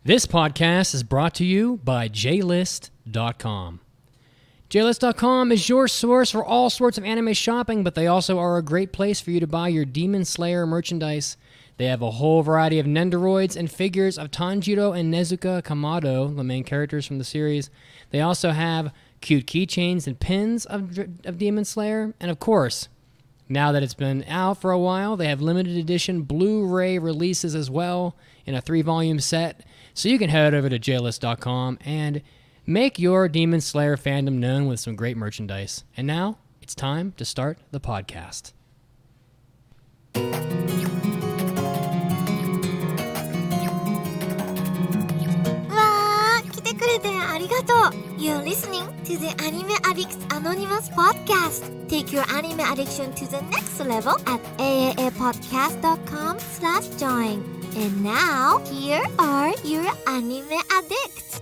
This podcast is brought to you by JList.com. JList.com is your source for all sorts of anime shopping, but they also are a great place for you to buy your Demon Slayer merchandise. They have a whole variety of Nendoroids and figures of Tanjiro and Nezuka Kamado, the main characters from the series. They also have cute keychains and pins of Demon Slayer. And of course, now that it's been out for a while, they have limited edition Blu-ray releases as well in a 3-volume set. So you can head over to JList.com and make your Demon Slayer fandom known with some great merchandise. And now, it's time to start the podcast. 来てくれてありがとう. You're listening to the Anime Addicts Anonymous Podcast. Take your anime addiction to the next level at aapodcast.com/join. And now, here are your anime addicts.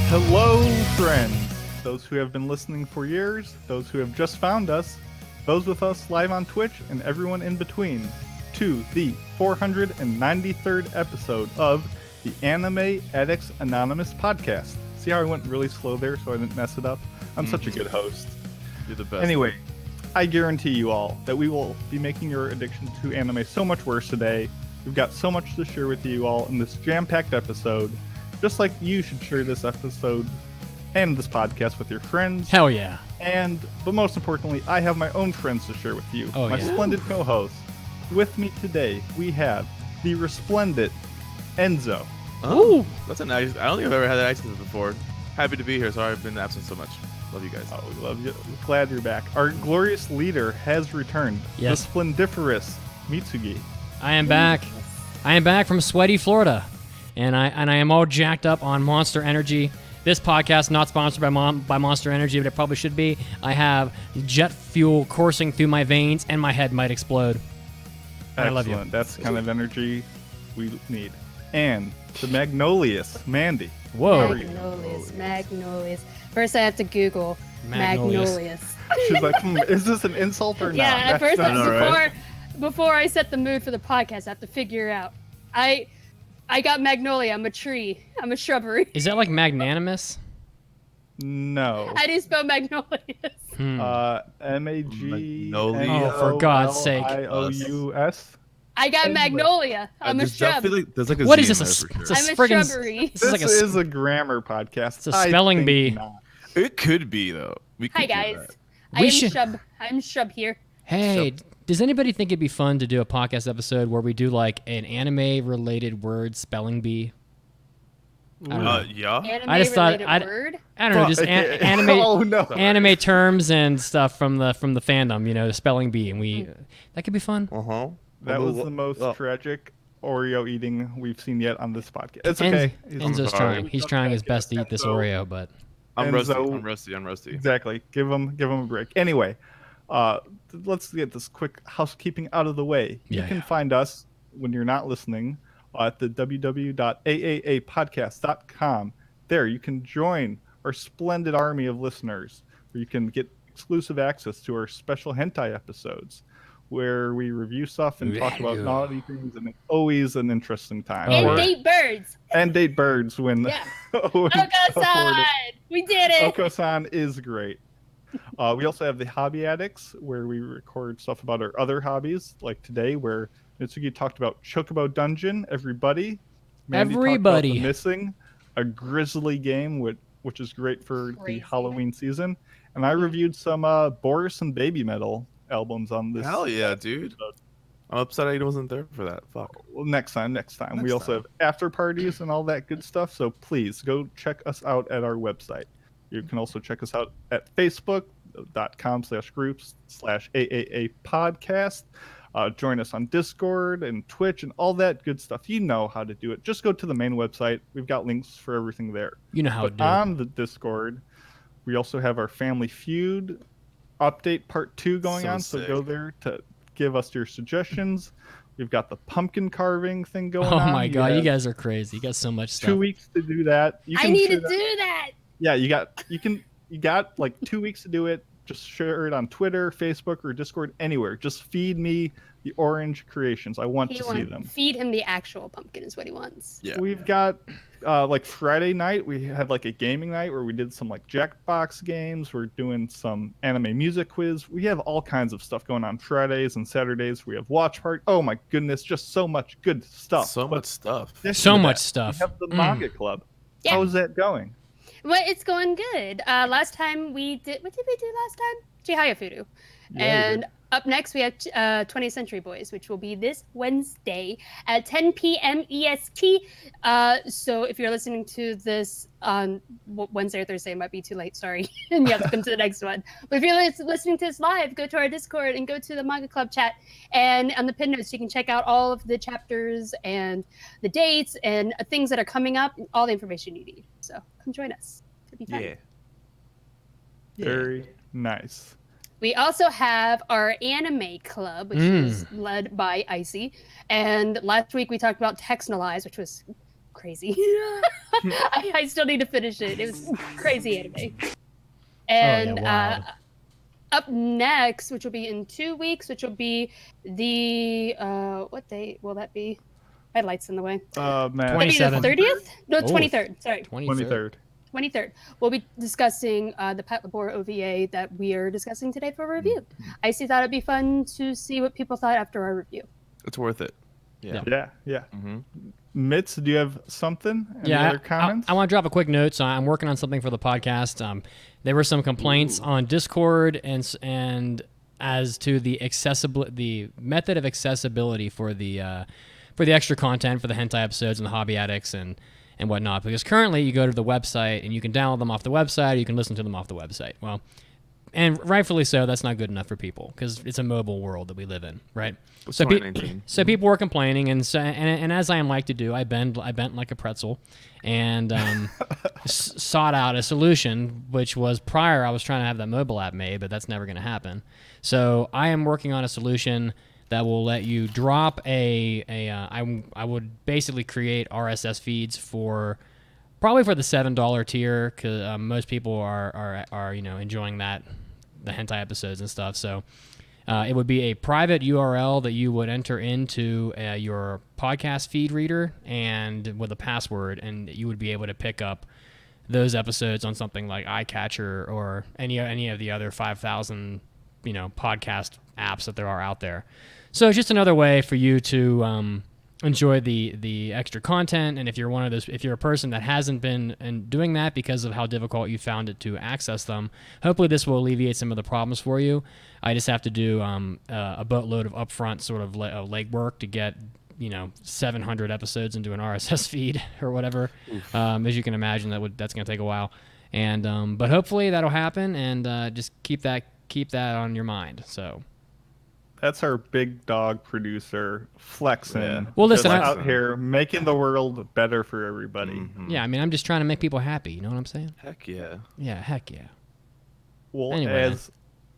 Hello, friends. Those who have been listening for years, those who have just found us, those with us live on Twitch, and everyone in between, to the 493rd episode of the Anime Addicts Anonymous Podcast. See how I went really slow there so I didn't mess it up? I'm such a good host. You're the best. Anyway, I guarantee you all that we will be making your addiction to anime so much worse today. We've got so much to share with you all in this jam-packed episode. Just like you should share this episode and this podcast with your friends. Hell yeah. But most importantly, I have my own friends to share with you. My splendid co-hosts. With me today, we have the resplendent Enzo. Oh, that's a nice. I don't think I've ever had that accent before. Happy to be here. Sorry I've been absent so much. Love you guys. Oh, we love you. Glad you're back. Our glorious leader has returned. Yes. The splendiferous Mitsugi. I am back. I am back from sweaty Florida. And I am all jacked up on Monster Energy. This podcast not sponsored by Monster Energy, but it probably should be. I have jet fuel coursing through my veins, and my head might explode. I love you. That's the kind of energy we need. And the Magnolious Mandy. Whoa. Magnolious. First, I have to Google Magnolious. She's like, is this an insult or not? Yeah, at first, right. before I set the mood for the podcast, I have to figure out. I got magnolia. I'm a tree. I'm a shrubbery. Is that like magnanimous? No. How do you spell magnolious? M-A-G. Oh, for God's sake. I-O-U-S. I got magnolia. I'm a shrub. What is this? I'm a shrubbery. This is a grammar podcast. It's a spelling bee. It could be though. Hi guys. I'm shrub here. Hey, does anybody think it'd be fun to do a podcast episode where we do like an anime-related word spelling bee? I don't know. Yeah. I just thought word? I don't know, just anime anime terms and stuff from the fandom, you know, the spelling bee, and that could be fun. That was the most tragic Oreo eating we've seen yet on this podcast. It's okay. Enzo's trying. He's trying his best to eat this Oreo, but I'm rusty. Exactly. Give him a break. Anyway, let's get this quick housekeeping out of the way. You can find us when you're not listening at the www.aaapodcast.com. There, you can join our splendid army of listeners, where you can get exclusive access to our special hentai episodes, where we review stuff and talk about naughty things, and it's always an interesting time. And date birds. And date birds when... Yeah. Oko-san! We did it! Oko-san is great. We also have the Hobby Addicts, where we record stuff about our other hobbies, like today, where Mitsugi talked about Chocobo Dungeon, Mandy talked about The Missing, a grisly game, which is great for the Halloween season. And I reviewed some Boris and Baby Metal albums on this. Hell yeah, dude. I'm upset I wasn't there for that. Fuck. Well, next time. We also have after parties and all that good stuff, so please go check us out at our website. You can also check us out at facebook.com/groups/AAA podcast. Join us on Discord and Twitch and all that good stuff. You know how to do it. Just go to the main website. We've got links for everything there. You know how to do on the Discord, we also have our Family Feud update part 2 going on. So go there to give us your suggestions. We've got the pumpkin carving thing going on. Oh my God, you guys are crazy. You got so much stuff. 2 weeks to do that. I need to do that. Yeah, you You got like 2 weeks to do it. Just share it on Twitter, Facebook, or Discord, anywhere. Just feed me the orange creations. I want to see them. Feed him the actual pumpkin is what he wants. Yeah. We've got like Friday night, we had like a gaming night where we did some like Jackbox games. We're doing some anime music quiz. We have all kinds of stuff going on Fridays and Saturdays. We have watch party. Oh my goodness, just so much good stuff. So much stuff. So much stuff. We have the manga club. Yeah. How is that going? Well, it's going good. Last time we did, what did we do last time? Chihaya Fudu. And up next we have 20th Century Boys, which will be this Wednesday at 10 p.m. EST. So if you're listening to this on Wednesday or Thursday, it might be too late, sorry. And you have to come to the next one. But if you're listening to this live, go to our Discord and go to the Manga Club chat. And on the pin notes, you can check out all of the chapters and the dates and things that are coming up, all the information you need. So come join us. It'll be fun. Yeah. Very nice. We also have our anime club, which is led by Icy. And last week we talked about Texnalize, which was crazy. I still need to finish it. It was crazy anime. And up next, which will be in 2 weeks, which will be the what date will that be? My light's in the way. Man. Will it be the 30th? No, 23rd. Sorry. 23rd. 23rd. We'll be discussing the Patlabor OVA that we are discussing today for review. Icy thought it'd be fun to see what people thought after our review. It's worth it. Yeah. Yeah. Mitz, do you have something? Any Yeah, other comments? I want to drop a quick note. So I'm working on something for the podcast. There were some complaints on Discord and as to the method of accessibility for the extra content for the hentai episodes and the hobby addicts and whatnot. Because currently you go to the website and you can download them off the website, or you can listen to them off the website. Well, and rightfully so, that's not good enough for people because it's a mobile world that we live in, right? So, so people were complaining, and as I am like to do, I bent like a pretzel, and sought out a solution, which was prior I was trying to have that mobile app made, but that's never going to happen. So I am working on a solution that will let you drop I would basically create RSS feeds probably for the $7 tier, because most people are enjoying the hentai episodes and stuff. So it would be a private URL that you would enter into your podcast feed reader and with a password, and you would be able to pick up those episodes on something like iCatcher or any of the other 5,000 podcast apps that there are out there. So it's just another way for you to enjoy the extra content. And if you're if you're a person that hasn't been doing that because of how difficult you found it to access them, hopefully this will alleviate some of the problems for you. I just have to do a boatload of upfront sort of legwork to get 700 episodes into an RSS feed or whatever. As you can imagine, that's going to take a while. And but hopefully that'll happen, and just keep that on your mind. So. That's our big dog producer flexing. Yeah. Well, listen, out here making the world better for everybody. Yeah, I mean, I'm just trying to make people happy. You know what I'm saying? Heck yeah. Yeah, heck yeah. Well, Anyway. as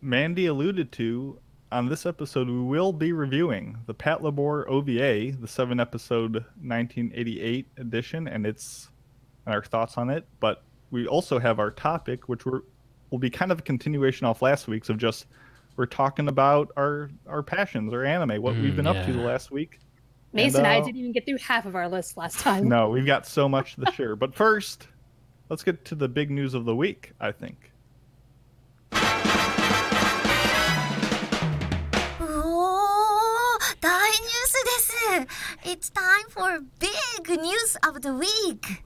Mandy alluded to, on this episode, we will be reviewing the Patlabor OVA, the 7-episode 1988 edition, and our thoughts on it. But we also have our topic, which will be kind of a continuation off last week's of just we're talking about our passions, our anime, what we've been up to the last week. Mason and I didn't even get through half of our list last time. No, we've got so much to share. But first, let's get to the big news of the week, I think. おー、大ニュースです。It's time for big news of the week.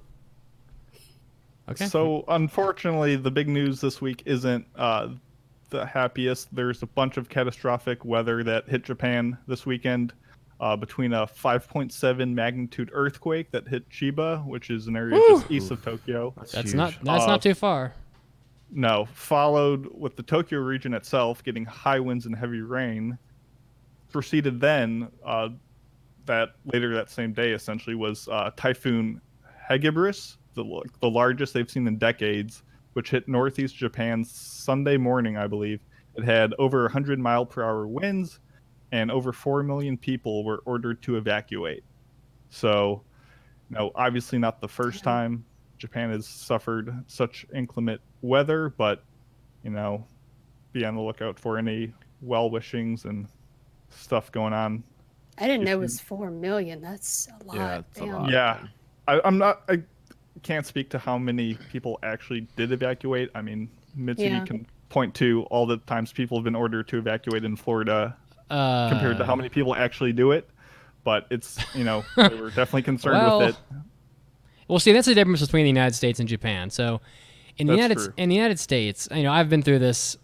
Okay. So, unfortunately, the big news this week isn't the happiest. There's a bunch of catastrophic weather that hit Japan this weekend, between a 5.7 magnitude earthquake that hit Chiba, which is an area just east of Tokyo. That's huge. not too far. No, followed with the Tokyo region itself getting high winds and heavy rain. Proceeded then, that later that same day essentially was Typhoon Hagibis, the largest they've seen in decades, which hit northeast Japan Sunday morning, I believe. It had over 100-mile-per-hour winds, and over 4 million people were ordered to evacuate. So, obviously not the first time Japan has suffered such inclement weather, but be on the lookout for any well-wishings and stuff going on. I didn't know it was 4 million. That's a lot. Yeah, it's a Damn. lot. Yeah, I can't speak to how many people actually did evacuate. I mean, Mitsuki can point to all the times people have been ordered to evacuate in Florida compared to how many people actually do it. But it's, they were definitely concerned with it. Well, see, that's the difference between the United States and Japan. So in the United States, I've been through this.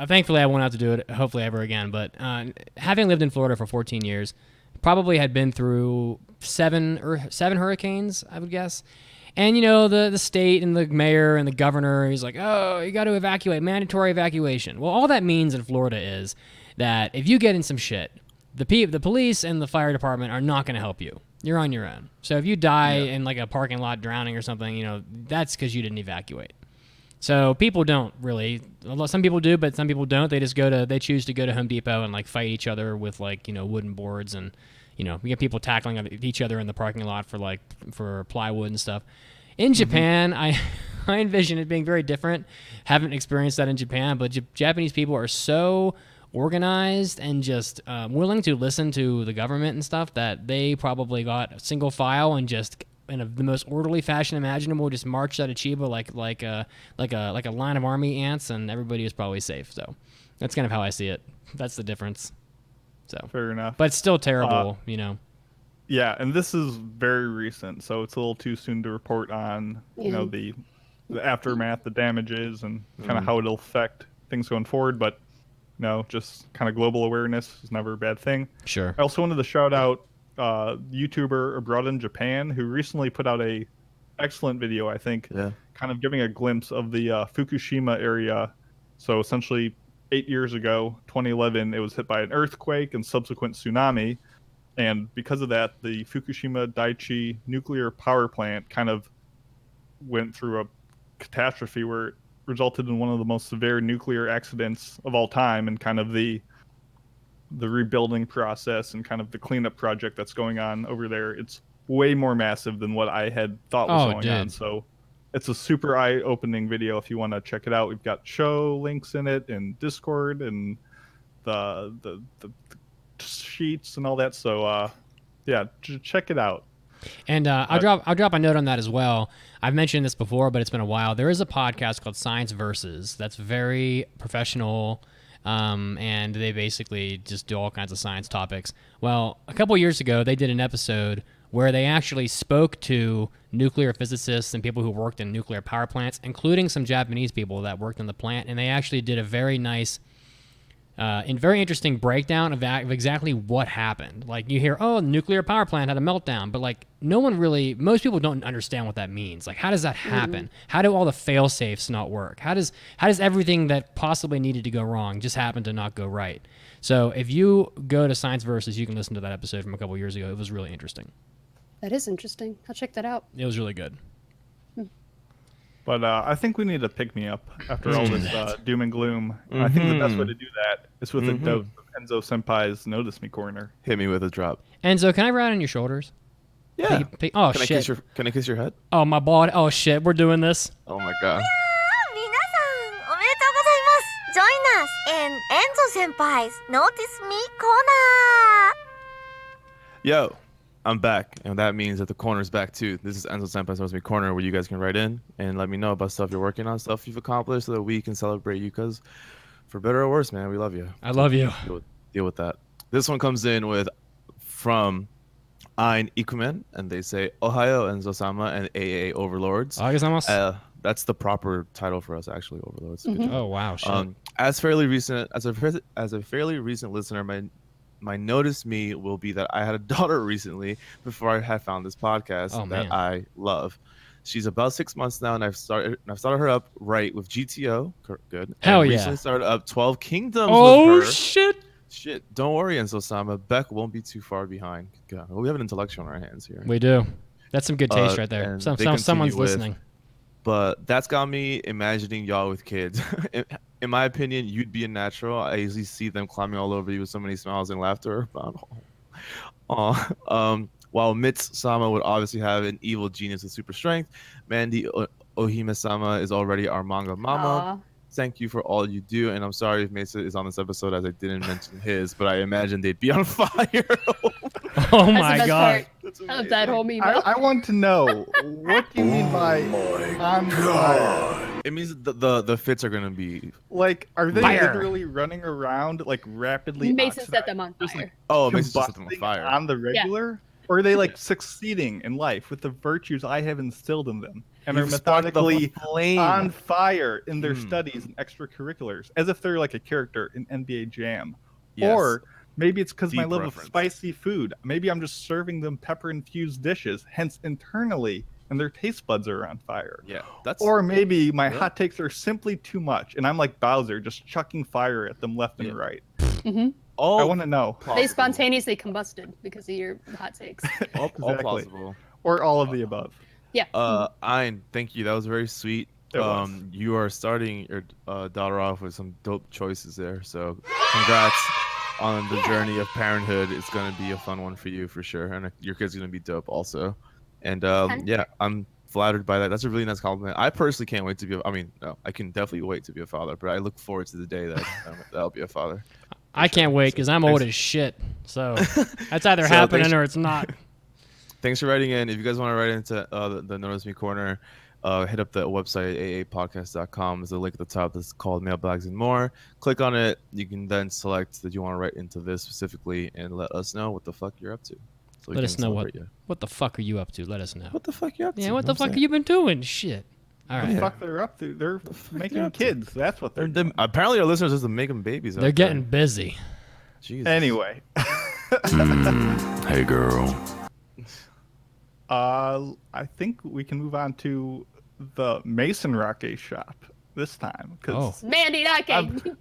Thankfully, I won't have to do it, hopefully, ever again. But having lived in Florida for 14 years, probably had been through seven hurricanes, I would guess. And, the state and the mayor and the governor, he's like, oh, you got to evacuate, mandatory evacuation. Well, all that means in Florida is that if you get in some shit, the police and the fire department are not going to help you. You're on your own. So if you die in like a parking lot drowning or something, that's because you didn't evacuate. So people don't really. Some people do, but some people don't. They just they choose to go to Home Depot and like fight each other with like wooden boards, and we get people tackling each other in the parking lot for plywood and stuff. In Japan, I envision it being very different. Haven't experienced that in Japan, but Japanese people are so organized and just willing to listen to the government and stuff that they probably got a single file and just in the most orderly fashion imaginable just marched out of Chiba like a line of army ants, and everybody was probably safe. So that's kind of how I see it. That's the difference. So fair enough, but it's still terrible. Yeah, and this is very recent, so it's a little too soon to report on the aftermath, the damages, and kind of how it'll affect things going forward. But just kind of global awareness is never a bad thing. Sure. I also wanted to shout out YouTuber abroad in Japan who recently put out a excellent video, I think, kind of giving a glimpse of the Fukushima area. So essentially 8 years ago, 2011, it was hit by an earthquake and subsequent tsunami. And because of that, the Fukushima Daiichi nuclear power plant kind of went through a catastrophe where it resulted in one of the most severe nuclear accidents of all time, and kind of the rebuilding process and kind of the cleanup project that's going on over there. It's way more massive than what I had thought was going on. So it's a super eye-opening video if you want to check it out. We've got show links in it and Discord and the sheets and all that. So check it out. And I'll drop a note on that as well. I've mentioned this before, but it's been a while. There is a podcast called Science Versus that's very professional. And they basically just do all kinds of science topics. Well, a couple years ago, they did an episode where they actually spoke to nuclear physicists and people who worked in nuclear power plants, including some Japanese people that worked in the plant, and they actually did a very nice and very interesting breakdown of exactly what happened. Like you hear, the nuclear power plant had a meltdown, but like most people don't understand what that means. Like, how does that happen? How do all the fail safes not work? How does everything that possibly needed to go wrong just happen to not go right? So if you go to Science Versus, you can listen to that episode from a couple years ago. It was really interesting. That is interesting. I'll check that out. It was really good. But I think we need a pick-me-up after all this doom and gloom. And I think the best way to do that is with a dose of Enzo Senpai's Notice Me Corner. Hit me with a drop. Enzo, can I ride on your shoulders? Yeah. Oh, can shit. Can I kiss your head? Oh, my body. Oh, shit. We're doing this. Oh, my God. 皆さんおめでとうございます Join us in Enzo Senpai's Notice Me Corner. Yo, I'm back, and that means that the corner's back too. This is Enzo Senpai's Notice Me Corner, where you guys can write in and let me know about stuff you're working on, stuff you've accomplished, so that we can celebrate you. Because, for better or worse, man, we love you. I love you. Deal with that. This one comes in from Ein Ikumen, and they say Ohayo Enzo-sama and AA Overlords. That's the proper title for us, actually, Overlords. Oh wow! Shit. As a fairly recent listener, my Notice Me will be that I had a daughter recently before I had found this podcast I love. She's about 6 months now, and I've started her up right with GTO. Good. Hell and yeah! Recently started up 12 Kingdoms. Oh with her. Shit! Don't worry, Enzo-sama. Beck won't be too far behind. God, we have an intellectual on our hands here. We do. That's some good taste right there. Someone's listening. But that's got me imagining y'all with kids. In my opinion, you'd be a natural. I usually see them climbing all over you with so many smiles and laughter. While Mits-sama would obviously have an evil genius with super strength, Mandy Ohime-sama is already our manga mama. Aw. Thank you for all you do, and I'm sorry if Mesa is on this episode as I didn't mention his, but I imagine they'd be on fire. Oh That's my the best god. part of that whole meme. I want to know, what do you mean by on fire? It means the fits are gonna be. Like, are they Fire. literally running around like rapidly? Mason set oxidizing, them on just, fire. like, Oh, Mason set them on combusting fire. on the regular? Or are they like succeeding in life with the virtues I have instilled in them and are You've sparked the methodically flame. on fire in their Hmm. studies and extracurriculars, as if they're like a character in NBA Jam? Yes. Or maybe it's because my Deep love reference. of spicy food. Maybe I'm just serving them pepper-infused dishes, hence internally, and their taste buds are on fire. Yeah, that's. Or maybe my Yeah. hot takes are simply too much, and I'm like Bowser, just chucking fire at them left Yeah. and right. Hmm all I want to know. They plausible. spontaneously combusted because of your hot takes. all Exactly. plausible. Or all of the above. Yeah. Ein, thank you. That was very sweet. It was. You are starting your daughter off with some dope choices there. So, congrats on the journey of parenthood. It's gonna be a fun one for you for sure, and your kid's gonna be dope also. And yeah, I'm flattered by that. That's a really nice compliment. I personally can't wait to be. I mean, no, I can definitely wait to be a father, but I look forward to the day that I'll be a father. I can't wait because I'm old as shit. So that's either So happening thanks- or it's not. Thanks for writing in. If you guys want to write into the Notice Me corner, hit up the website aapodcast.com. There's a link at the top that's called Mailbags and More. Click on it. You can then select that you want to write into this specifically and let us know what the fuck you're up to. So we Let can us know celebrate you. what the fuck are you up to? Let us know. What the fuck you up to? Yeah, what the fuck have you been doing? Shit. All What right. the fuck they're up to? They're making up to? kids. That's what they're doing. Apparently, our listeners just making babies. They're getting busy. Jesus. Anyway. Hey, girl. I think we can move on to the Mason Rocket shop this time. Oh. Mandy, not I'm, game.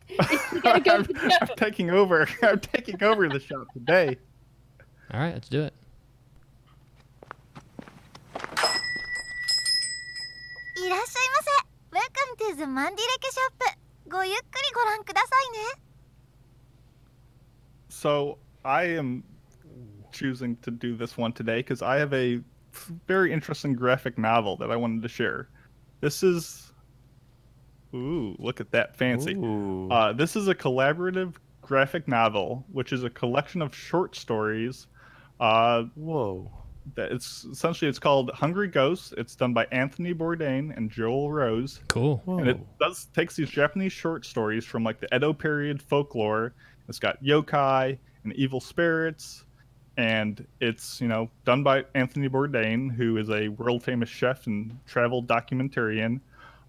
You gotta go. I'm taking over. I'm taking over the shop today. All right, let's do it. いらっしゃいませ Welcome to the Mandy Lake Shop ごゆっくりご覧くださいね So I am choosing to do this one today because I have a very interesting graphic novel that I wanted to share. This is, ooh, look at that, fancy. Ooh. This is a collaborative graphic novel, which is a collection of short stories. Whoa. That it's called Hungry Ghosts. It's done by Anthony Bourdain and Joel Rose. Cool. Whoa. And it takes these Japanese short stories from like the Edo period folklore. It's got yokai and evil spirits, and it's done by Anthony Bourdain, who is a world famous chef and travel documentarian.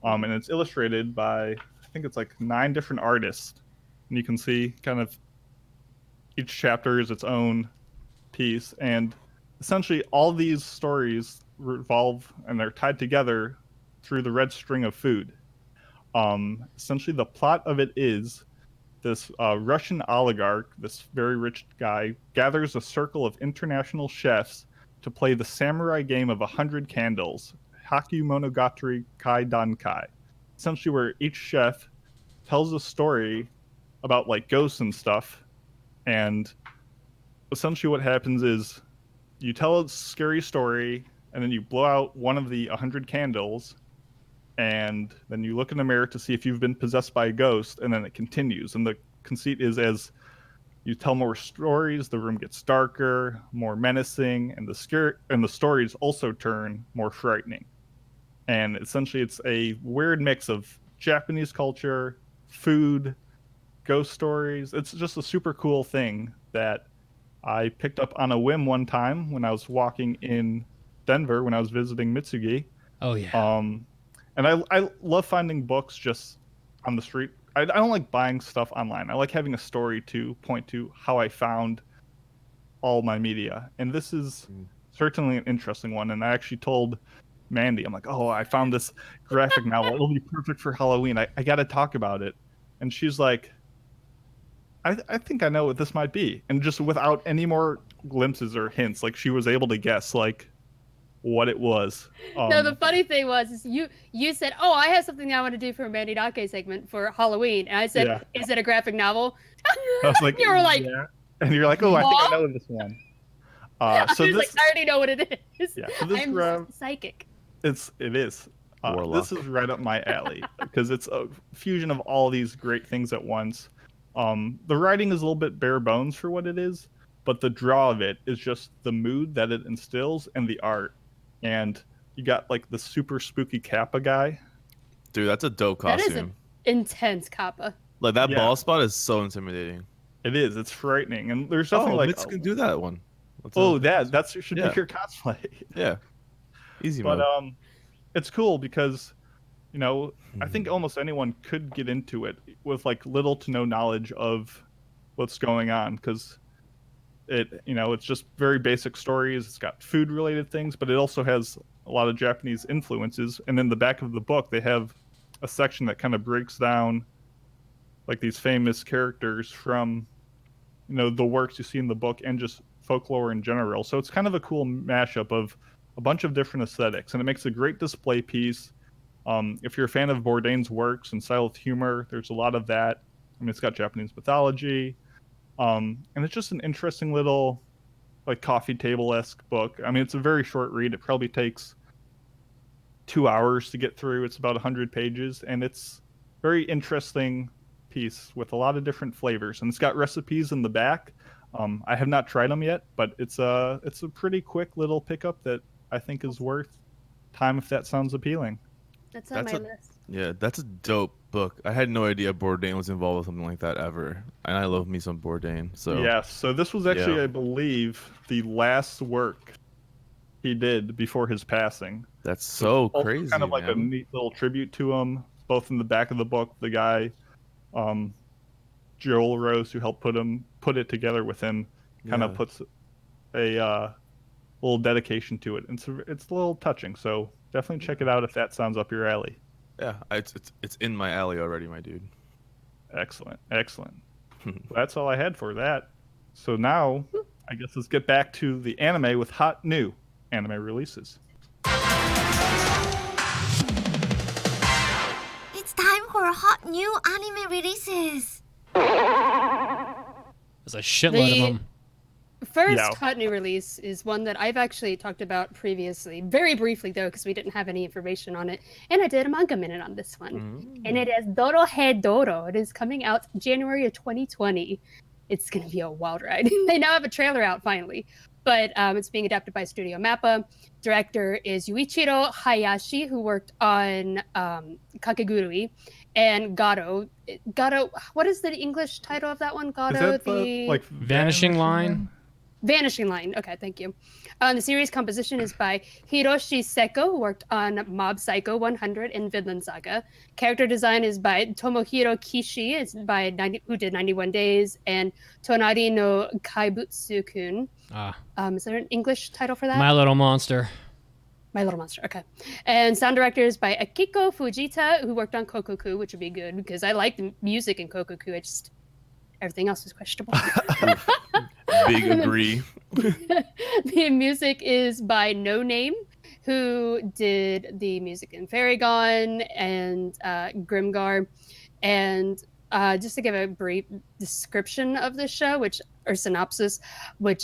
And it's illustrated by, I think it's like 9 different artists, and you can see kind of each chapter is its own piece, and essentially all these stories revolve and they're tied together through the red string of food. Essentially the plot of it is this Russian oligarch, this very rich guy, gathers a circle of international chefs to play the samurai game of 100 candles, Haku Monogatari Kai Dankai. Essentially where each chef tells a story about like ghosts and stuff, and essentially what happens is you tell a scary story and then you blow out one of the 100 candles, and then you look in the mirror to see if you've been possessed by a ghost, and then it continues. And the conceit is as you tell more stories, the room gets darker, more menacing, and the stories also turn more frightening. And essentially it's a weird mix of Japanese culture, food, ghost stories. It's just a super cool thing that I picked up on a whim one time when I was walking in Denver when I was visiting Mitsugi. Oh yeah. And I love finding books just on the street. I don't like buying stuff online. I like having a story to point to how I found all my media. And this is certainly an interesting one. And I actually told Mandy, I'm like, oh, I found this graphic novel. It'll be perfect for Halloween. I got to talk about it. And she's like, I think I know what this might be. And just without any more glimpses or hints, like she was able to guess like what it was. No, the funny thing was is you said, "Oh, I have something I want to do for a Mandy Dake segment for Halloween," and I said, Yeah. "Is it a graphic novel?" I was like, you were like, yeah. And you're like, oh, I think I know this one. So I was like, I already know what it is. Yeah, so this I'm psychic. it is. This is right up my alley because it's a fusion of all these great things at once. The writing is a little bit bare bones for what it is, but the draw of it is just the mood that it instills and the art. And you got like the super spooky Kappa guy. Dude, that's a dope costume. That is an intense kappa. Like that ball spot is so intimidating. It is. It's frightening, and there's nothing like. Mitch can do that one. That should be your cosplay. Yeah, easy. But it's cool because, I think almost anyone could get into it with like little to no knowledge of what's going on because it's just very basic stories. It's got food related things, but it also has a lot of Japanese influences. And in the back of the book, they have a section that kind of breaks down like these famous characters from, the works you see in the book and just folklore in general. So it's kind of a cool mashup of a bunch of different aesthetics, and it makes a great display piece. If you're a fan of Bourdain's works and style of humor, there's a lot of that. I mean, it's got Japanese mythology, and it's just an interesting little, like, coffee table-esque book. I mean, it's a very short read. It probably takes 2 hours to get through. It's about 100 pages, and it's very interesting piece with a lot of different flavors, and it's got recipes in the back. I have not tried them yet, but it's a pretty quick little pickup that I think is worth time if that sounds appealing. That's on my list. Yeah, that's a dope book. I had no idea Bourdain was involved with something like that ever, and I love me some Bourdain. So yeah, so this was actually, I believe, the last work he did before his passing. That's so crazy. Kind of like a neat little tribute to him, both in the back of the book. The guy, Joel Rose, who helped put it together with him, kind of puts a little dedication to it. And it's a little touching. So definitely check it out if that sounds up your alley. Yeah, it's in my alley already, my dude. Excellent. Well, that's all I had for that. So now, I guess let's get back to the anime with hot new anime releases. It's time for hot new anime releases. There's a shitload of them. First hot new release is one that I've actually talked about previously, very briefly though, because we didn't have any information on it, and I did a manga minute on this one. And it is Dorohedoro. It is coming out January of 2020. It's going to be a wild ride. They now have a trailer out finally, but it's being adapted by Studio Mappa. Director is Yuichiro Hayashi, who worked on Kakegurui and Garo. What is the English title of that one? Garo, is that the Vanishing Line? Vanishing Line. Okay, thank you. The series composition is by Hiroshi Seko, who worked on Mob Psycho 100 and Vinland Saga. Character design is by Tomohiro Kishi, who did 91 Days, and Tonari no Kaibutsu-kun. Is there an English title for that? My Little Monster. My Little Monster, okay. And sound director is by Akiko Fujita, who worked on Kokoku, which would be good, because I like the music in Kokoku. Everything else is questionable. Big agree. The music is by No Name, who did the music in Fairy Gone and Grimgar. And just to give a brief description of the show, or synopsis,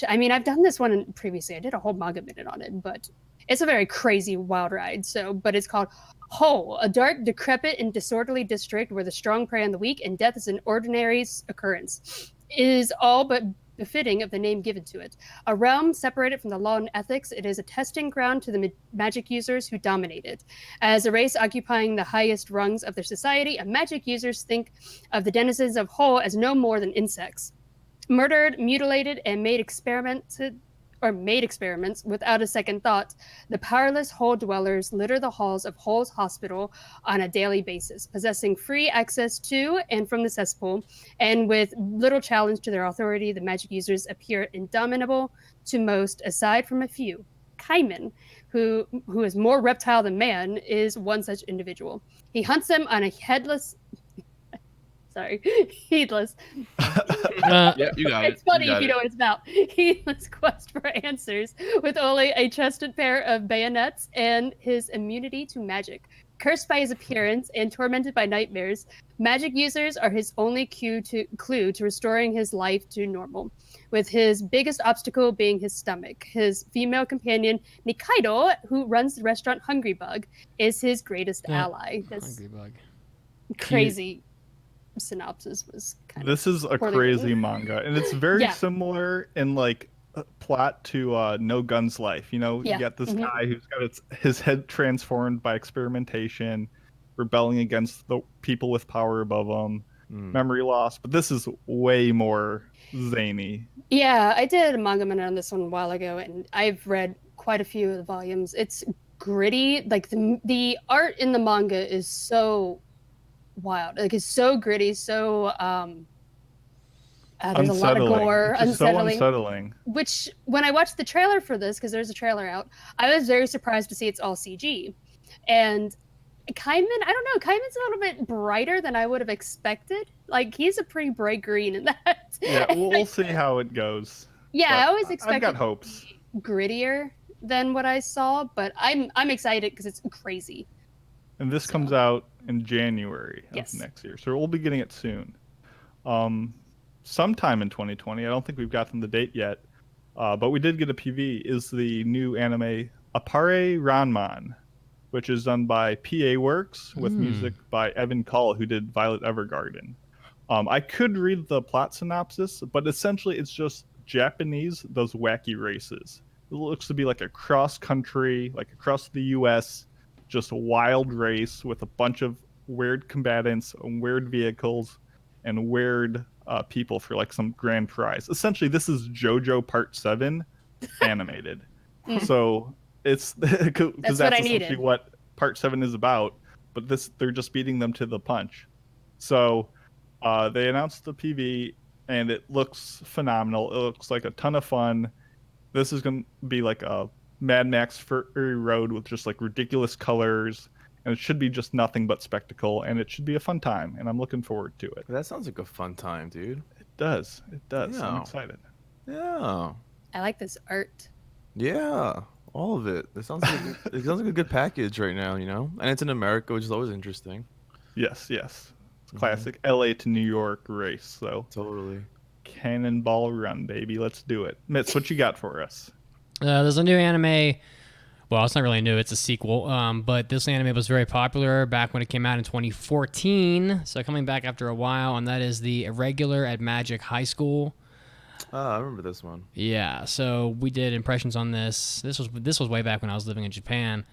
I mean, I've done this one previously. I did a whole manga minute on it, but it's a very crazy, wild ride. But it's called Hole, a dark, decrepit, and disorderly district where the strong prey on the weak and death is an ordinary occurrence. It is all but befitting of the name given to it. A realm separated from the law and ethics, it is a testing ground to the magic users who dominate it. As a race occupying the highest rungs of their society, magic users think of the denizens of Hole as no more than insects. Murdered, mutilated, and made experiments without a second thought, the powerless Hole dwellers litter the halls of Hole's hospital on a daily basis, possessing free access to and from the cesspool, and with little challenge to their authority, the magic users appear indomitable to most, aside from a few. Kaiman, who is more reptile than man, is one such individual. He hunts them on a heedless. Yeah, you got it. It's funny if you know what it's about. Heedless quest for answers with only a trusted pair of bayonets and his immunity to magic. Cursed by his appearance and tormented by nightmares, magic users are his only clue to restoring his life to normal. with his biggest obstacle being his stomach. His female companion, Nikaido, who runs the restaurant Hungry Bug, is his greatest ally. This Hungry Bug. crazy synopsis was kind This is a crazy manga, and it's very similar in like plot to No Guns Life. You know, you got this guy who's got his head transformed by experimentation, rebelling against the people with power above him, memory loss. But this is way more zany. Yeah, I did a manga minute on this one a while ago, and I've read quite a few of the volumes. It's gritty. Like the art in the manga is so wild. Like it's so gritty, so there's a lot of gore, unsettling. So unsettling. Which when I watched the trailer for this, because there's a trailer out, I was very surprised to see it's all CG. And Kaiman, I don't know, Kaiman's a little bit brighter than I would have expected. Like he's a pretty bright green in that. Yeah, we'll see how it goes. Yeah, I always expected I've got hopes. Grittier than what I saw, but I'm excited because it's crazy. And this comes out in January of next year, so we'll be getting it soon. Sometime in 2020. I don't think we've gotten the date yet, but we did get a PV. Is the new anime Appare Ranman, which is done by PA Works with music by Evan Call, who did Violet Evergarden. I could read the plot synopsis, but essentially it's just Japanese, those wacky races. It looks to be like a cross-country, like across the U.S., just a wild race with a bunch of weird combatants, weird vehicles, and weird people for like some grand prize. Essentially, this is JoJo Part 7 animated. So it's because that's essentially what Part 7 is about. But they're just beating them to the punch. So they announced the PV, and it looks phenomenal. It looks like a ton of fun. This is going to be like a Mad Max Fury Road with just like ridiculous colors. And it should be just nothing but spectacle, and it should be a fun time, and I'm looking forward to it. That sounds like a fun time, dude. It does. Yeah. I'm excited. Yeah. I like this art. Yeah, all of it. It sounds like a good package right now, you know? And it's in America, which is always interesting. Yes. It's classic LA to New York race, so. Totally. Cannonball Run, baby. Let's do it. Mitz, what you got for us? There's a new anime. Well, it's not really new. It's a sequel. But this anime was very popular back when it came out in 2014. So coming back after a while, and that is the Irregular at Magic High School. Oh, I remember this one. Yeah. So we did impressions on this. This was way back when I was living in Japan,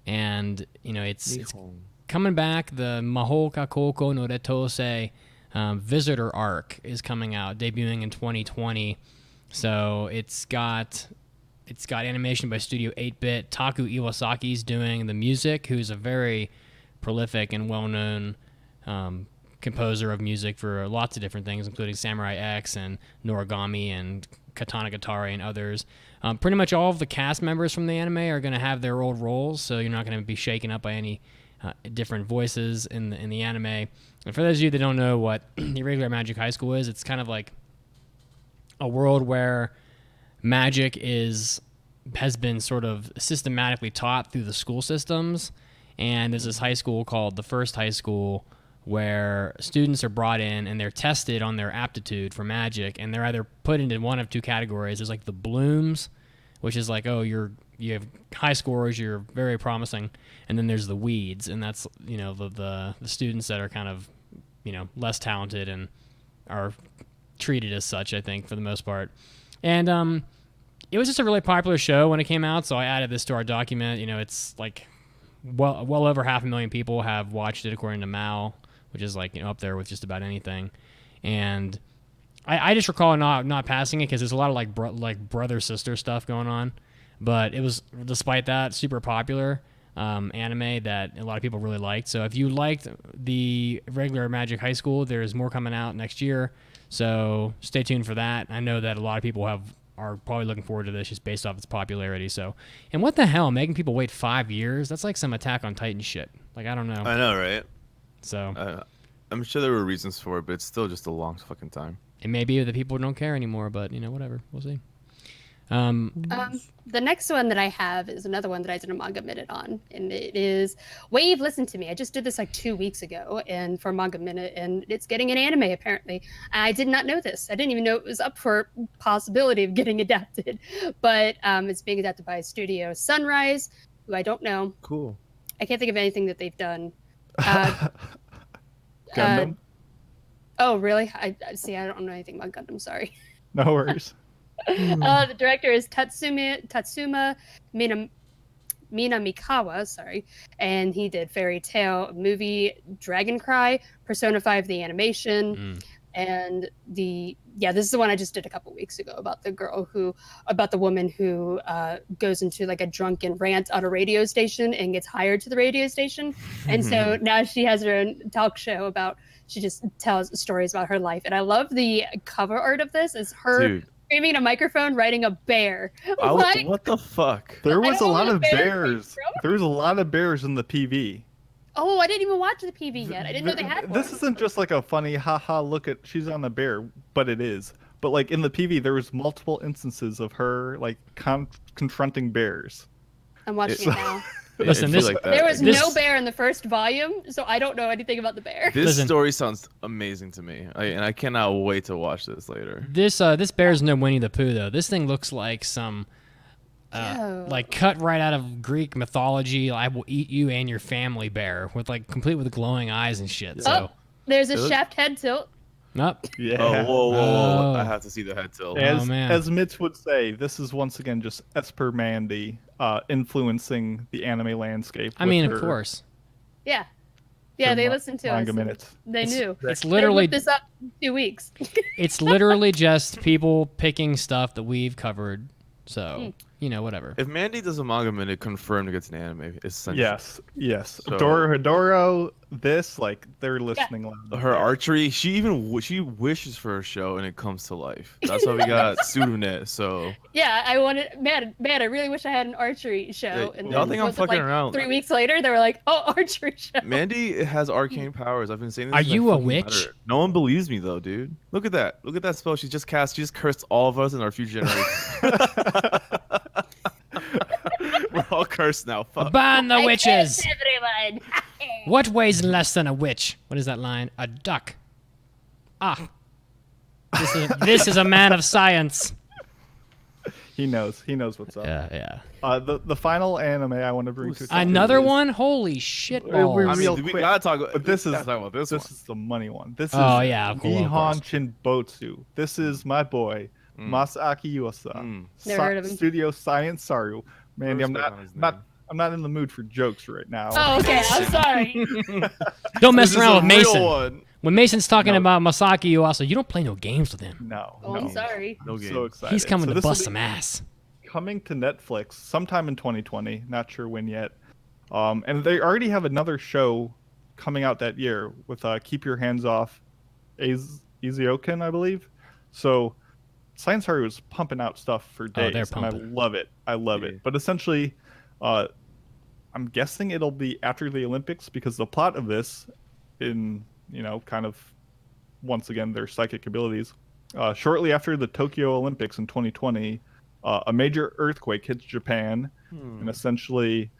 and you know it's coming back. The Mahou ka Koko no Retose Visitor arc is coming out, debuting in 2020. So it's got animation by Studio 8-Bit. Taku Iwasaki's doing the music, who's a very prolific and well-known composer of music for lots of different things, including Samurai X and Noragami and Katana Gatare and others. Pretty much all of the cast members from the anime are going to have their old roles, so you're not going to be shaken up by any different voices in the anime. And for those of you that don't know what the Irregular Magic High School is, it's kind of like a world where magic has been sort of systematically taught through the school systems, and there's this high school called the First High School where students are brought in and they're tested on their aptitude for magic, and they're either put into one of two categories. There's like the Blooms, which is like, oh, you have high scores, you're very promising, and then there's the Weeds, and that's, you know, the students that are kind of, you know, less talented and are treated as such, I think, for the most part. And it was just a really popular show when it came out, so I added this to our document. You know, it's like well over 500,000 people have watched it according to Mal, which is like, you know, up there with just about anything. And I just recall not passing it because there's a lot of like brother sister stuff going on, but it was, despite that, super popular anime that a lot of people really liked. So if you liked the Regular Magic High School, there's more coming out next year. So stay tuned for that. I know that a lot of people are probably looking forward to this just based off its popularity. So, and what the hell, making people wait 5 years? That's like some Attack on Titan shit. Like, I don't know. I know, right? So I'm sure there were reasons for it, but it's still just a long fucking time. It may be that people don't care anymore, but you know, whatever. We'll see. The next one that I have is another one that I did a manga minute on, and it is Wave. Listen to me. I just did this like 2 weeks ago, and for manga minute, and it's getting an anime apparently. I did not know this. I didn't even know it was up for possibility of getting adapted, but it's being adapted by Studio Sunrise, who I don't know. Cool. I can't think of anything that they've done. Gundam? Oh, really? I see. I don't know anything about Gundam. Sorry. No worries. The director is Tatsuma Minamikawa, sorry, and he did Fairy Tail movie, Dragon Cry, Persona 5 the animation, and this is the one I just did a couple weeks ago about the woman who goes into like a drunken rant on a radio station and gets hired to the radio station, and so now she has her own talk show about. She just tells stories about her life, and I love the cover art of this. Is her. Dude. Screaming a microphone, riding a bear. What the fuck? There was a know lot where of the bears bears. came from. There was a lot of bears in the PV. Oh, I didn't even watch the PV yet. I didn't know they had one. This isn't just like a funny haha look at she's on the bear, but it is. But like in the PV, there was multiple instances of her like confronting bears. I'm watching it now. Listen, Like that. There was This- no bear in the first volume, so I don't know anything about the bear. This Listen. story sounds amazing to me, and I cannot wait to watch this later. This bear's no Winnie the Pooh though. This thing looks like some like cut right out of Greek mythology. I will eat you and your family bear with like complete with glowing eyes and shit. So There's a It looks- shaft head tilt. Nope. Yeah. Oh, whoa. Oh. I have to see the head tilt. As, man. as Mitz would say, this is once again just Esper Mandy influencing the anime landscape. I with mean, her- of course. Yeah. Yeah, her they ma- listened to us. manga and minutes. They knew. It's They literally looked this up in 2 weeks. it's literally just people picking stuff that we've covered. So, whatever. If Mandy does a manga minute, confirmed it gets an anime. Essentially. Yes. So- Hidoro, this, like, they're listening loud. Her archery, she wishes for a show and it comes to life. That's why we got Sudonet. So Yeah, I wanted. Man, I really wish I had an archery show. Yeah, And y'all then think I'm was it, fucking like, around? 3 weeks later, they were like, "Oh, archery show." Mandy has arcane powers. I've been saying this. Are since I you a fucking met witch? her. No one believes me though, dude. Look at that. Look at that spell she just cast. She just cursed all of us in our future generation. We're all cursed now. Fuck. Ban the I witches! cursed everyone. What weighs less than a witch? What is that line? A duck. Ah. This is a man of science. He knows what's up. Yeah. The final anime I want to bring to Another is- one? Holy shit We're balls. I real mean, we quick. gotta talk about. But this is gotta talk about this one. is the money one. This Oh, is yeah, cool, of course. Nihon Shinbotsu. This is my boy Masaaki Yuasa. Never heard of him. Studio Science Saru. Mandy, I'm Respect on his not name. I'm not in the mood for jokes right now. Oh, okay. I'm sorry. Don't mess This is around a with real Mason. one. When Mason's talking No. about Masaki Uasa, you don't play no games with him. No. Oh, no. I'm sorry. No I'm game. so excited. He's coming So to this will bust be some ass. coming to Netflix sometime in 2020. Not sure when yet. And they already have another show coming out that year with Keep Your Hands Off Izioken, I believe. So Science Saru was pumping out stuff for days, they're and I pumping. love it. I love Yeah. it. But essentially, I'm guessing it'll be after the Olympics because the plot of this, in kind of once again their psychic abilities, shortly after the Tokyo Olympics in 2020, a major earthquake hits Japan, and essentially,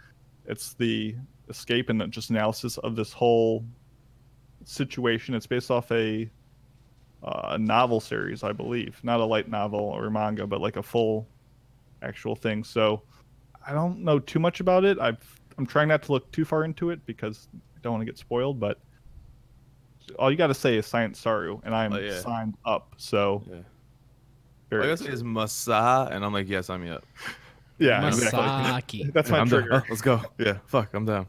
it's the escape and just analysis of this whole situation. It's based off a novel series, I believe, not a light novel or manga, but like a full actual thing. So I don't know too much about it. I'm trying not to look too far into it because I don't want to get spoiled. But all you got to say is Science Saru, and I'm yeah. signed up. So Yeah. very I guess it's Masa, and I'm like, yes, sign me up. yeah, exactly. Masaki. That's Yeah, my I'm down. trigger. Let's go. Yeah, fuck, I'm down.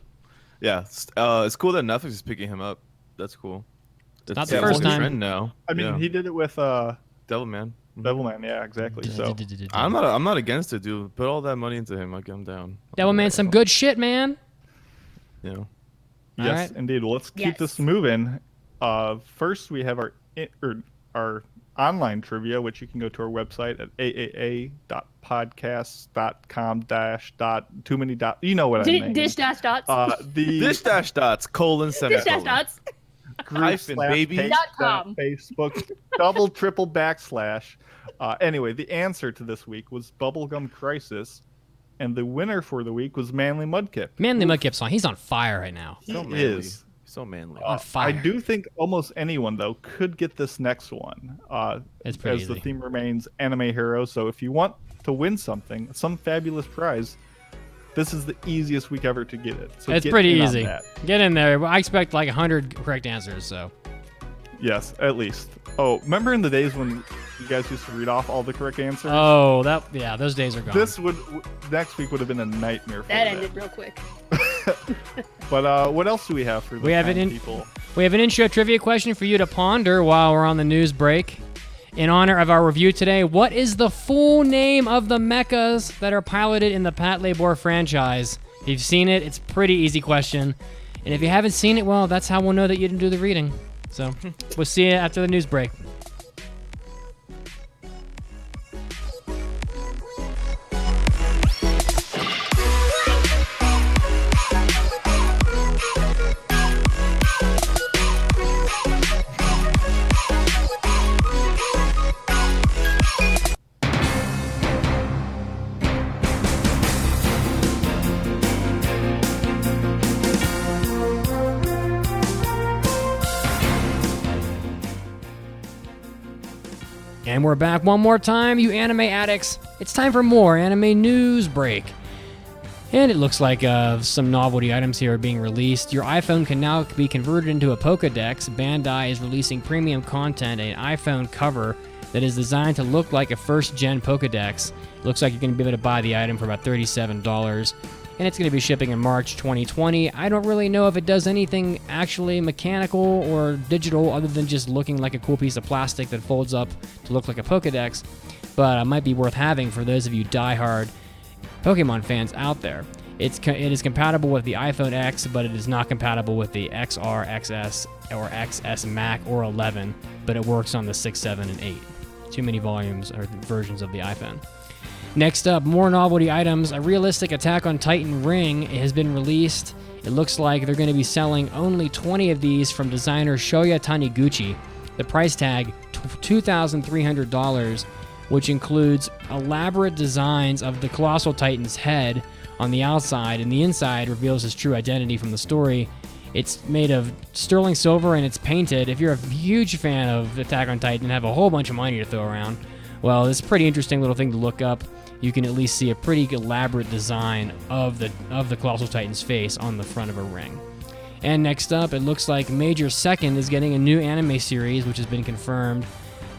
Yeah, it's cool that Netflix is picking him up. That's cool. It's not the a first whole time. trend now. I mean, yeah. he did it with Devilman. Devilman. Yeah, exactly. So I'm not against it, dude. Put all that money into him. Like, I'm down. Devil Man, some good shit, man. You know. yes, Alright. indeed. Well, let's keep Yes. this moving. First, we have our online trivia, which you can go to our website at aaa.podcast.com/ too many dot. You know what I mean. Dish dash dots. The Dish dash dots : Dish dash semicolon. dots. Hyphen, baby. page, .com. Facebook, double, triple backslash. Anyway, the answer to this week was Bubblegum Crisis, and the winner for the week was Manly Mudkip. Manly Mudkip's on. He's on fire right now. So He manly. is. So manly. On fire. I do think almost anyone, though, could get this next one. It's pretty as the easy. theme remains anime hero. So if you want to win something, some fabulous prize, this is the easiest week ever to get it. So It's get pretty in on easy. that. Get in there. I expect like 100 correct answers. So Yes, at least. Oh, remember in the days when you guys used to read off all the correct answers? those days are gone. Next week would have been a nightmare for That you. ended real quick. But what else do we have for the We have kind people? We have an intro trivia question for you to ponder while we're on the news break. In honor of our review today, what is the full name of the mechas that are piloted in the Patlabor franchise? If you've seen it, it's a pretty easy question. And if you haven't seen it, well, that's how we'll know that you didn't do the reading. So we'll see you after the news break. And we're back one more time, you anime addicts. It's time for more anime news break. And it looks like some novelty items here are being released. Your iPhone can now be converted into a Pokédex. Bandai is releasing premium content, an iPhone cover that is designed to look like a first-gen Pokédex. It looks like you're going to be able to buy the item for about $37. And it's going to be shipping in March 2020. I don't really know if it does anything actually mechanical or digital other than just looking like a cool piece of plastic that folds up to look like a Pokédex, but it might be worth having for those of you diehard Pokemon fans out there. It is compatible with the iPhone X, but it is not compatible with the XR, XS, or XS Max or 11, but it works on the 6, 7, and 8. Too many volumes or versions of the iPhone. Next up, more novelty items. A realistic Attack on Titan ring has been released. It looks like they're going to be selling only 20 of these from designer Shoya Taniguchi. The price tag, $2,300, which includes elaborate designs of the Colossal Titan's head on the outside, and the inside reveals his true identity from the story. It's made of sterling silver and it's painted. If you're a huge fan of Attack on Titan and have a whole bunch of money to throw around, well, it's a pretty interesting little thing to look up. You can at least see a pretty elaborate design of the Colossal Titan's face on the front of a ring. And next up, it looks like Major Second is getting a new anime series, which has been confirmed.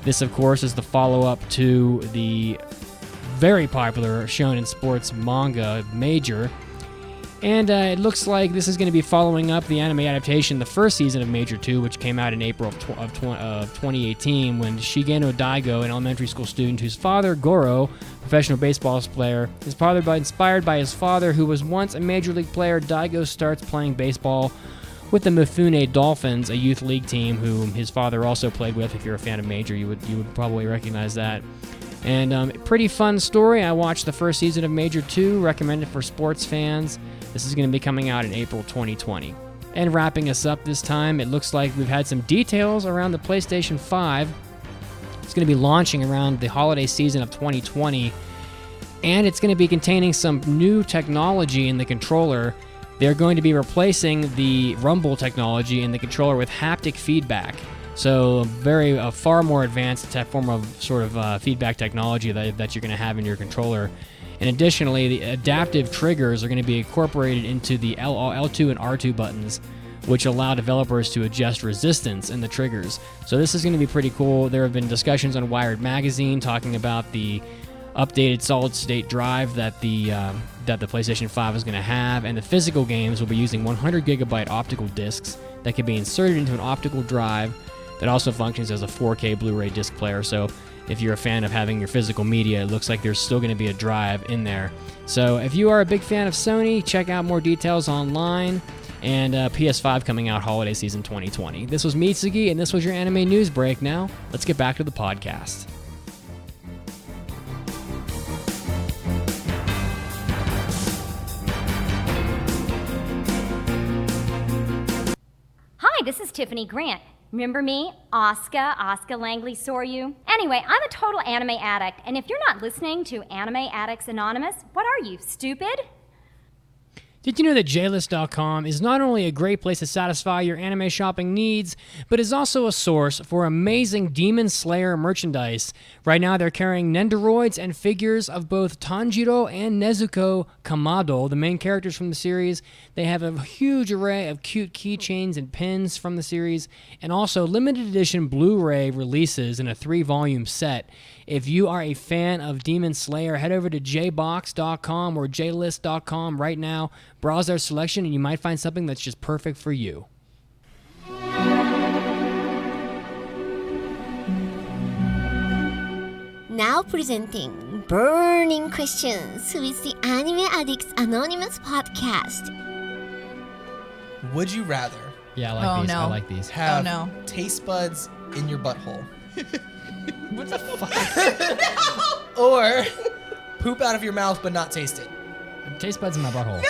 This, of course, is the follow-up to the very popular Shonen Sports manga, Major. And it looks like this is going to be following up the anime adaptation, the first season of Major 2, which came out in April of 2018, when Shigeno Daigo, an elementary school student whose father, Goro, professional baseball player, is inspired by his father, who was once a major league player. Daigo starts playing baseball with the Mifune Dolphins, a youth league team whom his father also played with. If you're a fan of Major, you would probably recognize that. And pretty fun story. I watched the first season of Major 2, recommended for sports fans. This is going to be coming out in April 2020. And wrapping us up this time, it looks like we've had some details around the PlayStation 5. It's going to be launching around the holiday season of 2020. And it's going to be containing some new technology in the controller. They're going to be replacing the rumble technology in the controller with haptic feedback. So a far more advanced form of sort of feedback technology that you're going to have in your controller. And additionally, the adaptive triggers are going to be incorporated into the L2 and R2 buttons, which allow developers to adjust resistance in the triggers. So this is going to be pretty cool. There have been discussions on Wired Magazine talking about the updated solid-state drive that the PlayStation 5 is going to have, and the physical games will be using 100 gigabyte optical discs that can be inserted into an optical drive that also functions as a 4K Blu-ray disc player. So if you're a fan of having your physical media, it looks like there's still going to be a drive in there. So if you are a big fan of Sony, check out more details online. And PS5 coming out holiday season 2020. This was Mitsugi, and this was your anime news break. Now, let's get back to the podcast. Hi, Hi, this is Tiffany Grant. Remember me? Oscar Langley Soryu. Anyway, I'm a total anime addict, and if you're not listening to Anime Addicts Anonymous, what are you, stupid? Did you know that JList.com is not only a great place to satisfy your anime shopping needs, but is also a source for amazing Demon Slayer merchandise? Right now, they're carrying Nendoroids and figures of both Tanjiro and Nezuko Kamado, the main characters from the series. They have a huge array of cute keychains and pins from the series, and also limited edition Blu-ray releases in a 3-volume set. If you are a fan of Demon Slayer, head over to jbox.com or jlist.com right now. Browse their selection, and you might find something that's just perfect for you. Now presenting Burning Questions with the Anime Addicts Anonymous Podcast. Would you rather Yeah, I like these. I like these. have taste buds in your butthole What the fuck? or poop out of your mouth but not taste it? Taste buds in my butthole.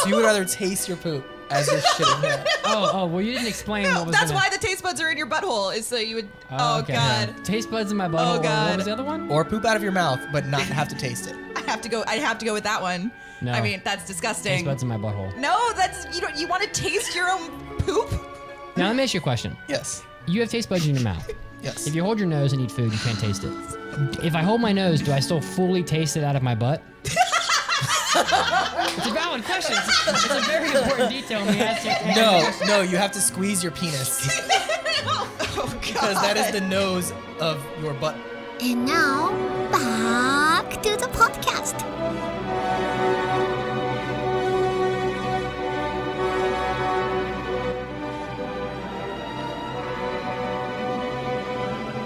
So you would rather taste your poop as you're shitting it. Oh, well, you didn't explain what was That's gonna... why the taste buds are in your butthole, is so you would. okay. God. Taste buds in my butthole. Oh, God. What was the other one? Or poop out of your mouth but not have to taste it. I have to go with that one. No. I mean, that's disgusting. Taste buds in my butthole. No, that's you want to taste your own poop? Now, let me ask you a question. Yes. You have taste buds in your mouth. Yes. If you hold your nose and eat food, you can't taste it. If I hold my nose, do I still fully taste it out of my butt? It's a valid question. It's a very important detail in the answer. No, you have to squeeze your penis. Oh, God. Because that is the nose of your butt. And now, back to the podcast.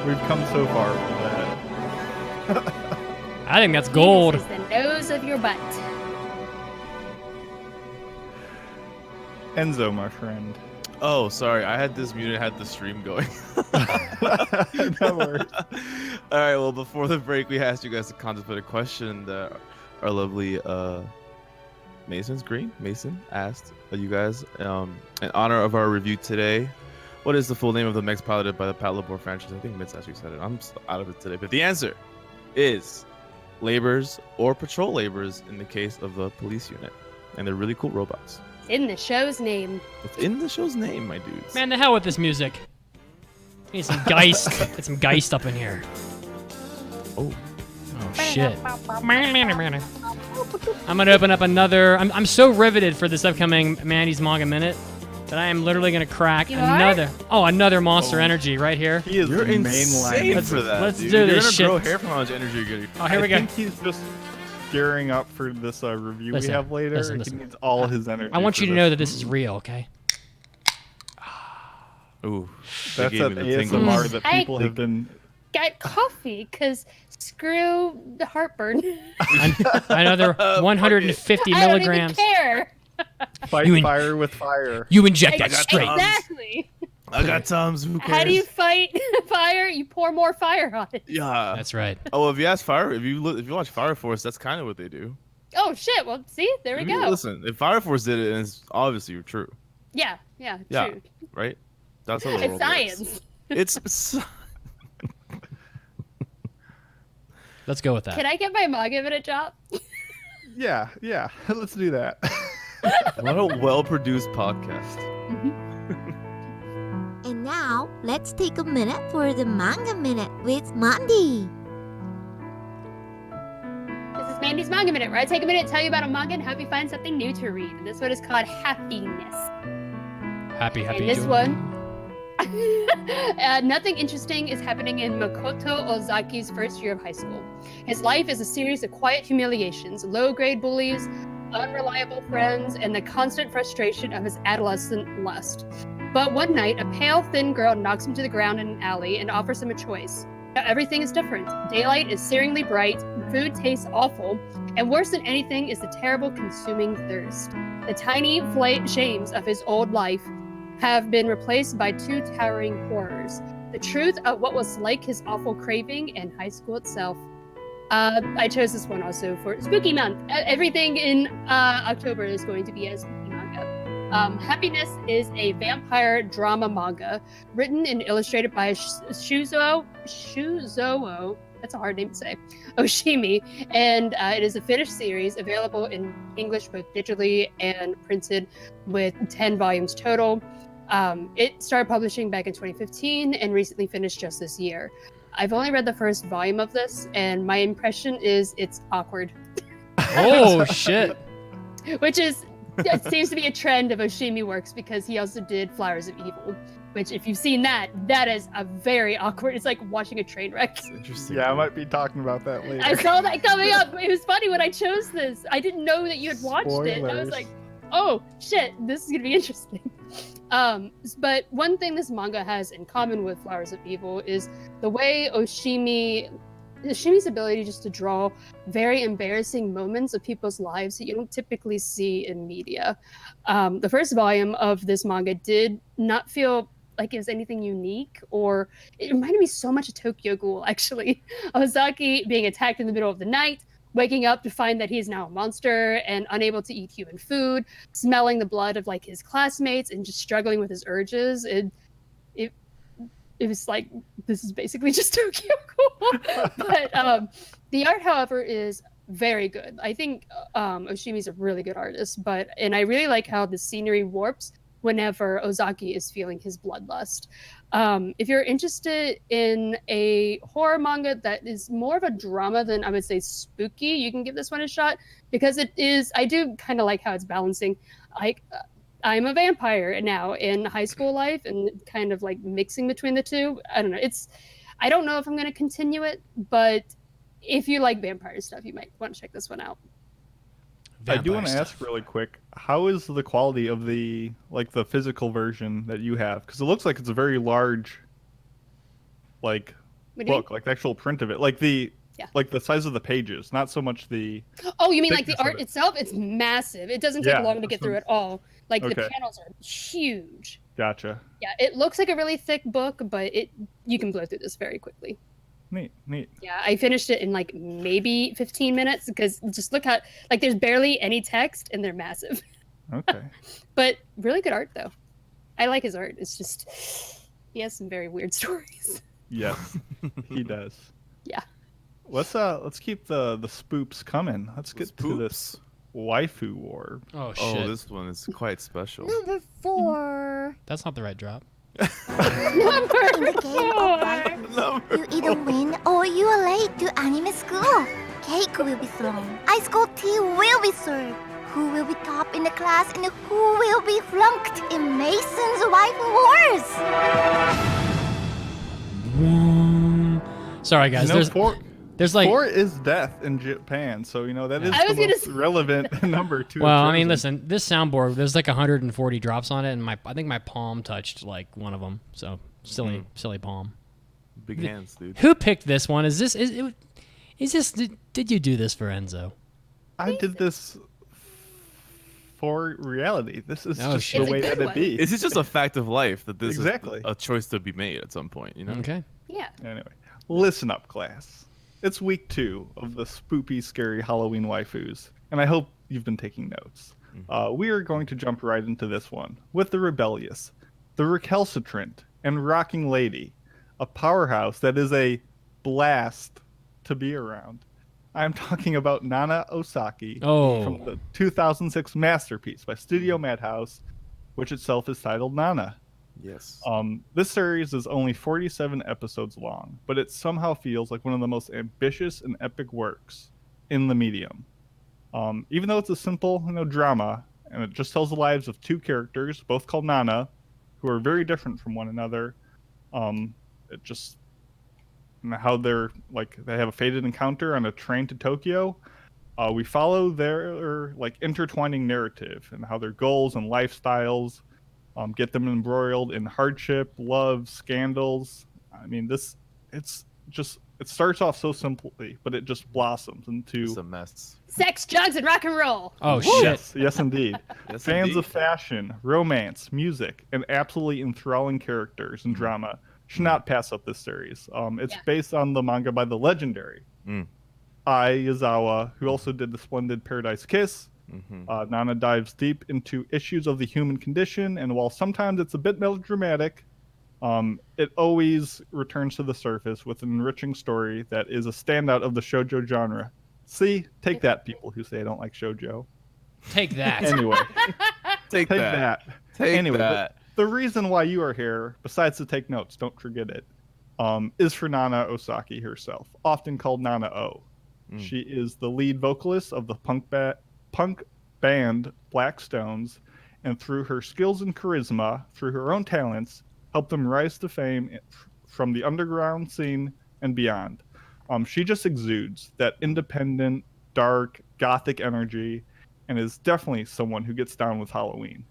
We've come so far from that. I think that's gold. This is the nose of your butt. Enzo, my friend. Oh, sorry. I had this muted. I had the stream going. No worries. All right. Well, before the break, we asked you guys to contemplate a question that our lovely Mason asked you guys in honor of our review today. What is the full name of the mechs piloted by the Patlabor franchise? I think Mitz actually said it. I'm out of it today. But the answer is laborers or patrol laborers in the case of the police unit. And they're really cool robots. In the show's name. It's in the show's name, my dudes. Man, the hell with this music. Need some Geist. Get some Geist up in here. Oh. Oh, shit. I'm going to open up another... I'm so riveted for this upcoming Mandy's Manga Minute that I am literally going to crack another Monster Energy right here. He is You're the insane mainline. for that, let's dude. do You're this gonna shit. grow hair from how much energy you're getting. Oh, here we go. I think he's just gearing up for this review Listen, we have later. listen. He needs all his energy. I want for you to this. know that this is real, okay? Ooh. That's gave an me the tingles. ASMR that I- people have been. Got coffee, because screw the heartburn. Another 150 I don't even milligrams. care. Fight You in- fire with fire. You inject that straight. Exactly. I got Tums. Who cares? How do you fight fire? You pour more fire on it. Yeah. That's right. Oh, if you ask Fire, if you watch Fire Force, that's kind of what they do. Oh shit! Well, see, there we I mean, go. Listen, if Fire Force did it, and it's obviously true, Yeah, Yeah. true. right? That's how the It's world science. works. It's Let's go with that. Can I get my manga minute job? Yeah. Let's do that. what a well-produced podcast. And now, let's take a minute for the Manga Minute with Mandy. This is Mandy's Manga Minute, where I take a minute to tell you about a manga and help you find something new to read. And this one is called Happiness. Happy. And this Joe. one, nothing interesting is happening in Makoto Ozaki's first year of high school. His life is a series of quiet humiliations, low-grade bullies, unreliable friends, and the constant frustration of his adolescent lust. But one night, a pale, thin girl knocks him to the ground in an alley and offers him a choice. Now, everything is different. Daylight is searingly bright, food tastes awful, and worse than anything is the terrible consuming thirst. The tiny shames of his old life have been replaced by two towering horrors. The truth of what was like his awful craving and high school itself. I chose this one also for Spooky Month. Everything in October is going to be a spooky manga. Happiness is a vampire drama manga written and illustrated by Shuzo. That's a hard name to say. Oshimi, and it is a finished series available in English both digitally and printed, with 10 volumes total. It started publishing back in 2015 and recently finished just this year. I've only read the first volume of this, and my impression is it's awkward. Oh shit! Which is, it seems to be a trend of Oshimi works, because he also did Flowers of Evil, which, if you've seen that, that is a very awkward. It's like watching a train wreck. Interesting. Yeah, I might be talking about that later. I saw that coming up. It was funny when I chose this. I didn't know that you had watched it. And I was like, oh shit, this is gonna be interesting. But one thing this manga has in common with Flowers of Evil is the way Oshimi's ability just to draw very embarrassing moments of people's lives that you don't typically see in media. The first volume of this manga did not feel like it was anything unique, or it reminded me so much of Tokyo Ghoul, actually. Ozaki being attacked in the middle of the night, waking up to find that he is now a monster and unable to eat human food, smelling the blood of like his classmates and just struggling with his urges. It was like, this is basically just Tokyo Ghoul. But the art, however, is very good. I think Oshimi's a really good artist, and I really like how the scenery warps whenever Ozaki is feeling his bloodlust. If you're interested in a horror manga that is more of a drama than, I would say, spooky, you can give this one a shot, because it is, I do kind of like how it's balancing. I'm a vampire now in high school life, and kind of like mixing between the two. I don't know. I don't know if I'm going to continue it, but if you like vampire stuff, you might want to check this one out. I do want to ask really quick, how is the quality of the physical version that you have? Because it looks like it's a very large book, like the actual print of it, like the size of the pages, not so much the. Oh, you mean like the art itself? It's massive. It doesn't take long to get through it all. Like the panels are huge. Gotcha. Yeah, it looks like a really thick book, but you can blow through this very quickly. Neat. Yeah, I finished it in like maybe 15 minutes, because just look how there's barely any text and they're massive. Okay. But really good art though. I like his art. It's just, he has some very weird stories. Yes, he does. Yeah. Let's keep the spoops coming. Let's get to this waifu war. Oh shit! Oh, this one is quite special. Number 4. That's not the right drop. In the game of waifu, you either win or you are late to anime school. Cake will be thrown. Ice cold tea will be served. Who will be top in the class and who will be flunked in Mason's waifu wars? Sorry guys, there's like 4 is death in Japan, so that is the most relevant number to. Well, I mean, listen, this soundboard, there's like 140 drops on it, and I think my palm touched like one of them. So silly palm. Big hands, dude. Who picked this one? Did you do this for Enzo? I did this for reality. This is just the way that it be. This is just a fact of life that this is a choice to be made at some point. Okay. Yeah. Anyway, listen up, class. It's week 2 of the spoopy, scary Halloween waifus, and I hope you've been taking notes. We are going to jump right into this one with the rebellious, the recalcitrant, and rocking lady, a powerhouse that is a blast to be around. I'm talking about Nana Osaki from the 2006 masterpiece by Studio Madhouse, which itself is titled Nana. Yes. This series is only 47 episodes long, but it somehow feels like one of the most ambitious and epic works in the medium. Even though it's a simple, drama, and it just tells the lives of 2 characters, both called Nana, who are very different from one another. It just how they have a fated encounter on a train to Tokyo. We follow their intertwining narrative and how their goals and lifestyles get them embroiled in hardship, love, scandals. I mean, it starts off so simply, but it just blossoms into it's a mess. Sex, drugs, and rock and roll. Oh shit! Yes, indeed. Yes, Fans indeed. of fashion, romance, music, and absolutely enthralling characters and drama should not pass up this series. It's based on the manga by the legendary Ai Yazawa, who also did the splendid Paradise Kiss, Nana dives deep into issues of the human condition, and while sometimes it's a bit melodramatic, it always returns to the surface with an enriching story that is a standout of the shoujo genre. See, take that, people who say I don't like shoujo. Take that. Anyway, Take that. Anyway, that. the reason why you are here, besides to take notes, don't forget it, is for Nana Osaki herself, often called Nana O. She is the lead vocalist of the punk band Black Stones, and through her skills and charisma, through her own talents, helped them rise to fame from the underground scene and beyond. She just exudes that independent, dark, gothic energy, and is definitely someone who gets down with Halloween.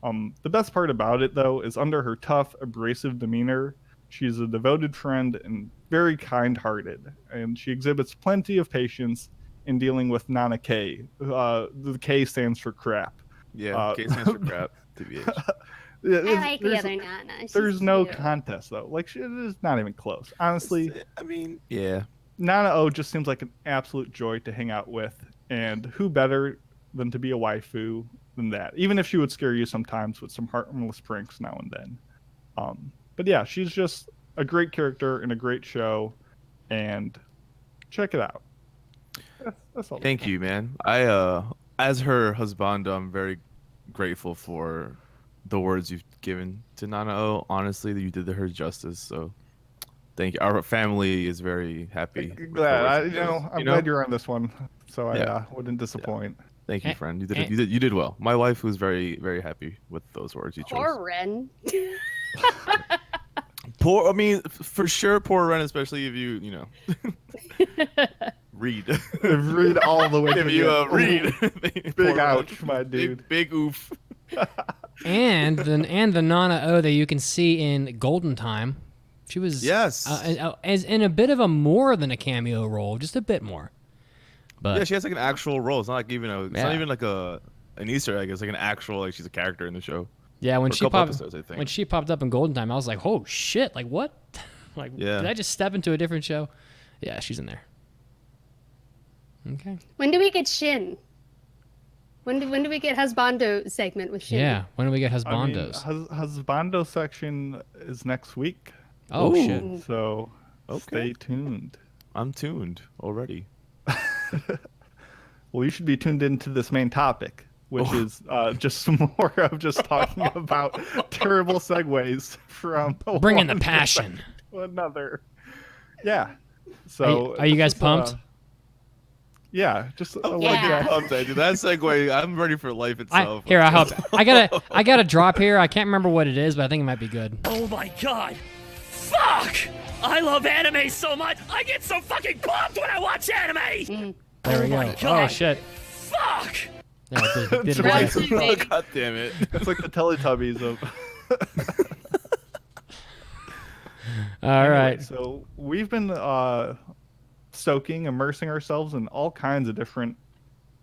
The best part about it, though, is under her tough, abrasive demeanor, she's a devoted friend and very kind-hearted, and she exhibits plenty of patience in dealing with Nana K. The K stands for crap. Yeah, K stands for crap. TBH. I like the other Nana. There's no contest, though. Like, it is not even close. Honestly, I mean, yeah. Nana O just seems like an absolute joy to hang out with, and who better than to be a waifu than that? Even if she would scare you sometimes with some harmless pranks now and then. But yeah, she's just a great character in a great show, and check it out. That's all. Thank you, man. I as her husband, I'm very grateful for the words you've given to Nana O. Honestly, that you did her justice. So thank you. Our family is very happy. I'm glad you're on this one, so I wouldn't disappoint. Yeah. Thank you, friend. You did well. My wife was very, very happy with those words you chose. Poor Ren. I mean, for sure, poor Ren, especially if you read. Read all the way. If you read, big ouch, my dude. Big oof. and the Nana O that you can see in Golden Time, she was as in a bit of a more than a cameo role, just a bit more. But yeah, she has like an actual role. It's not like not even like an Easter egg. It's like an actual, like, she's a character in the show. Yeah, when she popped episodes, I think. When she popped up in Golden Time, I was like, "Oh shit! Like what? Like did I just step into a different show?" Yeah, she's in there. Okay. When do we get Shin? When do we get Husbando segment with Shin? Yeah, when do we get Husbandos? Husbando section is next week. Oh shit! So stay tuned. I'm tuned already. Well, you should be tuned into this main topic, which is just more of just talking about terrible segues from bringing the passion to another. Yeah. So are you guys pumped? Yeah, just pumped. Dude. That segue, I'm ready for life itself. I hope. I got a drop here. I can't remember what it is, but I think it might be good. Oh my god! Fuck! I love anime so much. I get so fucking pumped when I watch anime. There we go. Oh shit! Fuck! Yeah, it God damn it! It's like the Teletubbies of. All right. So we've been immersing ourselves in all kinds of different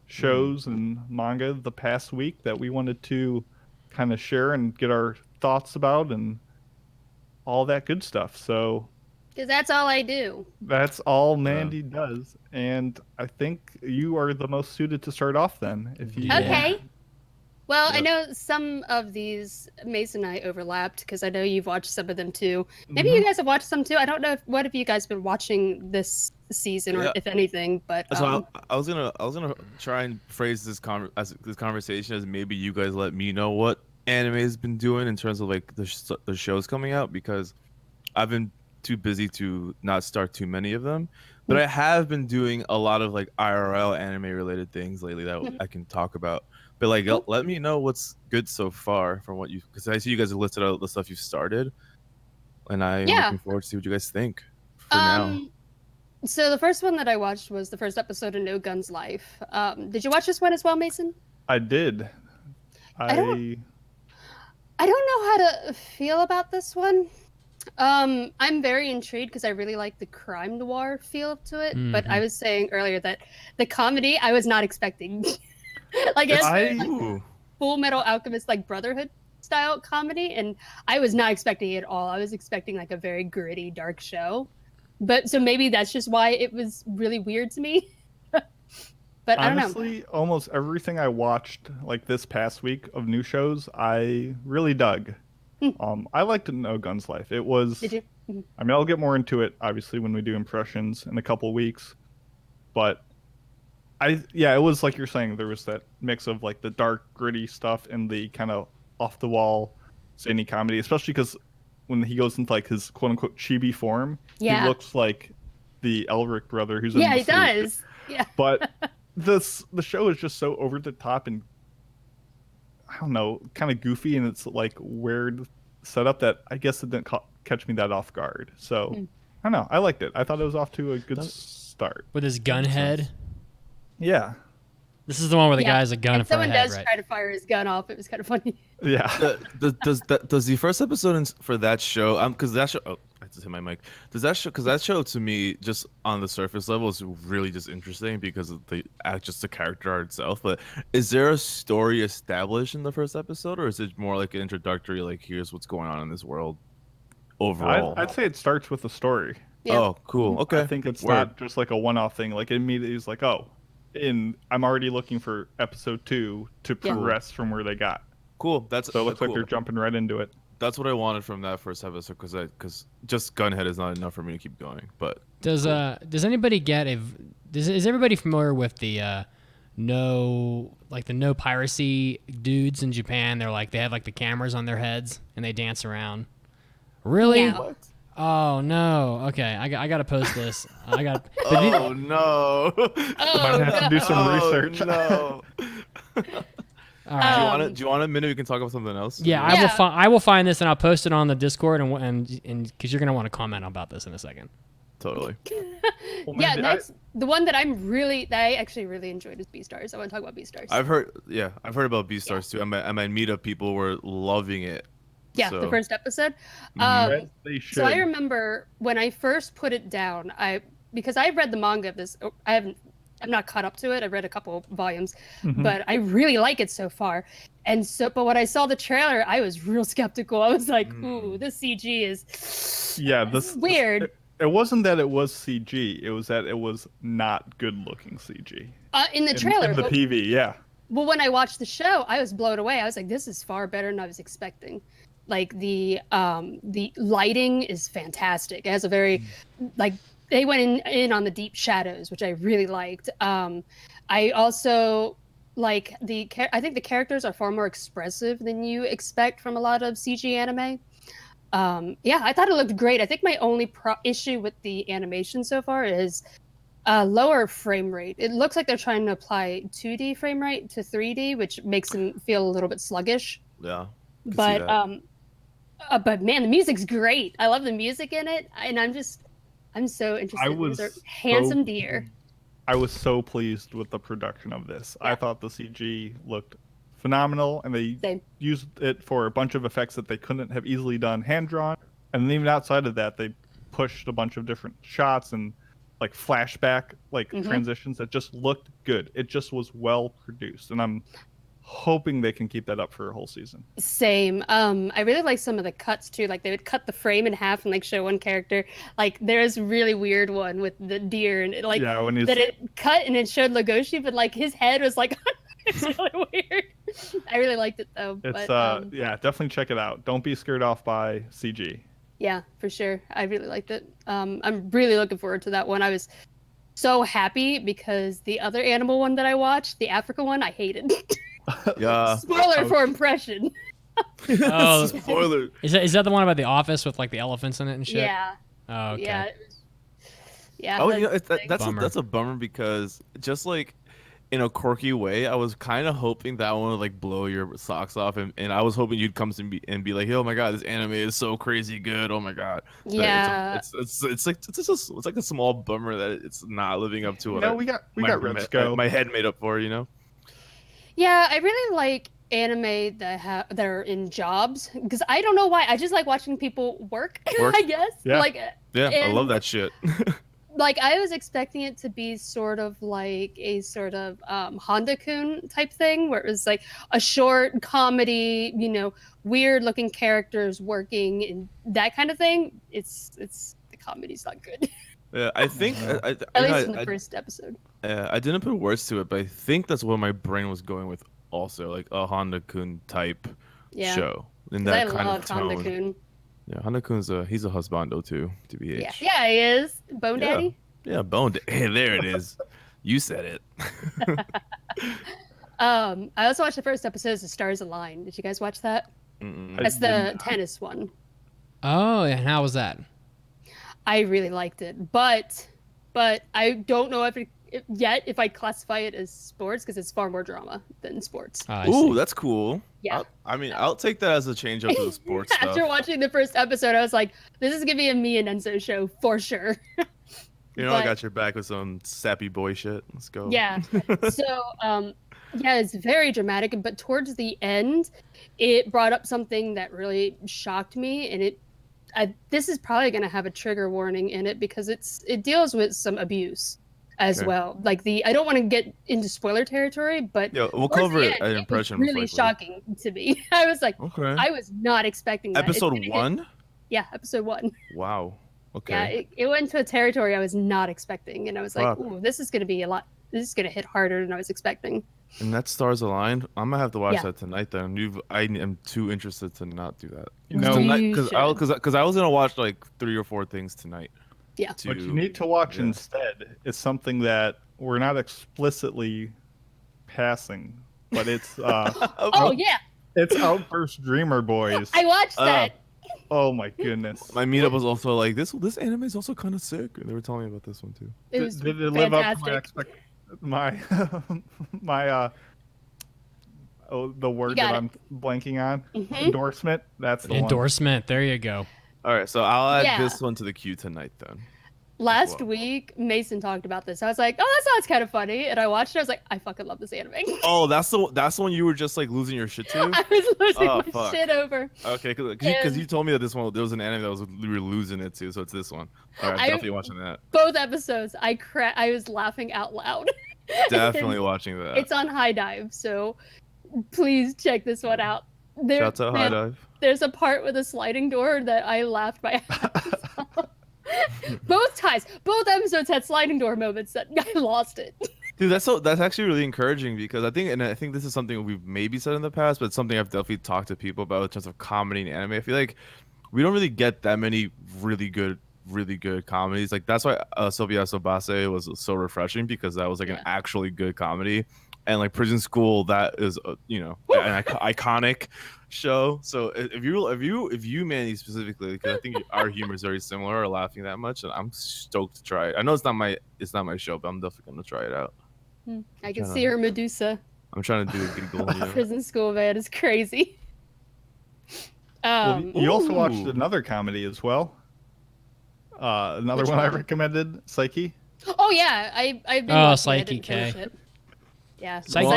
shows and manga the past week that we wanted to kind of share and get our thoughts about and all that good stuff. So. Because that's all I do. That's all Mandy does, and I think you are the most suited to start off then. If you okay. Well, I know some of these Mason and I overlapped because I know you've watched some of them too. Maybe you guys have watched some too. I don't know what have you guys been watching this season or if anything. But so I was gonna try and phrase this conversation as maybe you guys let me know what anime has been doing in terms of like the shows coming out, because I've been too busy to not start too many of them, but I have been doing a lot of like IRL anime related things lately that I can talk about. But like, let me know what's good so far from what you, because I see you guys have listed out the stuff you've started, and I'm looking forward to see what you guys think for now. So the first one that I watched was the first episode of No Guns Life. Did you watch this one as well, Mason? I did. I don't know how to feel about this one. I'm very intrigued because I really like the crime noir feel to it. Mm-hmm. But I was saying earlier that the comedy I was not expecting. Like it's Full Metal Alchemist, like Brotherhood style comedy, and I was not expecting it at all. I was expecting like a very gritty, dark show. But so maybe that's just why it was really weird to me. But I don't know. Honestly, almost everything I watched like this past week of new shows, I really dug. I liked No Guns Life. It was. Did you? Mhm. I mean, I'll get more into it obviously when we do impressions in a couple weeks, but it was like you're saying. There was that mix of like the dark, gritty stuff and the kind of off the wall, zany comedy, especially because when he goes into like his quote unquote chibi form, he looks like the Elric brother who's in the he series. does. Yeah. But the show is just so over the top and I don't know, kind of goofy, and it's like weird setup that I guess it didn't catch me that off guard. So I don't know. I liked it. I thought it was off to a good start. With his gun head. Yeah. This is the one where the guy has a gun and for a someone head, does right? try to fire his gun off. It was kind of funny. Yeah. Does the first episode for that show? Because that show. Oh, I just hit my mic. Does that show? Because that show to me, just on the surface level, is really just interesting because of just the character art itself. But is there a story established in the first episode, or is it more like an introductory? Like, here's what's going on in this world. Overall, I'd say it starts with the story. Yeah. Oh, cool. Okay. I think it's not just like a one-off thing. Like, immediately is like, oh, I'm already looking for episode 2 to progress from where they got. Cool. So it looks like they're jumping right into it. That's what I wanted from that first episode because just Gunhead is not enough for me to keep going. But does anybody get is everybody familiar with the no piracy dudes in Japan? They're like they have like the cameras on their heads and they dance around. Really? No. what? Oh no. Okay, I gotta post this. I got. Oh no! Might have to do some research. No. All right. Do you want a minute? We can talk about something else. Yeah, I will find this and I'll post it on the Discord and because you're gonna want to comment about this in a second. Totally. Well, Yeah, Mandy, next the one that I actually really enjoyed is Beastars. I want to talk about Beastars. I've heard about Beastars too. I might meet up people were loving it. Yeah, So- the first episode. Yes, they should. So I remember when I first put it down, because I read the manga of this. I'm not caught up to it. I've read a couple volumes, but I really like it so far. But when I saw the trailer, I was real skeptical. I was like, "Ooh, this CG is weird." It wasn't that it was CG. It was that it was not good-looking CG. In the trailer, in the PV, yeah. Well, when I watched the show, I was blown away. I was like, "This is far better than I was expecting." Like the lighting is fantastic. It has a very they went in on the deep shadows, which I really liked. I also like I think the characters are far more expressive than you expect from a lot of CG anime. I thought it looked great. I think my only issue with the animation so far is lower frame rate. It looks like they're trying to apply 2D frame rate to 3D, which makes them feel a little bit sluggish. Yeah. But man, the music's great. I love the music in it, and I'm so interested. These are handsome deer. I was so pleased with the production of this. I thought the CG looked phenomenal, and they used it for a bunch of effects that they couldn't have easily done hand-drawn. And then even outside of that, they pushed a bunch of different shots and like flashback transitions that just looked good. It just was well produced, and I'm hoping they can keep that up for a whole season. Same. I really like some of the cuts too. Like they would cut the frame in half and like show one character. Like there's a really weird one with the deer and it it cut and it showed Legoshi, but like his head was like it's really weird. I really liked it though. It's definitely check it out. Don't be scared off by CG. Yeah, for sure. I really liked it. I'm really looking forward to that one. I was so happy because the other animal one that I watched, the Africa one, I hated. Yeah. Spoiler for impression. Oh, spoiler. Is that the one about the office with like the elephants in it and shit? Yeah. Oh, okay. Yeah. Yeah. Oh, that's a bummer because just like in a quirky way, I was kind of hoping that one would like blow your socks off, and I was hoping you'd come to me and be like, "Oh my god, this anime is so crazy good! Oh my god!" But yeah, it's like a small bummer that it's not living up to what we got Redsco. My head made up for, you know. Yeah, I really like anime that are in jobs because I don't know why. I just like watching people work. I guess. Yeah. I love that shit. Like I was expecting it to be sort of like a sort of Honda-kun type thing where it was like a short comedy, weird looking characters working and that kind of thing. It's the comedy's not good. Yeah, I think At least in the first episode. I didn't put words to it, but I think that's what my brain was going with. Also, like a Honda-kun type show in that kind of tone. Honda-kun. Yeah, Honda-kun's he's a husbando too, TBH. Yeah, he is. Bone Daddy. Yeah, Bone Daddy. Hey, there it is. You said it. I also watched the first episode of The Stars Align. Did you guys watch that? That's the tennis one. Oh, and how was that? I really liked it, but I don't know if I'd classify it as sports because it's far more drama than sports. Ooh, that's cool. Yeah. I'll take that as a change up to the sports stuff. After watching the first episode, I was like, this is gonna be a me and Enzo show for sure. I got your back with some sappy boy shit. Let's go. Yeah. So, it's very dramatic, but towards the end, it brought up something that really shocked me, and this is probably going to have a trigger warning in it because it deals with some abuse as well. Like I don't want to get into spoiler territory, but we'll cover it at impression. It was really shocking to me. I was like, I was not expecting that. Episode 1? Yeah, episode 1. Wow. Okay. Yeah, it went to a territory I was not expecting, and I was like, "Ooh, this is going to be a lot. This is going to hit harder than I was expecting." And that Stars Aligned, I'm gonna have to watch that tonight. Then I am too interested to not do that. Because I was gonna watch like 3 or 4 things tonight. Yeah. What you need to watch instead is something that we're not explicitly passing, but it's it's Outburst Dreamer Boys. I watched that. Oh my goodness! My meetup was also like this anime is also kind of sick. They were telling me about this one too. It was Did it live up to my the word that I'm blanking on? Endorsement. That's the endorsement. One. There you go. All right, so I'll add this one to the queue tonight then. Last week, Mason talked about this. I was like, "Oh, that sounds kind of funny," and I watched it. I was like, "I fucking love this anime." Oh, that's the one you were just like losing your shit to. I was losing my shit over. Okay, because you told me that there was an anime that we were losing it to, so it's this one. All right, definitely watching that. Both episodes, I was laughing out loud. Definitely watching that. It's on High Dive, so please check this one out. Shouts out High Dive. There's a part with a sliding door that I laughed my ass off. Both episodes had sliding door moments that I lost it. Dude, that's actually really encouraging because I think this is something we've maybe said in the past, but it's something I've definitely talked to people about in terms of comedy and anime. I feel like we don't really get that many really good comedies. Like that's why Sylvia Sobase was so refreshing because that was like an actually good comedy. And like Prison School, that is an iconic show. So if you Mandy specifically, because I think our humor is very similar, are laughing that much, and I'm stoked to try it. I know it's not my show, but I'm definitely gonna try it out. I can see her Medusa. I'm trying to do a giggle. Prison School, man, is crazy. You also watched another comedy as well. Another one I recommended, Psyche. Oh yeah, I've been watching Psyche K. Yeah, Psyche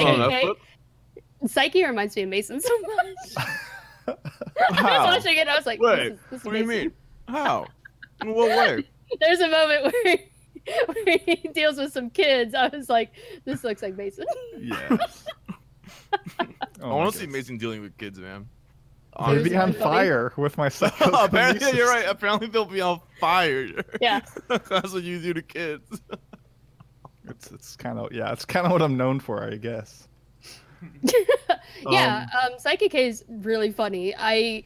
reminds me of Mason so much. I was watching it, I was like, "Wait, this is what do you mean? How? In what way?" There's a moment where he deals with some kids. I was like, "This looks like Mason." Yeah. I want to see Mason dealing with kids, man. I'll be on fire with myself. Apparently, you're right. Apparently, they'll be on fire. Yeah. That's what you do to kids. It's kind of what I'm known for, I guess. Psyche K is really funny. I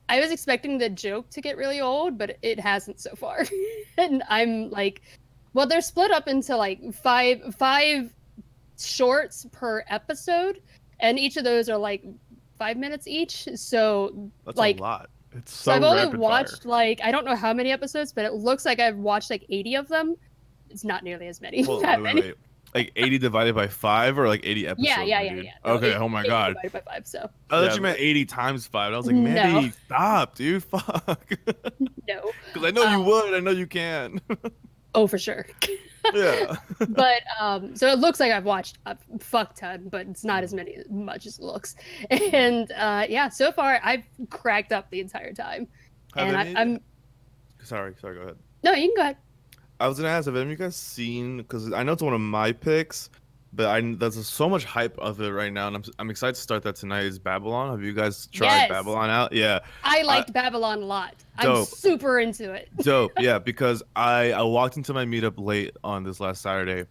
was expecting the joke to get really old, but it hasn't so far. And I'm like, well, they're split up into like five shorts per episode, and each of those are like 5 minutes each. So that's like a lot. It's so I've only watched like I don't know how many episodes, but it looks like I've watched like 80 of them. It's not nearly as many. Well, wait. Like 80 divided by 5 or like 80 episodes? Yeah. Okay, oh my god. 80 divided by 5, so. I thought you meant 80 times 5. I was like, Mandy, stop, dude. Fuck. No. Because I know you would. I know you can. Oh, for sure. Yeah. But so it looks like I've watched a fuck ton, but it's not as much as it looks. And so far I've cracked up the entire time. I'm sorry, go ahead. No, you can go ahead. I was gonna ask, have any of you guys seen? Because I know it's one of my picks, but there's so much hype of it right now, and I'm excited to start that tonight. Is Babylon? Have you guys tried Babylon out? Yeah. I liked Babylon a lot. Dope. I'm super into it. Dope. Yeah, because I walked into my meetup late on this last Saturday, and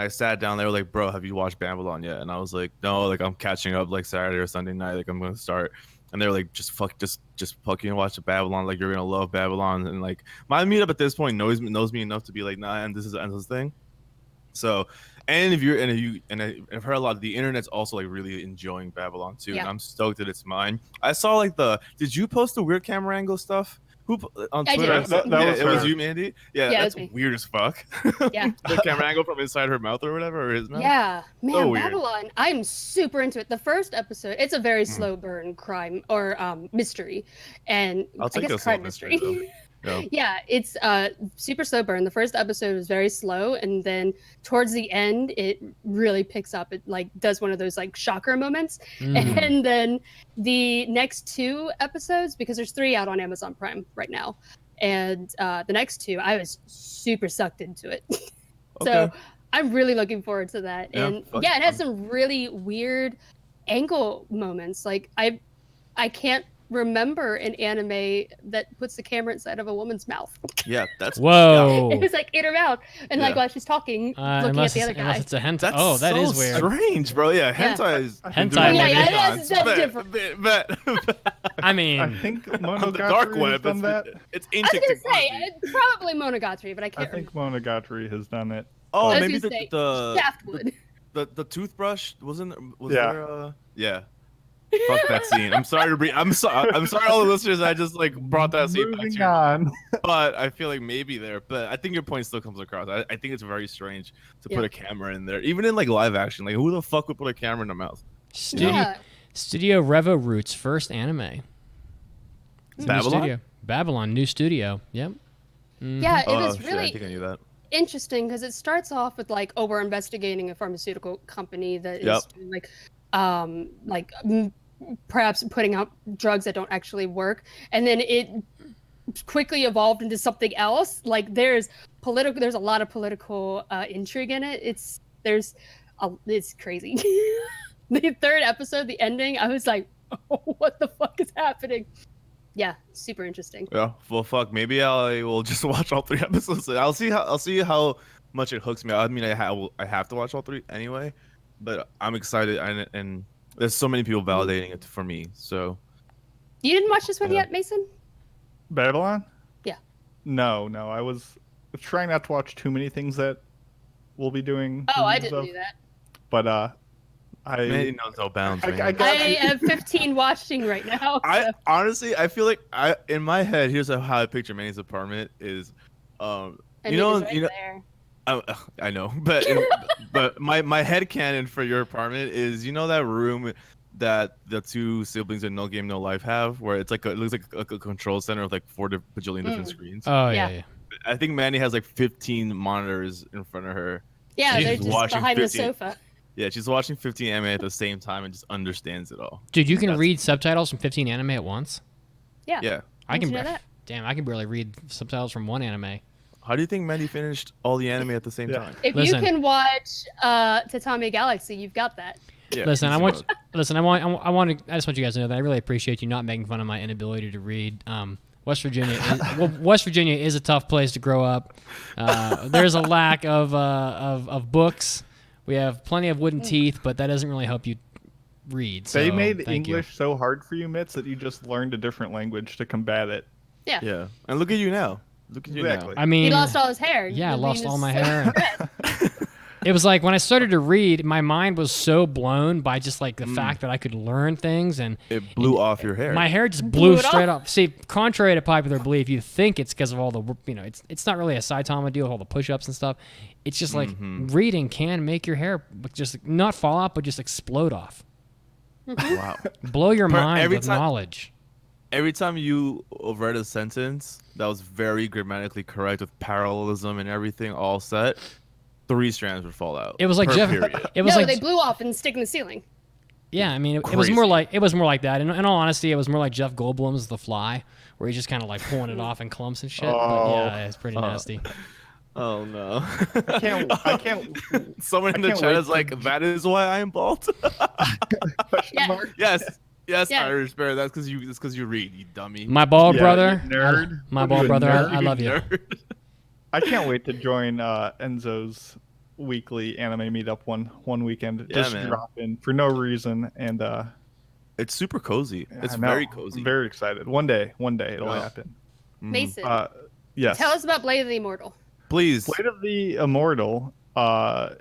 I sat down. They were like, "Bro, have you watched Babylon yet?" And I was like, "No, like I'm catching up like Saturday or Sunday night. Like I'm gonna start." And they're like, just fucking watch the Babylon. Like you're gonna love Babylon. And like my meetup at this point knows me enough to be like, nah, and this is an endless thing. So, and I've heard a lot. The internet's also like really enjoying Babylon too, and I'm stoked that it's mine. I saw like did you post the weird camera angle stuff? Who on Twitter? It was you, Mandy. Yeah, that's me. weird as fuck. Yeah, the camera angle from inside her mouth or whatever, or his mouth. Yeah, man, So Babylon. I'm super into it. The first episode, it's a very slow burn crime or mystery, and I'll take I guess a slow crime mystery. Yeah. Yeah, it's super slow burn. The first episode was very slow, and then towards the end, it really picks up. It like does one of those like shocker moments, and then the next 2 episodes, because there's 3 out on Amazon Prime right now, and the next 2, I was super sucked into it. So I'm really looking forward to that. Yeah, And yeah, it has some really weird angle moments. Like I can't remember an anime that puts the camera inside of a woman's mouth. Yeah, that's Whoa. It was like in her mouth, and like while she's talking, looking at the other guy. Unless it's a hentai. That's Oh, that is so weird. strange, bro. Yeah, hentai is Hentai. That's different. I mean, I think on the Monogatari dark has web, done that. it's I was ancient gonna technology. say probably Monogatari, but I I can't. think Monogatari has done it. Oh, I was maybe gonna say, the Shaftwood. the toothbrush wasn't. Was Yeah. there? Yeah. Fuck that scene. I'm sorry to bring. I'm sorry, all the listeners. I just like brought that scene back to Moving you. on. But I feel like maybe there. But I think your point still comes across. I think it's very strange to put a camera in there, even in like live action. Like who the fuck would put a camera in their mouth? Studio Revo Roots first anime. It's a new Babylon? studio. Babylon, new studio. Yep. Yeah, it was shit, really I think I knew that. interesting because it starts off with like, oh, we're investigating a pharmaceutical company that is perhaps putting out drugs that don't actually work, and then it quickly evolved into something else. Like there's a lot of political intrigue in it. It's crazy. The 3rd episode, the ending, I was like, oh, what the fuck is happening? Yeah, super interesting. Yeah. Well, fuck. Maybe I will just watch all 3 episodes. I'll see how much it hooks me. I mean, I have to watch all 3 anyway, but I'm excited and there's so many people validating it for me. So You didn't watch this one yet, Mason? Babylon? Yeah. No. I was trying not to watch too many things that we'll be doing. Oh, I reviews didn't of, do that. But Mandy knows no bounds. Man. I have 15 watching right now. I honestly, I feel like in my head, here's how I picture Mandy's apartment is. Right there. I know, but my headcanon for your apartment is, that room that the 2 siblings in No Game No Life have, where it's like it looks like a control center with like 4 bajillion different screens. Oh yeah. I think Mandy has like 15 monitors in front of her. Yeah, She's they're just watching behind 15 the sofa. Yeah, she's watching 15 anime at the same time and just understands it all. Dude, you can read subtitles from 15 anime at once? Yeah. Yeah. I can. Did you know that? Damn, I can barely read subtitles from one anime. How do you think Mandy finished all the anime at the same time? If Listen. you can watch Tatami Galaxy, you've got that. Yeah, Listen, I easy want. mode. I just want you guys to know that I really appreciate you not making fun of my inability to read. West Virginia is a tough place to grow up. There's a lack of books. We have plenty of wooden teeth, but that doesn't really help you read. So, they made thank you. English so hard for you, Mitz, that you just learned a different language to combat it. Yeah. Yeah, and look at you now. Look at you Exactly. I mean, He lost all his hair. yeah, I mean, lost it's all my so hair. red. It was like when I started to read, my mind was so blown by just like the fact that I could learn things, and It blew off your hair. my hair just Blew blew it straight off. off. See, contrary to popular belief, you think it's because of all the, it's not really a Saitama deal with all the push-ups and stuff. It's just like reading can make your hair just not fall out, but just explode off. Wow. Blow your mind every with time- knowledge. Every time you read a sentence that was very grammatically correct with parallelism and everything all set, 3 strands would fall out. It was like per Jeff. period. It was No, like they blew off and stick in the ceiling. yeah. I mean, it was Crazy. more like that. In all honesty, it was more like Jeff Goldblum's The Fly, where he's just kind of like pulling it off in clumps and shit. But yeah, it's pretty nasty. Oh no. I can't. Someone in the can't chat wait is like, that is why I am bald. Question Yeah. mark? Yes. Yes, Yeah. Irish Bear. That's because you read, you dummy. My bald Yeah, brother, you nerd. my What are bald you, a brother, nerd? I love you. Nerd. I can't wait to join Enzo's weekly anime meetup one weekend. Yeah, Just man. drop in for no reason, and It's super cozy. It's I know, very cozy. I'm very excited. One day it'll Yeah. happen. Mason, Yes. tell us about Blade of the Immortal. Please. Blade of the Immortal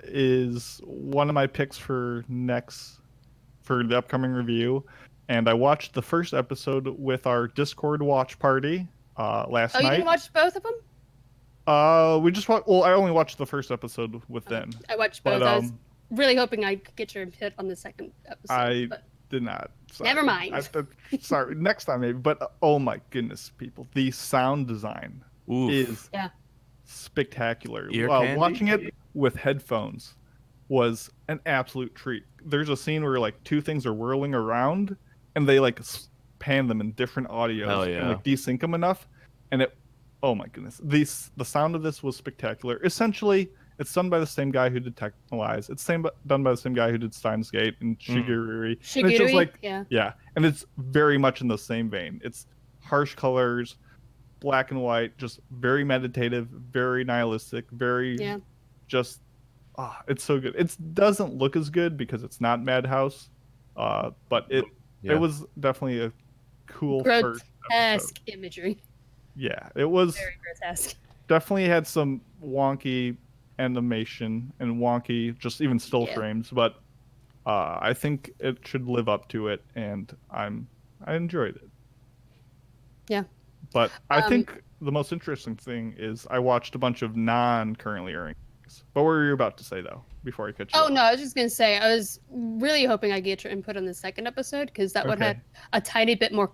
is one of my picks for the upcoming review, and I watched the first episode with our Discord watch party last Oh, you night. didn't watch both of them? We just watched. Well, I only watched the first episode with them. I watched But, both. I was really hoping I could get your hit on the second episode. I but did not. Sorry. Never mind. Sorry, next time maybe. But oh my goodness, people, the sound design Oof. is Yeah. spectacular. Ear candy? Watching it with headphones was an absolute treat. There's a scene where like two things are whirling around, and they like pan them in different audios Hell and yeah. like desync them enough, and it. Oh my goodness, the sound of this was spectacular. Essentially, it's done by the same guy who did Technolize. It's done by the same guy who did Steins Gate and Shigurui. And it's just like yeah. and it's very much in the same vein. It's harsh colors, black and white, just very meditative, very nihilistic, very just it's so good. It doesn't look as good because it's not Madhouse, but it was definitely a cool first grotesque episode. imagery. Yeah, it was Very grotesque. definitely had some wonky animation and wonky just even still frames, but I think it should live up to it, and I enjoyed it. Yeah. But I think the most interesting thing is I watched a bunch of non-currently airing things. What were you about to say though before I cut you off? No, I was just gonna say I was really hoping I'd get your input on the second episode because that would have a tiny bit more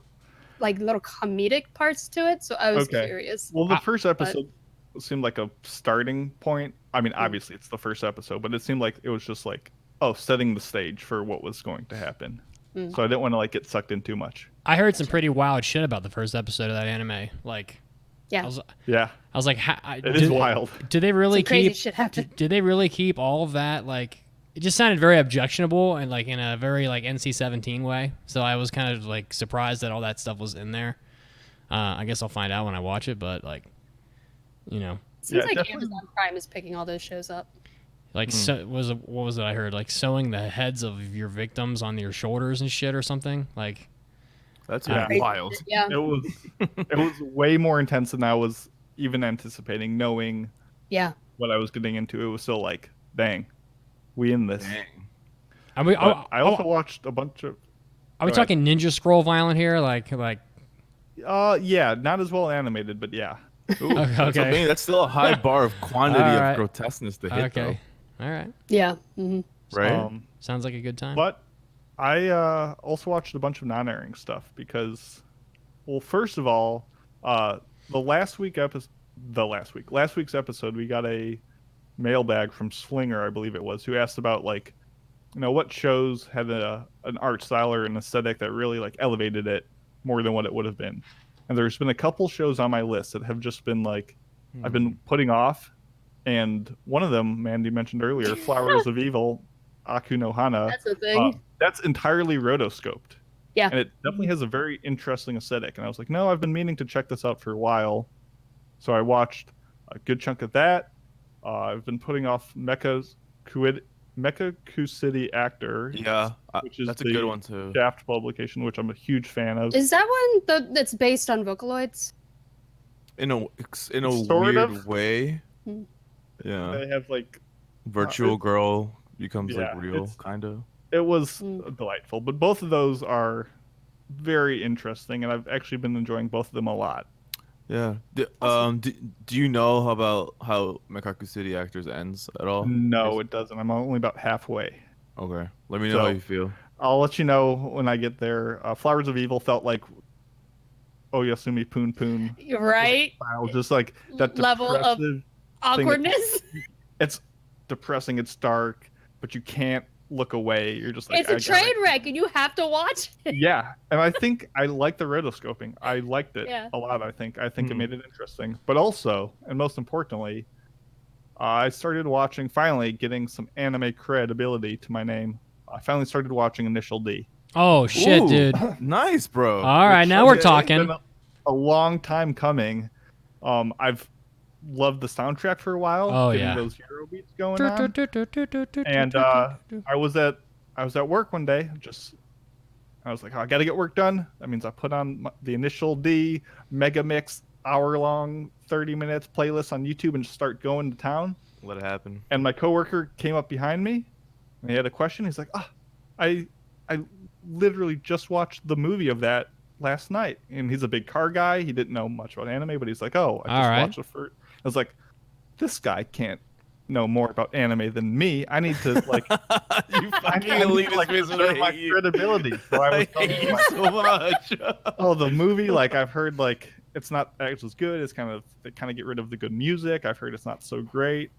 like little comedic parts to it. So I was curious. Well, the first episode seemed like a starting point. I mean, obviously it's the first episode, but it seemed like it was just like, setting the stage for what was going to happen. So I didn't want to like get sucked in too much. I heard some pretty wild shit about the first episode of that anime. Like, yeah, I was like, it is wild. Did they really crazy keep? shit happened. Did they really keep all of that? Like, it just sounded very objectionable and like in a very like NC-17 way. So I was kind of like surprised that all that stuff was in there. I guess I'll find out when I watch it, but like, Seems like Amazon Prime is picking all those shows up. Like, what was it I heard? Like sewing the heads of your victims on your shoulders and shit or something. Like, that's wild. Yeah, it was way more intense than I was even anticipating. Knowing what I was getting into, it was still like, dang, we in this. Dang. I also watched a bunch of. Are we talking Ninja Scroll violent here? Like. Yeah, not as well animated, but yeah. Ooh, okay. That's still a high bar of quantity of grotesqueness to hit, though. All right. Yeah. Mm-hmm. Right? Sounds like a good time. But I also watched a bunch of non-airing stuff because, well, first of all, last week's episode, we got a mailbag from Slinger, I believe it was, who asked about like, what shows had an art style or an aesthetic that really like elevated it more than what it would have been. And there's been a couple shows on my list that have just been like, I've been putting off. And one of them, Mandy mentioned earlier, Flowers of Evil, Aku no Hana. That's the thing. That's entirely rotoscoped. Yeah. And it definitely has a very interesting aesthetic. And I was like, no, I've been meaning to check this out for a while. So I watched a good chunk of that. I've been putting off Mecha City Actor. Yeah, which is that's a good one too. Shaft publication, which I'm a huge fan of. Is that one that's based on Vocaloids? In a Sort weird of. way. Hmm. Yeah. They have like Virtual Girl becomes like real, kind of. It was delightful, but both of those are very interesting, and I've actually been enjoying both of them a lot. Yeah. Do you know about how Mekaku City Actors ends at all? No, it doesn't. I'm only about halfway. Okay. Let me know how you feel. I'll let you know when I get there. Flowers of Evil felt like Oyasumi Poon Poon. You're right. Style, just like that level of awkwardness. It's depressing. It's dark, but you can't look away. You're just like, it's a train wreck, and you have to watch it. Yeah, and I think I like the rotoscoping. I liked it Yeah. a lot. I think it made it interesting. But also, and most importantly, I started watching, finally getting some anime credibility to my name. I finally started watching Initial D. Oh shit, Ooh, dude! Nice, bro. All right, now we're talking. It's been a long time coming. I've loved the soundtrack for a while. Oh, getting yeah. those Euro beats going on. And I was at work one day. I was like, oh, I got to get work done. That means I put on the Initial D Mega Mix hour-long, 30 minutes playlist on YouTube and just start going to town. Let it happen. And my coworker came up behind me, and he had a question. He's like, I literally just watched the movie of that last night. And he's a big car guy. He didn't know much about anime, but he's like, oh, I just watched the first. I was like, this guy can't know more about anime than me. I need to I need to preserve my credibility. So I hate you so much. Oh, the movie, I've heard it's not actually as good. It's they kind of get rid of the good music. I've heard it's not so great.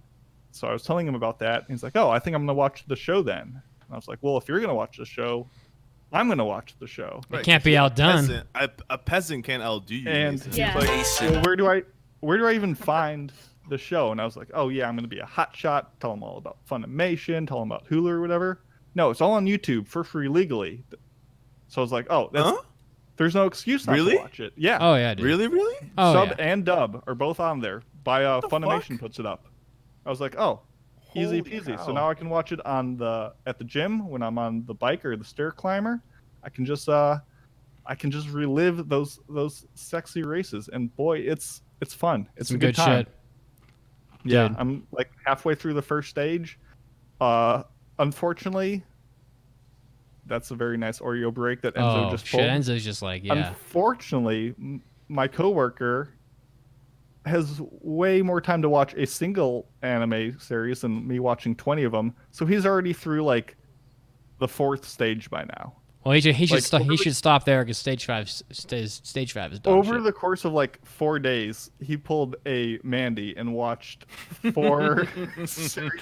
So I was telling him about that. And he's like, oh, I think I'm gonna watch the show then. And I was like, well, if you're gonna watch the show, I'm gonna watch the show. It can't be outdone. A peasant can't outdo you. And he's like, well, where do I even find the show? And I was like, oh yeah, I'm gonna be a hotshot, tell them all about Funimation, tell them about Hulu or whatever. No, it's all on YouTube for free legally. So I was like, oh, there's no excuse not to watch it. Yeah. Oh yeah, dude. Really? Oh, Sub and dub are both on there. Funimation puts it up. I was like, oh, easy peasy. So now I can watch it at the gym when I'm on the bike or the stair climber. I can just relive those sexy races, and boy, it's fun. It's some a good time. shit. Yeah, Dude. I'm halfway through the first stage. Unfortunately, that's a very nice Oreo break that Enzo just pulled. Enzo's just Unfortunately, my coworker has way more time to watch a single anime series than me watching 20 of them. So he's already through the fourth stage by now. Well, he should stop there because stage five is dog over shit. the course of 4 days. He pulled a Mandy and watched 4 series.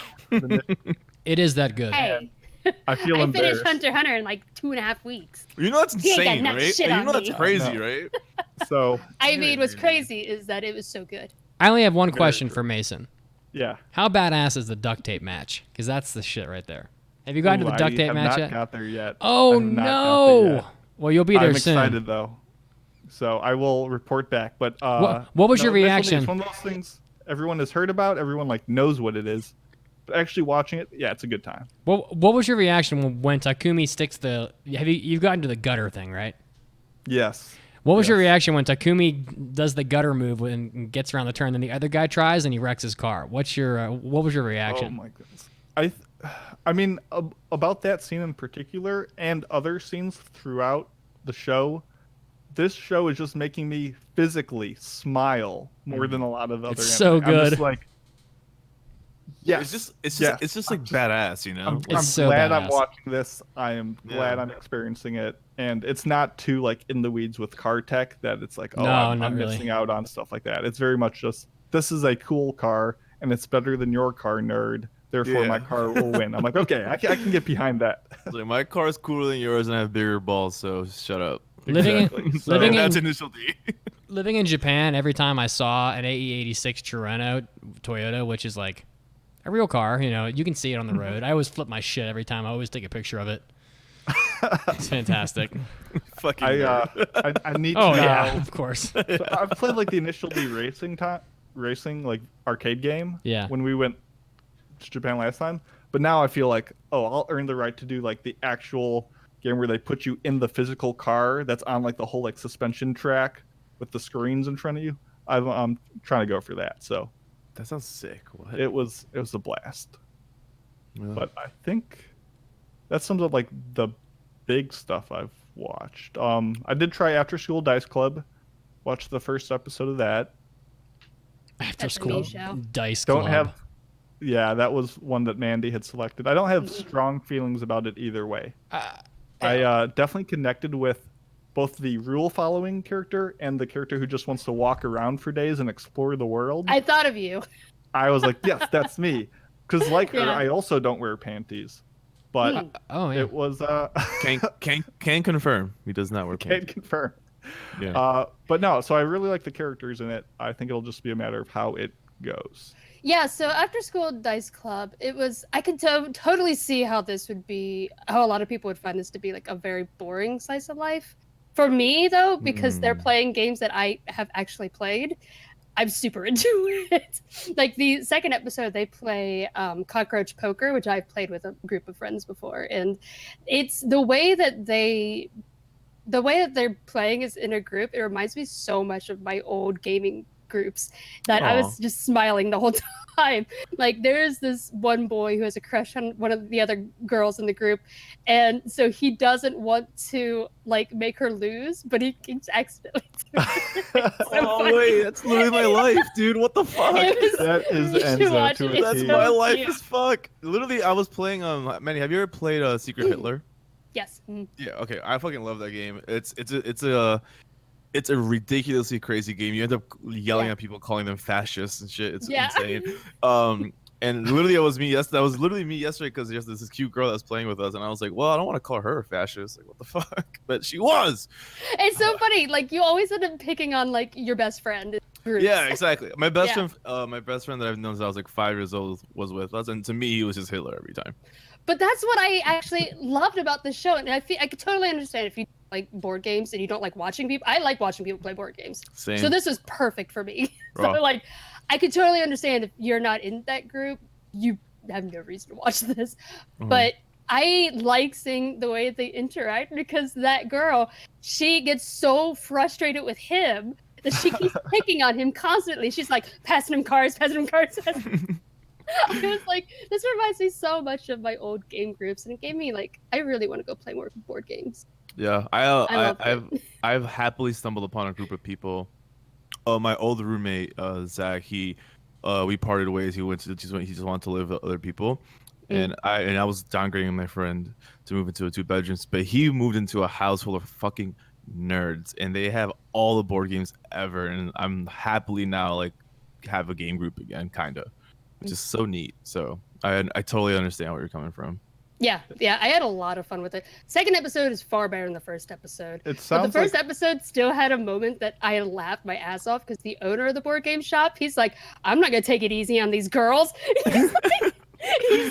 It is that good. Hey, I feel I embarrassed. finished Hunter x Hunter in 2.5 weeks. You know that's insane, got right? shit You on know that's me. crazy, No. right? So What's crazy is that it was so good. I only have one question for Mason. yeah. How badass is the duct tape match? Because that's the shit right there. Have you gotten to the duct tape match I yet? have not got there yet. Oh I have not got there no! yet. Well, you'll be there I'm soon. excited though, so I will report back. But what was your reaction? It's one of those things everyone has heard about. Everyone knows what it is, but actually watching it, yeah, it's a good time. What was your reaction when Takumi sticks the? You've gotten to the gutter thing, right? Yes. What was your reaction when Takumi does the gutter move and gets around the turn, and the other guy tries and he wrecks his car? What was your reaction? Oh my goodness. I mean, about that scene in particular and other scenes throughout the show, this show is just making me physically smile more than a lot of other. It's so good. I'm just yes, It's just badass, you know. I'm so glad badass. I'm watching this. I am glad I'm experiencing it, and it's not too in the weeds with car tech that it's I'm really. missing out on stuff like that. It's very much just this is a cool car and it's better than your car, nerd. Therefore, my car will win. I'm like, okay, I can get behind that. My car is cooler than yours, and I have bigger balls. So shut up. Living That's Initial D. Living in Japan, every time I saw an AE86 Toronto Toyota, which is a real car, you can see it on the road. I always flip my shit every time. I always take a picture of it. It's fantastic. Fucking. I need to. Oh now, yeah, of course. So I've played the Initial D racing arcade game. Yeah. When we went to Japan last time, but now I feel I'll earn the right to do the actual game where they put you in the physical car that's on the whole suspension track with the screens in front of you. I'm trying to go for that. So that sounds sick. What? It was a blast. Yeah. But I think that sums up the big stuff I've watched. I did try After School Dice Club. Watched the first episode of that. After School Dice Club. Club. Yeah, that was one that Mandy had selected. I don't have strong feelings about it either way. I definitely connected with both the rule-following character and the character who just wants to walk around for days and explore the world. I thought of you. I was like, yes, that's me. Because her, I also don't wear panties. But it was... Can confirm. He does not wear panties. Can confirm. Yeah. But no, so I really like the characters in it. I think it'll just be a matter of how it goes. Yeah, so after school dice club, it was I could totally see how this would be how a lot of people would find this to be like a very boring slice of life. For me though, because they're playing games that I have actually played, I'm super into it. Like the second episode, they play cockroach poker, which I've played with a group of friends before, and it's the way that they're playing is in a group. It reminds me so much of my old gaming groups that I was just smiling the whole time. Like there's this one boy who has a crush on one of the other girls in the group, and so he doesn't want to like make her lose, but he keeps accidentally doing it. Wait, that's literally my life, dude. What the fuck? That is Enzo to a That's T. my life as fuck. Literally, I was playing Mandy, have you ever played Secret Hitler? Yes. Yeah, okay. I fucking love that game. It's a ridiculously crazy game. You end up yelling at people, calling them fascists and shit. It's insane. And literally, that was literally me yesterday because there's this cute girl that was playing with us, and I was like, well, I don't want to call her a fascist. Like, what the fuck? But she was. It's so funny. Like you always end up picking on like your best friend in groups. Yeah, exactly. My best friend that I've known since I was like 5 years old was with us, and to me, he was just Hitler every time. But that's what I actually loved about this show, and I could totally understand if you like board games and you don't like watching people. I like watching people play board games. Same. So this was perfect for me. So like, I could totally understand if you're not in that group, you have no reason to watch this. But I like seeing the way they interact because that girl, she gets so frustrated with him that she keeps picking on him constantly. She's like passing him cards. I was like, this reminds me so much of my old game groups, and it gave me like, I really want to go play more board games. Yeah, I've happily stumbled upon a group of people. My old roommate Zach, we parted ways. He just wanted to live with other people, and I was downgrading my friend to move into 2 bedrooms, but he moved into a house full of fucking nerds, and they have all the board games ever, and I'm happily now like have a game group again, kind of. Which is so neat. So I totally understand where you're coming from. Yeah, I had a lot of fun with it. Second episode is far better than the first episode. It sounds but the first episode still had a moment that I laughed my ass off because the owner of the board game shop, he's like, I'm not going to take it easy on these girls. He's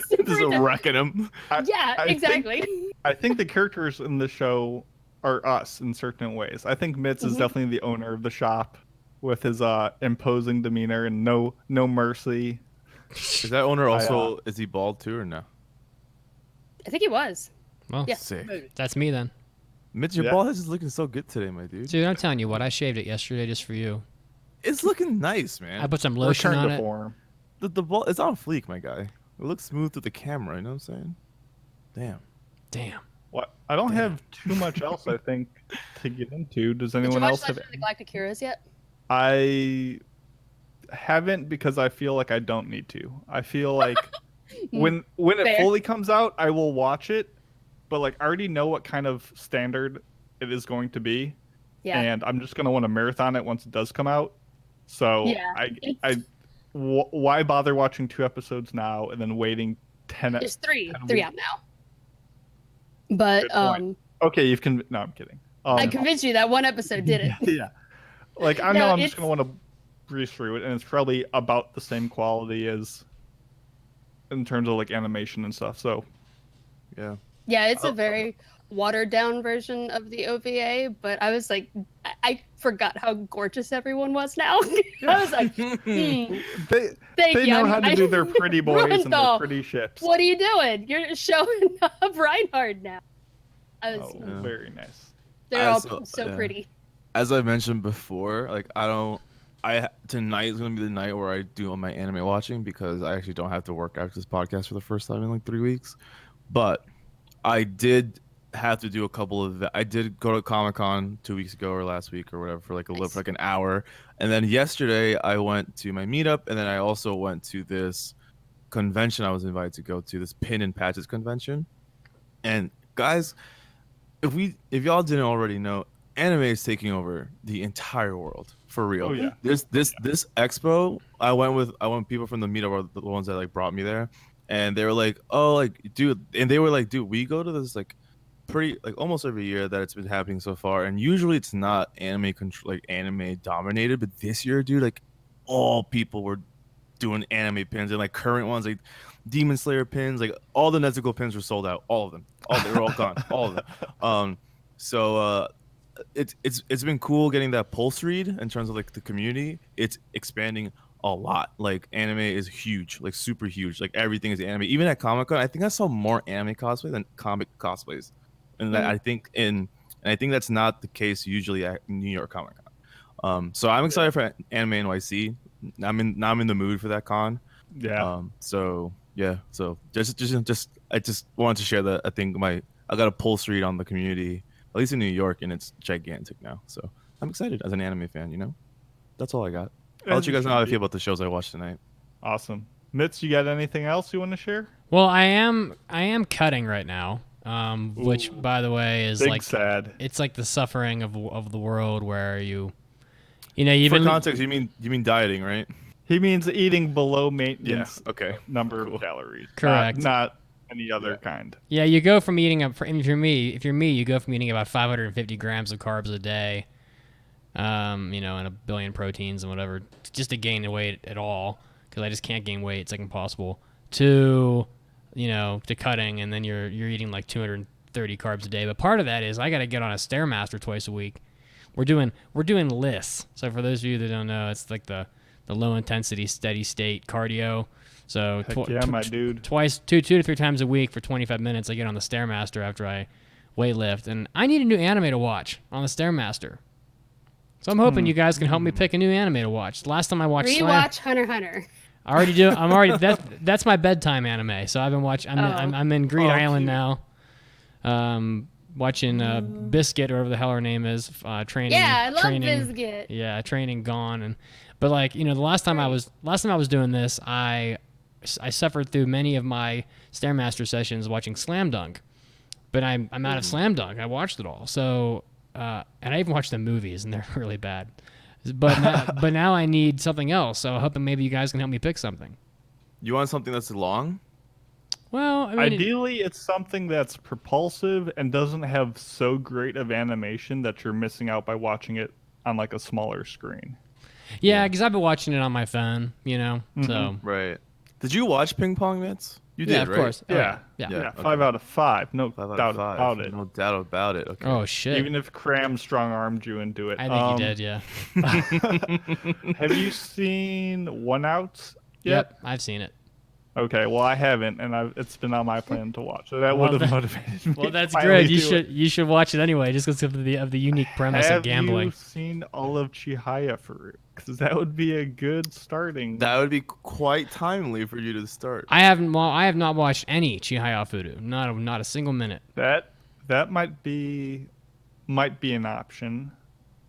just wrecking them. Exactly. I think the characters in the show are us in certain ways. I think Mitz is definitely the owner of the shop with his imposing demeanor and no mercy. Is that owner also, is he bald too or no? I think he was. Well, yeah. Sick. That's me then. Mitch, your bald head is looking so good today, my dude. Dude, I'm telling you what, I shaved it yesterday just for you. It's looking nice, man. I put some lotion on it. Form. The bald, it's on fleek, my guy. It looks smooth to the camera, you know what I'm saying? Damn. What? I don't have too much else, I think, to get into. Does anyone Did you watch else have? Legend of the Galactic Heroes yet? I haven't because I feel like I don't need to. I feel like when it fully comes out, I will watch it, but like I already know what kind of standard it is going to be, and I'm just gonna want to marathon it once it does come out. So why bother watching 2 episodes now and then waiting 10? There's three out now. But okay, you've no, I'm kidding. I convinced you that 1 episode did it. Yeah, like I know I'm just gonna want to breeze through it, and it's probably about the same quality as in terms of like animation and stuff. So yeah, it's a very watered down version of the OVA, but I was like, I forgot how gorgeous everyone was now. I was like, they know how to do their pretty boys and their pretty ships. What are you doing? You're showing up Reinhard now. I was very nice. They're all so pretty. As I mentioned before, like tonight is gonna be the night where I do all my anime watching because I actually don't have to work after this podcast for the first time in like 3 weeks. But I did have to do a couple of. I did go to Comic-Con 2 weeks ago or last week or whatever for like like an hour, and then yesterday I went to my meetup, and then I also went to this convention I was invited to go to, this Pin and Patches convention. And guys, if y'all didn't already know, anime is taking over the entire world for real. Oh, yeah. This expo, I went with people from the meetup are the ones that like brought me there, and they were like, oh, like dude, and they were like, dude, we go to this like pretty like almost every year that it's been happening so far, and usually it's not anime dominated, but this year, dude, like all people were doing anime pins and like current ones, like Demon Slayer pins, like all the Nezuko pins were sold out, all of them, they were all gone, all of them. So it's been cool getting that pulse read in terms of like the community. It's expanding a lot. Like anime is huge, like super huge. Like everything is anime. Even at Comic-Con, I think I saw more anime cosplays than comic cosplays, and that I think that's not the case usually at New York Comic-Con. So I'm excited for Anime NYC. I'm in the mood for that con. Yeah. So just I just wanted to share that. I think I got a pulse read on the community, at least in New York, and it's gigantic now. So I'm excited as an anime fan. You know, that's all I got. I'll let you guys know how I feel about the shows I watched tonight. Awesome. Mitz, you got anything else you want to share? Well, I am cutting right now, which by the way is like sad. It's like the suffering of the world where you For context, you mean dieting, right? He means eating below maintenance number Cool. of calories. Correct. Not any other kind. Yeah, you go from eating if you're me, you go from eating about 550 grams of carbs a day, and a billion proteins and whatever, just to gain the weight at all, because I just can't gain weight. It's like impossible. To cutting, and then you're eating like 230 carbs a day. But part of that is I got to get on a Stairmaster twice a week. We're doing lists. So for those of you that don't know, it's like the low intensity steady state cardio. So my dude. Twice, two to three times a week for 25 minutes, I get on the Stairmaster after I weightlift, and I need a new anime to watch on the Stairmaster. So I'm hoping you guys can help me pick a new anime to watch. The last time I watched Rewatch Hunter x Hunter. I already do. That's my bedtime anime. So I've been watching. I'm in Greed Island now. Watching Biscuit, or whatever the hell her name is. Training. Yeah, I love training, Biscuit. Yeah, training gone, but like the last time I was doing this, I suffered through many of my Stairmaster sessions watching Slam Dunk, but I'm out of Slam Dunk. I watched it all. So and I even watched the movies, and they're really bad. But now I need something else. So I'm hoping maybe you guys can help me pick something. You want something that's long? Well, ideally, it's something that's propulsive and doesn't have so great of animation that you're missing out by watching it on like a smaller screen. Yeah, because I've been watching it on my phone, so. Right. Did you watch Ping Pong Mitts? You did, yeah, of right? course. Yeah. Yeah. 5 out of 5. No 5 out doubt of 5. about it. No doubt about it. Okay. Oh, shit. Even if Cram strong-armed you into it. I think he did, yeah. Have you seen One Out yet? Yep, I've seen it. Okay, well I haven't, and it's been on my plan to watch. So that would have motivated me. Well, that's to finally good. You should watch it anyway, just because of the unique premise of gambling. Have you seen all of Chihaya Farouk? Because that would be a good starting. That would be quite timely for you to start. I have not watched any Chihaya Furu. Not a single minute. That might be an option.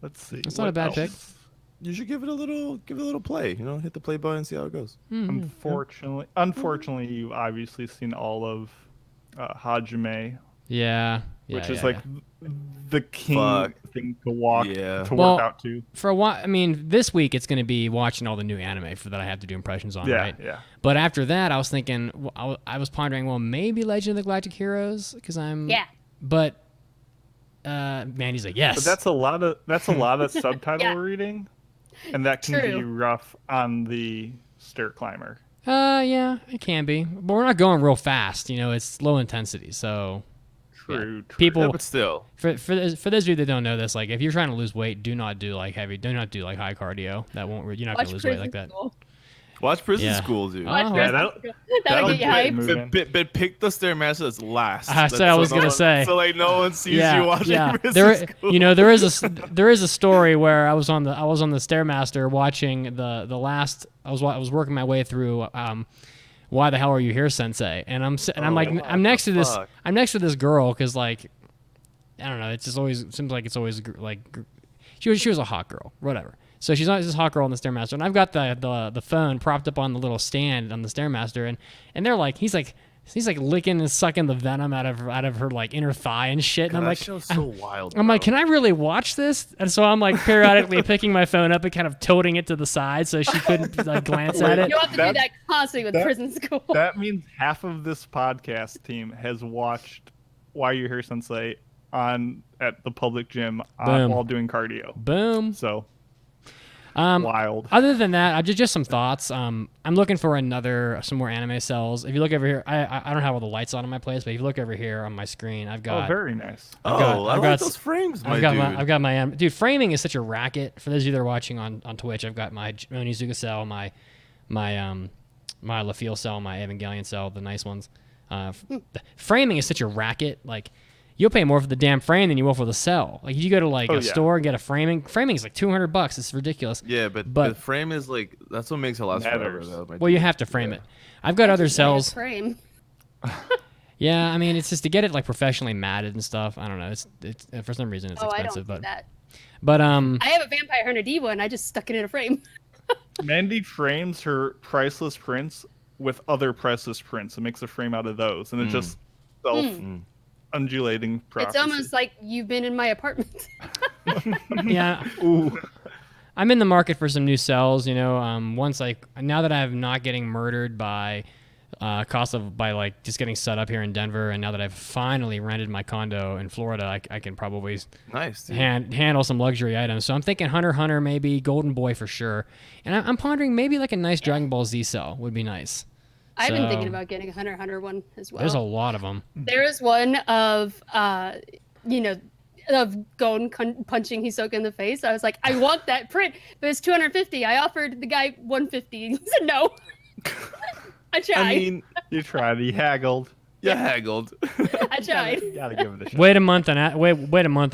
Let's see. It's not a bad pick. You should give it a little play. Hit the play button and see how it goes. Unfortunately, you've obviously seen all of Hajime. Yeah. Which is the king thing to work out to. For a while, this week it's going to be watching all the new anime that I have to do impressions on, right? Yeah. But after that, I was thinking, I was pondering, well, maybe Legend of the Galactic Heroes, because I'm. Yeah. But Mandy's like, yes. But that's a lot of subtitle reading. And that can be rough on the stair climber. Yeah, it can be. But we're not going real fast. It's low intensity, so. True. People, yeah, but still. For those of you that don't know this, like if you're trying to lose weight, do not do like high cardio. That won't. You're not going to lose weight like that. Watch Prison School, dude. Oh. That'll get you hyped. But pick the Stairmaster that's last. I said I was gonna say. So like no one sees you watching Prison School. There is a story where I was on the Stairmaster watching the last. I was working my way through. Why the hell are you here, Sensei? And I'm next to this girl because like, I don't know. It just always seems like it's always like, she was a hot girl, whatever. So she's not this hot girl on the Stairmaster, and I've got the phone propped up on the little stand on the Stairmaster, and they're like, he's like licking and sucking the venom out of her like inner thigh and shit. And I'm like, show's so wild. I'm like, can I really watch this? And so I'm like periodically picking my phone up and kind of tilting it to the side so she couldn't like glance at it. You'll have to do that constantly with Prison School. That means half of this podcast team has watched Why You're Here, Sensei at the public gym while doing cardio. Boom. So. Wild. Other than that, just some thoughts. I'm looking for some more anime cells. If you look over here, I don't have all the lights on in my place, but if you look over here on my screen, I've got. Oh, very nice. I like those frames, my dude. I've got my dude. Framing is such a racket. For those of you that are watching on Twitch, I've got my Onizuka cell, my LaFeel cell, my Evangelion cell, the nice ones. Framing is such a racket. Like, you'll pay more for the damn frame than you will for the cell. Like, you go to a store and get a framing. Framing is like $200. It's ridiculous. Yeah, but the frame is like that's what makes it last forever. Though, you have to frame it. I've got other cells. Frame. Yeah, I mean, it's just to get it like professionally matted and stuff. I don't know. It's for some reason it's expensive, I don't do that. But I have a Vampire Hunter Diva and I just stuck it in a frame. Mandy frames her priceless prints with other priceless prints and makes a frame out of those, and it's just undulating prophecy. It's almost like you've been in my apartment. Yeah. Ooh. I'm in the market for some new cells, now that I'm not getting murdered by just getting set up here in Denver, and now that I've finally rented my condo in Florida, I can probably handle some luxury items. So I'm thinking Hunter x Hunter, maybe Golden Boy for sure, and I'm pondering maybe like a nice Dragon Ball Z cell would be nice. I've been thinking about getting a Hunter x Hunter one as well. There's a lot of them. There is one of of Gon punching Hisoka in the face. I was like, I want that print, but it's $250. I offered the guy $150. He said no. I tried. I mean, you tried. You haggled. You haggled. I tried. Gotta give it a shot. Wait a month and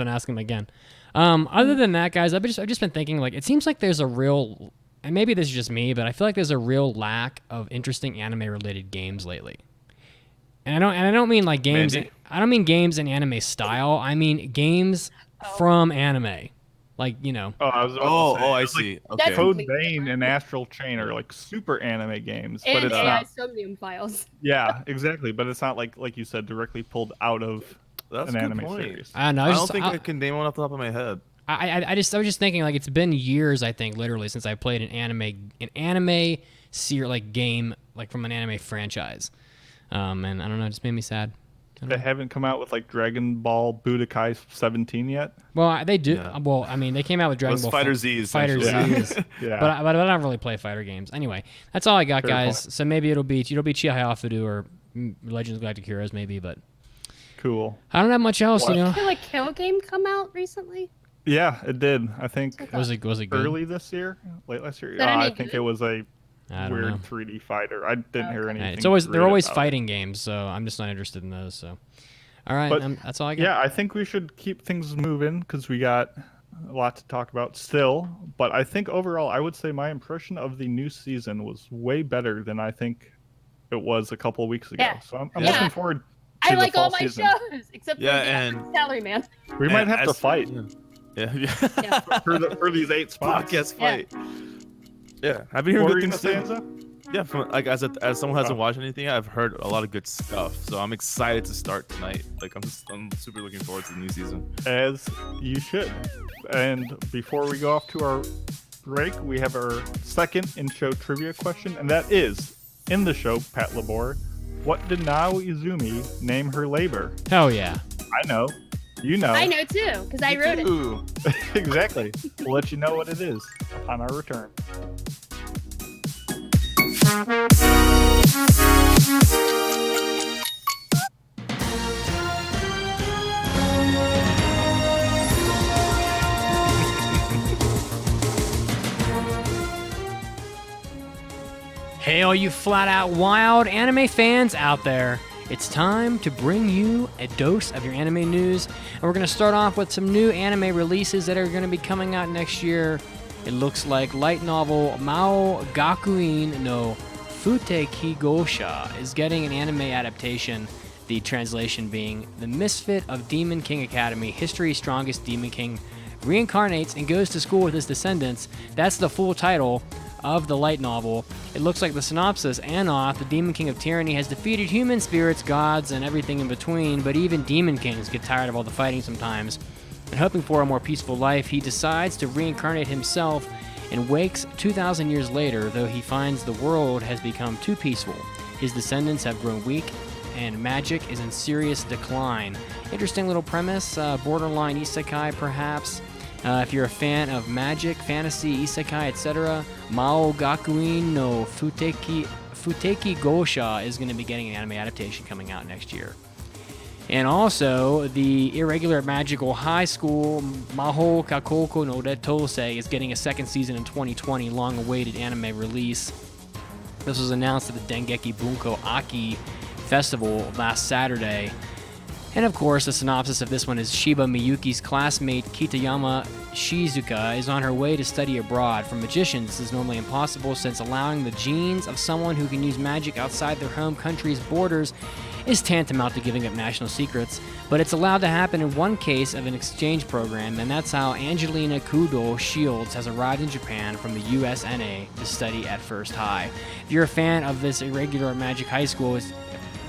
ask him again. Other than that, guys, I've just been thinking, like, it seems like there's a real, and maybe this is just me, but I feel like there's a real lack of interesting anime related games lately. And I don't mean like games. Mandy? I don't mean games in anime style. I mean games from anime. Like, Oh, I was about to say, I see. Okay. Code Vein and Astral Chain are like super anime games, but And it's AI not. Somnium files. Yeah, exactly. But it's not like you said, directly pulled out of That's an a good anime point. series. I don't know. I don't think I can name one off the top of my head. I was just thinking, like, it's been years, I think, literally, since I played an anime game, like, from an anime franchise. And I don't know, it just made me sad. They haven't come out with like Dragon Ball Budokai 17 yet. Well, they do. Yeah. Well, I mean, they came out with Dragon Ball Fighter Z's. Fighter Z's. Yeah. But I don't really play fighter games. Anyway, that's all I got, Fair guys. point. So maybe it'll be Chihaya Fudu or Legends of Galactic Heroes, maybe. But Cool. I don't have much else, Did the Kill game come out recently? Yeah, it did. I think Was it good? early this year, late last year. Is that any I think good? it was a I don't weird know. 3D fighter. I didn't hear anything. It's always they're great always about it. fighting games, so I'm just not interested in those. So, all right, But, that's all I got. Yeah, I think we should keep things moving because we got a lot to talk about still. But I think overall, I would say my impression of the new season was way better than I think it was a couple of weeks ago. Yeah. So I'm Yeah. looking forward to I the like fall all my season. shows except for Yeah, the and- Salary Man. We might have to fight Yeah. Yeah. for these 8 spots. Podcast Yeah. fight. Yeah. I've been hearing What were good you things gonna too. say, Enzo? Yeah, from like as someone who hasn't watched anything, I've heard a lot of good stuff. So I'm excited to start tonight. Like I'm super looking forward to the new season. As you should. And before we go off to our break, we have our second in-show trivia question, and that is, in the show, Patlabor, what did Nao Izumi name her labor? Hell yeah. I know. You know. I know too, because I wrote it. Ooh. Exactly. We'll let you know what it is upon our return. Hey, all you flat out wild anime fans out there. It's time to bring you a dose of your anime news. And we're going to start off with some new anime releases that are going to be coming out next year. It looks like light novel Mao Gakuin no Fute Kigosha is getting an anime adaptation, the translation being The Misfit of Demon King Academy, History's Strongest Demon King reincarnates and goes to school with his descendants. That's the full title of the light novel. It looks like the synopsis, Anoth, the Demon King of Tyranny, has defeated human spirits, gods, and everything in between, but even demon kings get tired of all the fighting sometimes. And hoping for a more peaceful life, he decides to reincarnate himself and wakes 2,000 years later, though he finds the world has become too peaceful. His descendants have grown weak, and magic is in serious decline. Interesting little premise, borderline isekai perhaps. If you're a fan of magic, fantasy, isekai, etc., Mao Gakuin no Futeki Gosha is going to be getting an anime adaptation coming out next year. And also, the irregular magical high school Maho Kakoko no Retose is getting a second season in 2020, long-awaited anime release. This was announced at the Dengeki Bunko Aki Festival last Saturday. And of course, the synopsis of this one is Shiba Miyuki's classmate Kitayama Shizuka is on her way to study abroad. For magicians, this is normally impossible since allowing the genes of someone who can use magic outside their home country's borders is tantamount to giving up national secrets, but it's allowed to happen in one case of an exchange program, and that's how Angelina Kudo Shields has arrived in Japan from the USNA to study at First High. If you're a fan of this irregular magic high school, it's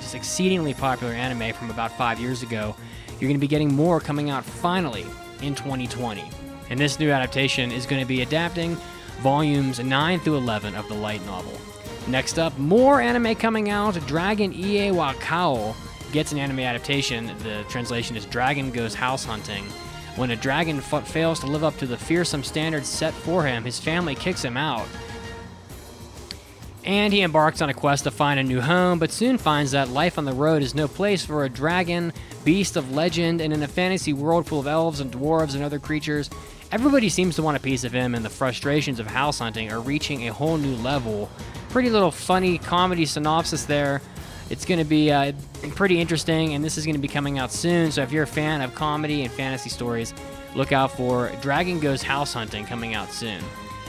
just exceedingly popular anime from about 5 years ago, you're going to be getting more coming out finally in 2020. And this new adaptation is going to be adapting volumes 9 through 11 of the light novel. Next up, more anime coming out. Dragon Ie wa Kao gets an anime adaptation. The translation is Dragon Goes House Hunting. When a dragon fails to live up to the fearsome standards set for him, his family kicks him out. And he embarks on a quest to find a new home, but soon finds that life on the road is no place for a dragon, beast of legend, and in a fantasy world full of elves and dwarves and other creatures, everybody seems to want a piece of him, and the frustrations of house hunting are reaching a whole new level. Pretty little funny comedy synopsis there. It's going to be pretty interesting, and this is going to be coming out soon, so if you're a fan of comedy and fantasy stories, look out for Dragon Goes House Hunting coming out soon.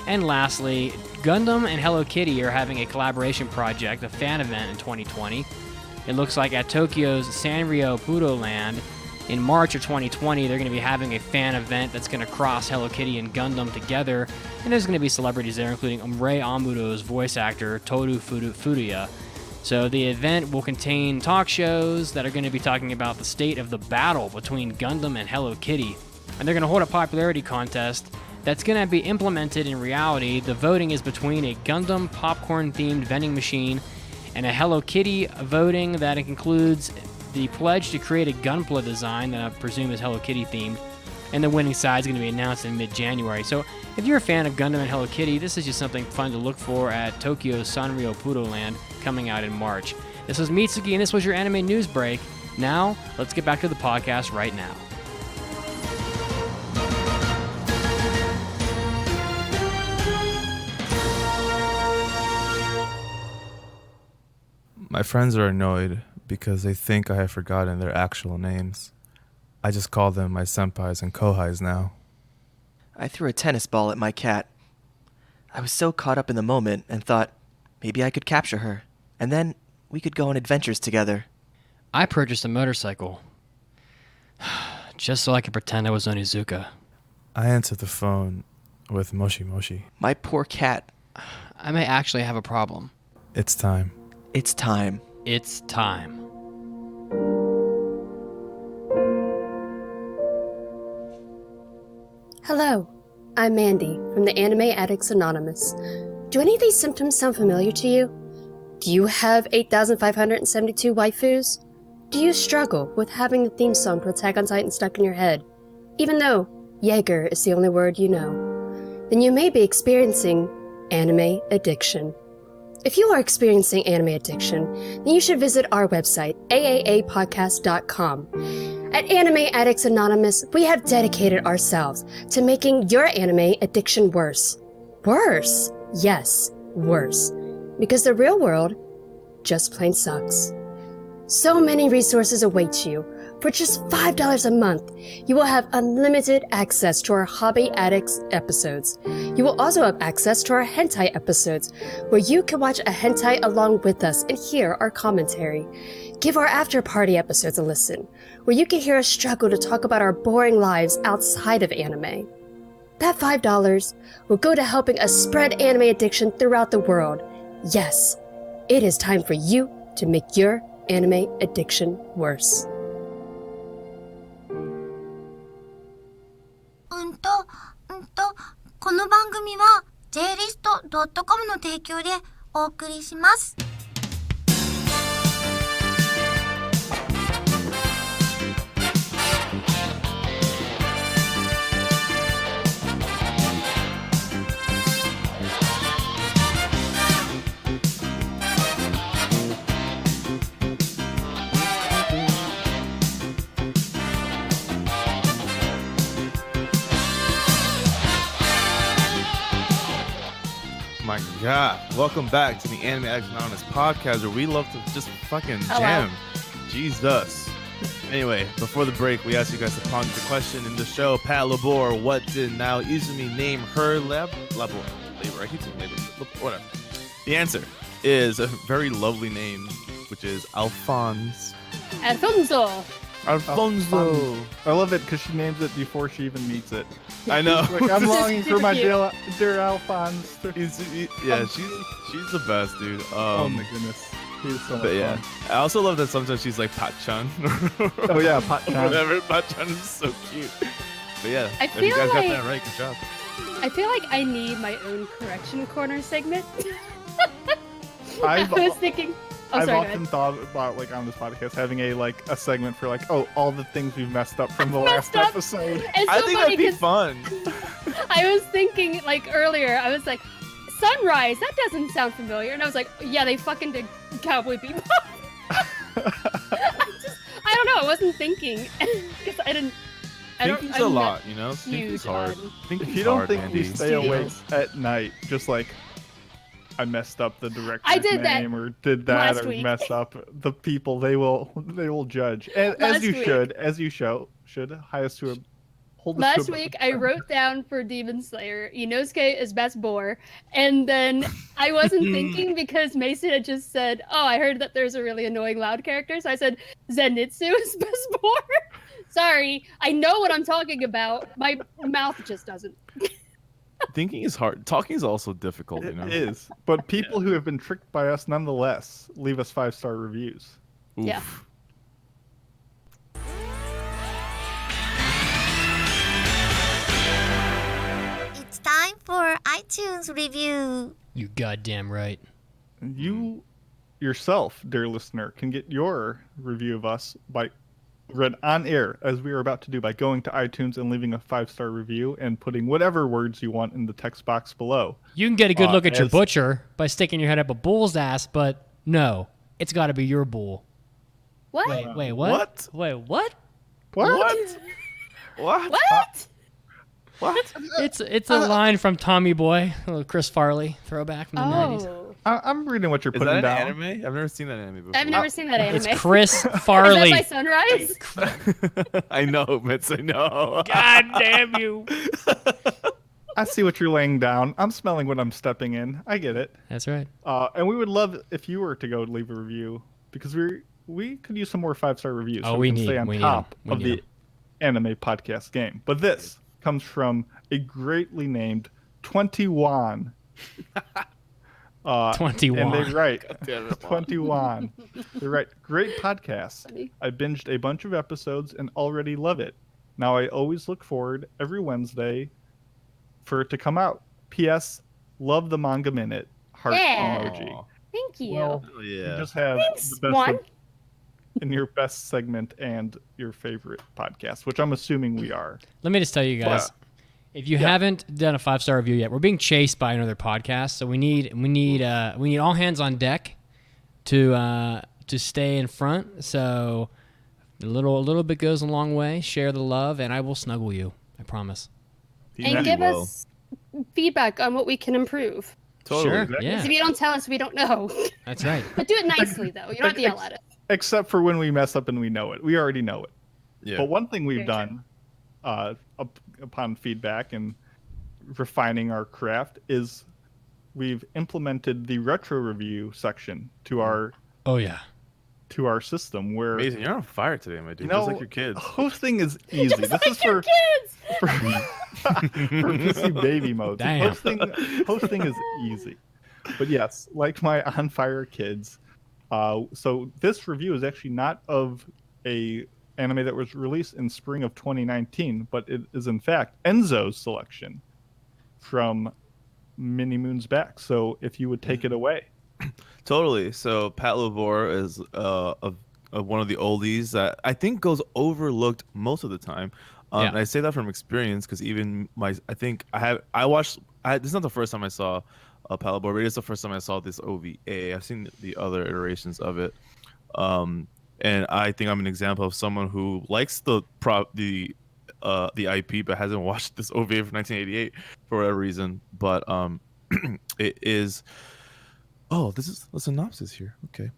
And lastly, Gundam and Hello Kitty are having a collaboration project, a fan event in 2020. It looks like at Tokyo's Sanrio Budo Land, in March of 2020, they're going to be having a fan event that's going to cross Hello Kitty and Gundam together, and there's going to be celebrities there, including Umre Amudo's voice actor, Toru Furuya. So the event will contain talk shows that are going to be talking about the state of the battle between Gundam and Hello Kitty, and they're going to hold a popularity contest that's going to be implemented in reality. The voting is between a Gundam popcorn-themed vending machine and a Hello Kitty voting that includes the pledge to create a Gunpla design that I presume is Hello Kitty themed, and the winning side is going to be announced in mid-January. So if you're a fan of Gundam and Hello Kitty, this is just something fun to look for at Tokyo's Sanrio Budo Land coming out in March. This was Mitsuki, and this was your anime news break. Now, let's get back to the podcast right now. My friends are annoyed because they think I have forgotten their actual names. I just call them my senpais and kohais now. I threw a tennis ball at my cat. I was so caught up in the moment and thought maybe I could capture her, and then we could go on adventures together. I purchased a motorcycle just so I could pretend I was Onizuka. I answered the phone with Moshi Moshi. My poor cat. I may actually have a problem. It's time. It's time. It's time. Hello, I'm Mandy from the Anime Addicts Anonymous. Do any of these symptoms sound familiar to you? Do you have 8,572 waifus? Do you struggle with having the theme song to Attack on Titan stuck in your head, even though Jaeger is the only word you know? Then you may be experiencing anime addiction. If you are experiencing anime addiction, then you should visit our website, aaapodcast.com. At Anime Addicts Anonymous, we have dedicated ourselves to making your anime addiction worse. Worse! Yes, worse. Because the real world just plain sucks. So many resources await you. For just $5 a month, you will have unlimited access to our Hobby Addicts episodes. You will also have access to our hentai episodes, where you can watch a hentai along with us and hear our commentary. Give our after party episodes a listen, where you can hear us struggle to talk about our boring lives outside of anime. That $5 will go to helping us spread anime addiction throughout the world. Yes, it is time for you to make your anime addiction worse. この番組は JList.com の提供でお送りします。my God. Welcome back to the Anime Addicts Anonymous Podcast, where we love to just fucking jam. Jesus. Anyway, before the break, we asked you guys to ponder the question in the show. Patlabor, what did now Izumi name her labor? I keep saying labor. Whatever. The answer is a very lovely name, which is Alphonse. Alfonso. Alfonso. I love it because she names it before she even meets it. I know. Like, I'm longing for my dear Alphonse. She's the best, dude. Oh my goodness. He's so much fun. I also love that sometimes she's like Pat-chan. Oh yeah, Pat-chan. Whatever, Pat-chan is so cute. But yeah, I if feel you guys like, got that right, good job. I feel like I need my own correction corner segment. I was thinking. Oh, I've sorry, often thought about like on this podcast having a segment for like all the things we've messed up from the last episode. It's I so think funny that'd be 'cause fun. I was thinking like earlier. I was like, Sunrise. That doesn't sound familiar. And I was like, yeah, they fucking did Cowboy Bebop. I don't know. I wasn't thinking because I didn't. Thinking's a lot, you know. Thinking's hard. If you don't think we stay awake at night, just like I messed up the director's name or did that or mess up the people, they will judge. As you should highest to hold Last week I wrote down for Demon Slayer, Inosuke is best boar, and then I wasn't thinking because Mason had just said, "Oh, I heard that there's a really annoying loud character," so I said Zenitsu is best boar. Sorry, I know what I'm talking about. My mouth just doesn't. Thinking is hard. Talking is also difficult, you know. It is, but people who have been tricked by us nonetheless leave us 5-star reviews. Oof. Yeah. It's time for iTunes review. You goddamn right. You yourself, dear listener, can get your review of us by read on air, as we are about to do, by going to iTunes and leaving a 5-star review and putting whatever words you want in the text box below. You can get a good look at your butcher by sticking your head up a bull's ass, but no, it's got to be your bull. What? Wait, what? Wait, what? What? What? What? It's a line from Tommy Boy, a little Chris Farley throwback from the 90s. I'm reading what you're Is putting that down. an anime? I've never seen that anime before. I've never seen that anime. It's Chris Farley. Is that by Sunrise? I know, Mitz, I know. God damn you. I see what you're laying down. I'm smelling what I'm stepping in. I get it. That's right. And we would love if you were to go leave a review, because we could use some more 5-star reviews so we can stay on top of the anime podcast game. But this comes from a greatly named 21. 21. And they write 21. They write, great podcast. I binged a bunch of episodes and already love it. Now I always look forward every Wednesday for it to come out. P.S. Love the manga minute. Heart emoji. Thank you. Well, you just have the best one. in your best segment and your favorite podcast, which I'm assuming we are. Let me just tell you guys, if you haven't done a 5-star review yet, we're being chased by another podcast, so we need all hands on deck to stay in front. So a little bit goes a long way. Share the love, and I will snuggle you. I promise. And give us feedback on what we can improve. Totally. Sure. Exactly. Yeah. Because if you don't tell us, we don't know. That's right. But do it nicely, though. You don't have to yell at us. Except for when we mess up and we know it. We already know it. Yeah. But one thing we've Very done upon feedback and refining our craft is we've implemented the retro review section to our system where Amazing. You're on fire today, my dude. Just like your kids. Hosting is easy. Just this like is your for kids! for PC baby mode. So Damn. hosting is easy. But yes, like my on fire kids. So this review is actually not of a anime that was released in spring of 2019, but it is in fact Enzo's selection from Many Moons Back. So if you would take it away. Totally. So Patlabor is one of the oldies that I think goes overlooked most of the time. And I say that from experience because even this is not the first time I saw Patlabor, but it's the first time I saw this OVA. I've seen the other iterations of it. And I think I'm an example of someone who likes the IP but hasn't watched this OVA from 1988 for whatever reason. But it is. Oh, this is the synopsis here. Okay,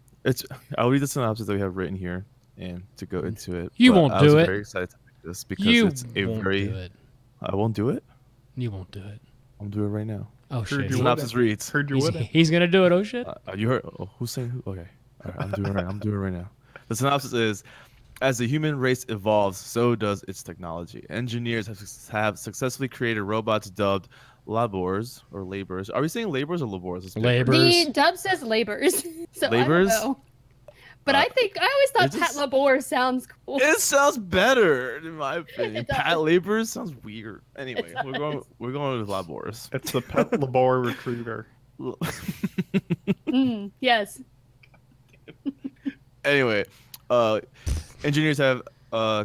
I'll read the synopsis that we have written here and to go into it. You But won't I do was it. very excited to make this because You it's a won't very. do it. I won't do it. You won't do it. I'm doing it right now. Oh Heard shit! you Synopsis wouldn't. reads. Heard you He's, wouldn't. he's gonna do it. Oh shit! You heard? Oh, who's saying who? Okay, all right, I'm doing it right. I'm doing it right now. The synopsis is: as the human race evolves, so does its technology. Engineers have successfully created robots dubbed labors or laborers. Are we saying laborers or labors? It's Labor- The dub says labors. So Labors? I don't know. But I always thought it just- Patlabor sounds cool. It sounds better, in my opinion. It does. Pat laborers sounds weird. Anyway, we're going with labors. It's the Patlabor retriever. Yes. Anyway, engineers have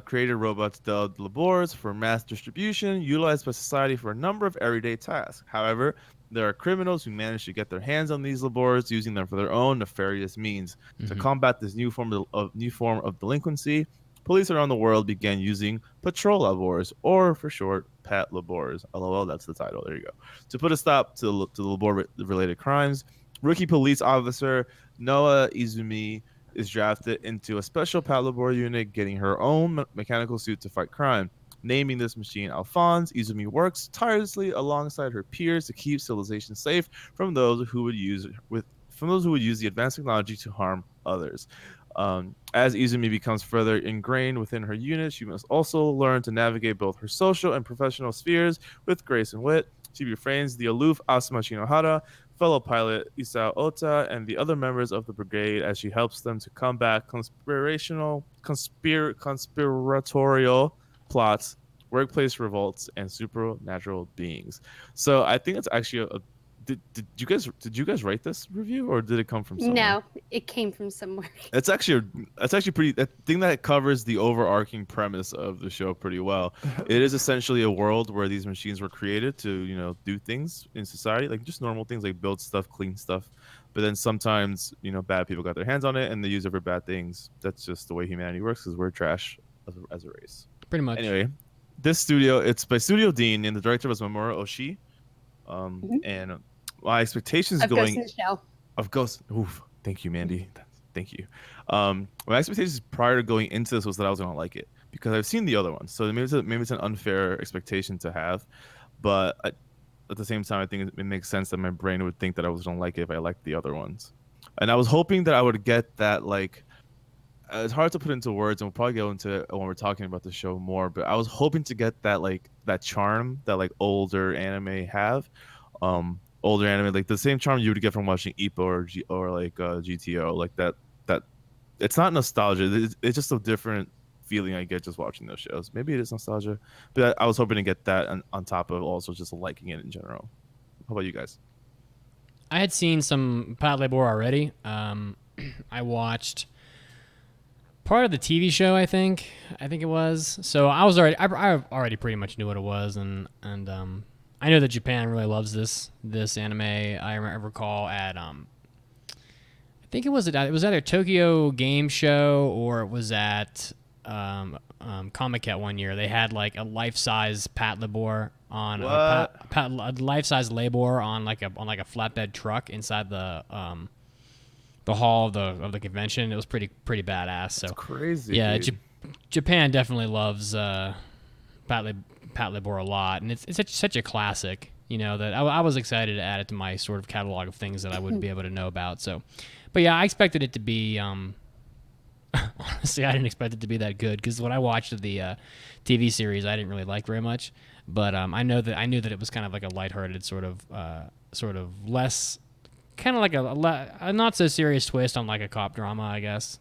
created robots dubbed labors for mass distribution, utilized by society for a number of everyday tasks. However, there are criminals who manage to get their hands on these labors, using them for their own nefarious means. To combat this new form of delinquency, police around the world began using patrol labors, or for short, Pat labors. LOL, that's the title. There you go. To put a stop to the labor-related crimes, rookie police officer Noah Izumi is drafted into a special Patlabor unit, getting her own mechanical suit to fight crime. Naming this machine Alphonse, Izumi works tirelessly alongside her peers to keep civilization safe from those who would use the advanced technology to harm others. As Izumi becomes further ingrained within her unit, she must also learn to navigate both her social and professional spheres with grace and wit. She befriends the aloof Asuma Shinohara, fellow pilot Isao Ota, and the other members of the brigade as she helps them to combat conspiratorial plots, workplace revolts, and supernatural beings. So I think it's actually did you guys write this review, or did it come from somewhere? No, it came from somewhere. It's actually pretty. I think that covers the overarching premise of the show pretty well. It is essentially a world where these machines were created to, do things in society, like just normal things, like build stuff, clean stuff. But then sometimes, bad people got their hands on it and they use it for bad things. That's just the way humanity works, because we're trash as a race. Pretty much. Anyway, this studio, it's by Studio Dean, and the director was Mamoru Oshii. And my expectations Of going Ghost in the Shell. of Ghost. Oof, thank you, Mandy. Thank you. My expectations prior to going into this was that I was gonna like it, because I've seen the other ones. So maybe it's an unfair expectation to have, but at the same time, I think it makes sense that my brain would think that I was gonna like it if I liked the other ones. And I was hoping that I would get that, like, it's hard to put into words, and we'll probably go into it when we're talking about the show more, but I was hoping to get that, like, that charm that, like, older anime have. Older anime, like the same charm you would get from watching Ippo or GTO, like that it's not nostalgia, it's just a different feeling I get just watching those shows. Maybe it is nostalgia, but I was hoping to get that on top of also just liking it in general. How about you guys? I had seen some Patlabor already. I watched part of the TV show, I think it was. So I already pretty much knew what it was, and I know that Japan really loves this anime. I recall at I think it was either Tokyo Game Show or it was at Comic-Con one year. They had like a life-size Patlabor on a life-size labor on like a flatbed truck inside the hall of the convention. It was pretty badass. So that's crazy. Yeah, Japan definitely loves Patlabor a lot, and it's such a classic, that I was excited to add it to my sort of catalog of things that I would be able to know about. So, but yeah, I expected it to be. Honestly, I didn't expect it to be that good, because when I watched the TV series, I didn't really like very much. But I knew that it was kind of like a lighthearted sort of less, kind of like a not so serious twist on like a cop drama, I guess.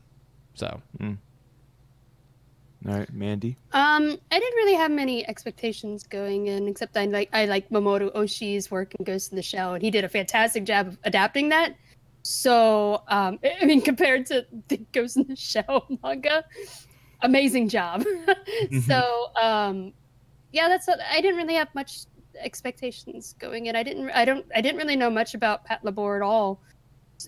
So. All right, Mandy. I didn't really have many expectations going in, except I like Mamoru Oshii's work in Ghost in the Shell, and he did a fantastic job of adapting that. So, compared to the Ghost in the Shell manga, amazing job. So, yeah, that's what I didn't really have much expectations going in. I didn't really know much about Patlabor at all.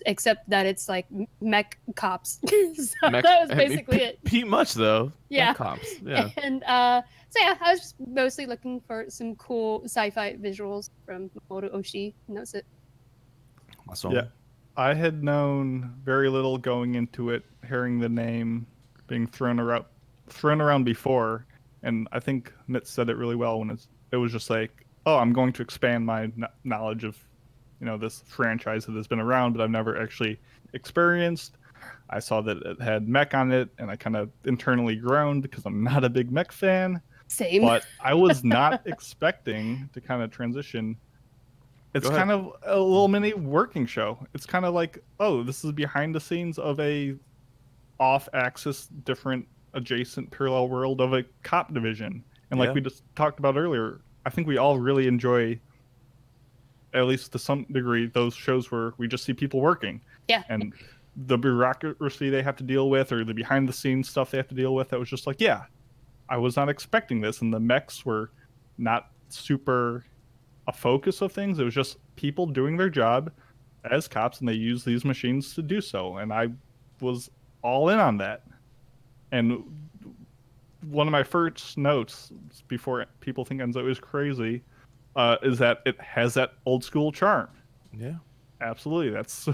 except that it's like mech cops. So that was basically it. Pretty much though. Yeah. Cops. Yeah. And so yeah, I was just mostly looking for some cool sci-fi visuals from Mamoru Oshii, and that's it. Awesome. Yeah, I had known very little going into it, hearing the name being thrown around before, and I think Mitz said it really well when it was just like, oh, I'm going to expand my knowledge of, this franchise that has been around, but I've never actually experienced. I saw that it had mech on it, and I kind of internally groaned because I'm not a big mech fan. Same. But I was not expecting to kind of transition. It's kind of a little mini working show. It's kind of like, oh, this is behind the scenes of a off-axis, different, adjacent, parallel world of a cop division. And like we just talked about earlier, I think we all really enjoy, at least to some degree, those shows where we just see people working. Yeah. And the bureaucracy they have to deal with, or the behind-the-scenes stuff they have to deal with, that was just like, yeah, I was not expecting this. And the mechs were not super a focus of things. It was just people doing their job as cops, and they use these machines to do so. And I was all in on that. And one of my first notes before people think Enzo is crazy is that it has that old school charm. Yeah, absolutely. That's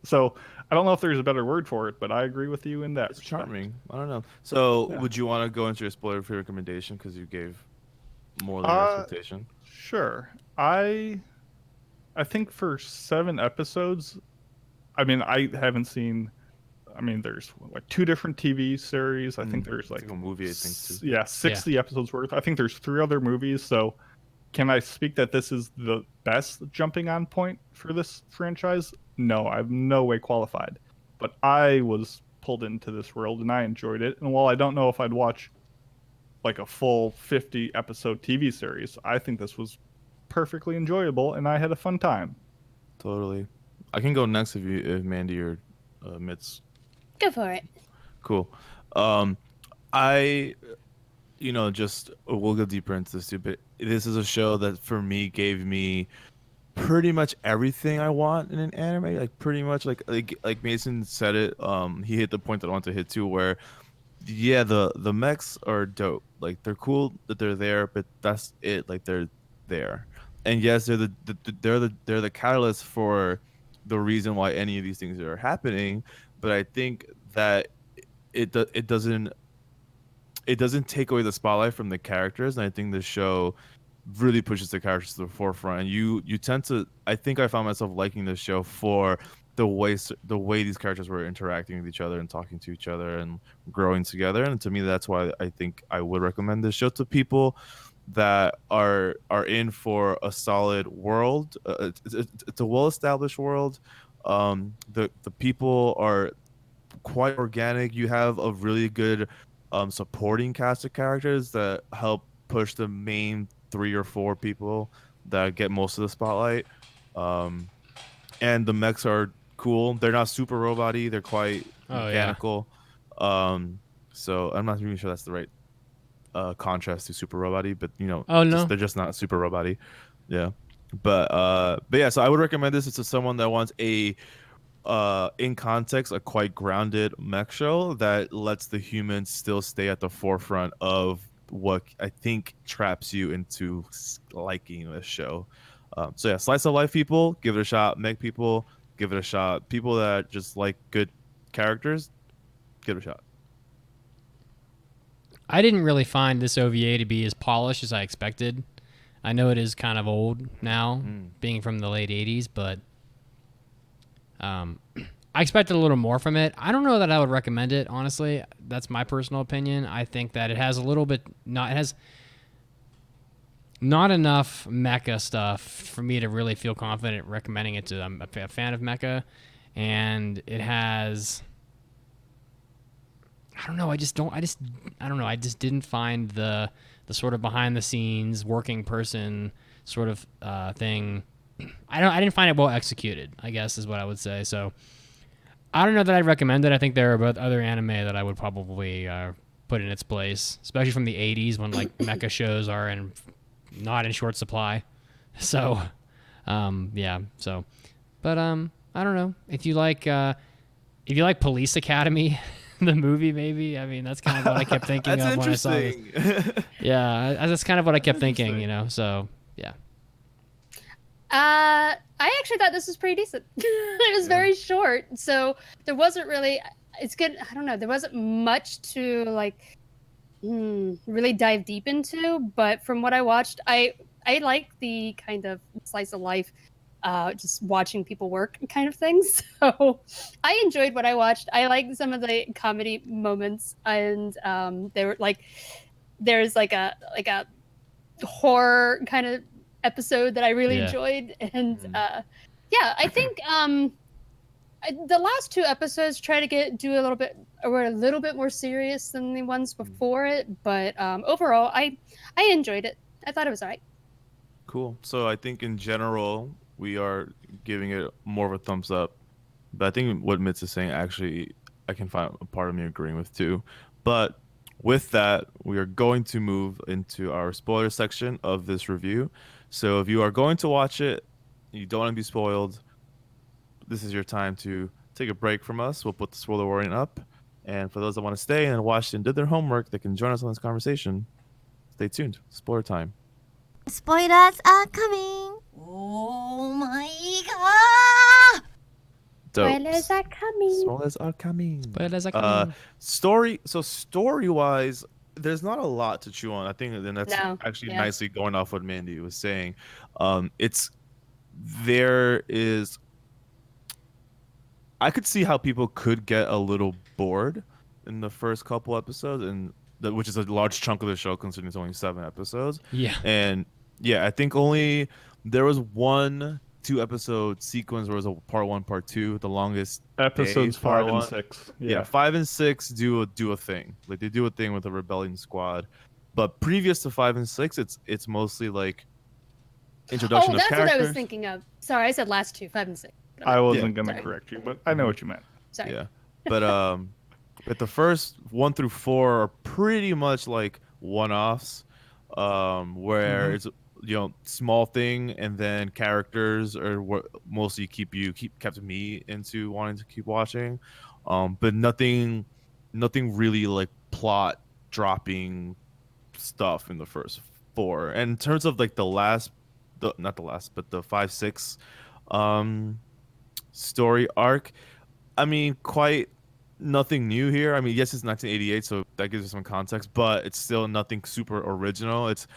so. I don't know if there's a better word for it, but I agree with you in that. It's charming. I don't know. So, would you want to go into your spoiler-free recommendation because you gave more than your expectation? Sure. I think for 7 episodes, I mean, I haven't seen. I mean, there's like 2 different TV series. I think there's like a movie. I think too. Yeah, 60 episodes worth. I think there's 3 other movies. So, can I speak that this is the best jumping on point for this franchise? No, I'm no way qualified. But I was pulled into this world and I enjoyed it. And while I don't know if I'd watch like a full 50 episode TV series, I think this was perfectly enjoyable and I had a fun time. Totally. I can go next if Mandy or Mitz. Go for it. Cool. We'll go deeper into this too, but this is a show that for me gave me pretty much everything I want in an anime. Like pretty much like Mason said it. He hit the point that I want to hit too, where the mechs are dope. Like they're cool that they're there, but that's it. Like they're there. And yes, they're the catalyst for the reason why any of these things are happening. But I think that it doesn't take away the spotlight from the characters, and I think the show really pushes the characters to the forefront. And you tend to, I think I found myself liking this show for the way these characters were interacting with each other and talking to each other and growing together. And to me, that's why I think I would recommend this show to people that are in for a solid world. It's a well-established world. The people are quite organic. You have a really good supporting cast of characters that help push the main 3 or 4 people that get most of the spotlight. And the mechs are cool. They're not super robot-y. They're quite mechanical. Yeah. So I'm not even sure that's the right contrast to super robot-y, but they're just not super robot-y. Yeah. But yeah, so I would recommend this to someone that wants a in context a quite grounded mech show that lets the humans still stay at the forefront of what I think traps you into liking this show. So yeah, slice of life people, give it a shot. Mech people, give it a shot. People that just like good characters, give it a shot. I didn't really find this OVA to be as polished as I expected. I know it is kind of old now, being from the late 80s, but I expected a little more from it. I don't know that I would recommend it, honestly. That's my personal opinion. I think that it has a little bit, it has not enough mecha stuff for me to really feel confident recommending it to a fan of mecha. And it has, I don't know. I don't know. I just didn't find the sort of behind the scenes working person sort of thing. I didn't find it well executed, I guess is what I would say. So I don't know that I'd recommend it. I think there are both other anime that I would probably put in its place, especially from the 80s when like mecha shows are not in short supply. So yeah. So, but I I don't know. If you like Police Academy, the movie, maybe. I mean, that's kind of what I kept thinking of when I saw this. Yeah, that's kind of what I kept thinking, you know. So yeah. I actually thought this was pretty decent. It was very short, so there wasn't really. It's good. I don't know. There wasn't much to like really dive deep into, but from what I watched, I like the kind of slice of life, just watching people work kind of thing. So I enjoyed what I watched. I liked some of the comedy moments, and they were like, there's like a horror kind of episode that I really enjoyed, and I think the last 2 episodes try to were a little bit more serious than the ones before it, but overall I enjoyed it. I thought it was alright. Cool. So I think in general we are giving it more of a thumbs up, but I think what Mitz is saying, actually I can find a part of me agreeing with too. But with that, we are going to move into our spoiler section of this review. So if you are going to watch it, you don't want to be spoiled, this is your time to take a break from us. We'll put the spoiler warning up. And for those that want to stay and watch and did their homework, they can join us on this conversation. Stay tuned. Spoiler time. Spoilers are coming. Oh my god. Dope. Spoilers are coming. Spoilers are coming. Spoilers are coming. Story-wise, there's not a lot to chew on. I think then that's actually nicely going off what Mandy was saying. I could see how people could get a little bored in the first couple episodes, which is a large chunk of the show considering it's only 7 episodes. Yeah. And yeah, I think only there was 1-2 episode sequence where it was a part 1, part 2, the longest episodes day, 5 and 6. Yeah, 5 and 6 do a thing. Like they do a thing with the Rebellion Squad. But previous to 5 and 6, it's mostly like introduction of characters. Oh, that's what I was thinking of. Sorry, I said last 2, 5 and 6. I wasn't gonna correct you, but I know what you meant. Sorry. Yeah, but the first 1 through 4 are pretty much like one-offs, where it's small thing, and then characters are what mostly kept me into wanting to keep watching, but nothing really like plot dropping stuff in the first 4. And in terms of like the 5-6 story arc, I mean, quite nothing new here. I mean, yes, it's 1988, so that gives us some context, but it's still nothing super original. It's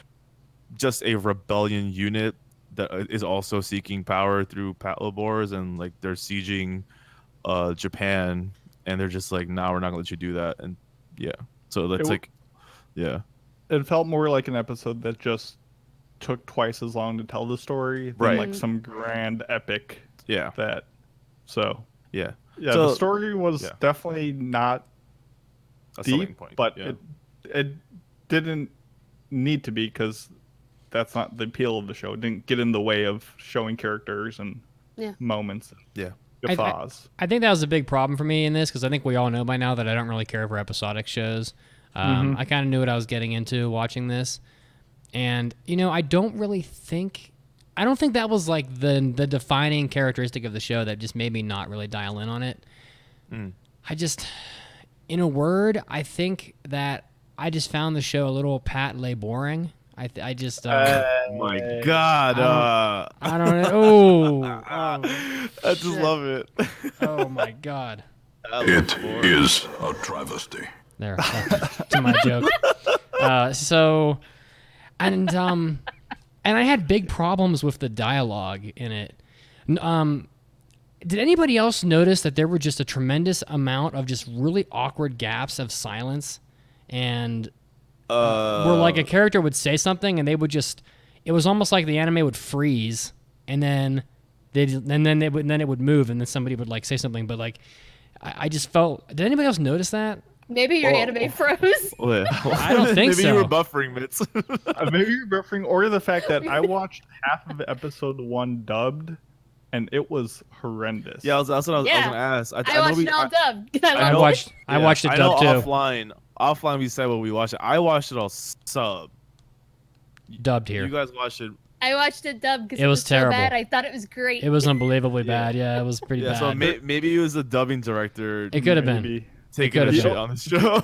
just a rebellion unit that is also seeking power through Patlabors, and like they're sieging Japan, and they're just like, nah, we're not gonna let you do that. And so that's it felt more like an episode that just took twice as long to tell the story than like some grand epic. So the story was definitely not a deep, point, but it didn't need to be, because that's not the appeal of the show. It didn't get in the way of showing characters and moments. I think that was a big problem for me in this, because I think we all know by now that I don't really care for episodic shows. I kind of knew what I was getting into watching this, and I don't think that was like the defining characteristic of the show that just made me not really dial in on it. I just, in a word, I think that I just found the show a little boring. I just my god, I don't know. I just love it. Oh my god, it is a travesty. There, to my joke. And I had big problems with the dialogue in it. Did anybody else notice that there were just a tremendous amount of just really awkward gaps of silence, and where like a character would say something and they would just, it was almost like the anime would freeze, and then it would move, and then somebody would like say something, but like I just felt. Did anybody else notice that? Maybe your anime froze. I don't think maybe so. Maybe you were buffering, Mitz. Maybe you're buffering, or the fact that I watched half of episode 1 dubbed, and it was horrendous. Yeah, that's what I was gonna ask. I watched it all dubbed. I watched it dubbed too. Offline, we said when we watched it. I watched it all sub. Dubbed here. You guys watched it. I watched it dubbed because It was terrible. so bad. I thought it was great. It was unbelievably bad. Yeah, it was pretty bad. So maybe it was the dubbing director. It could have been. Taking a shit on the show.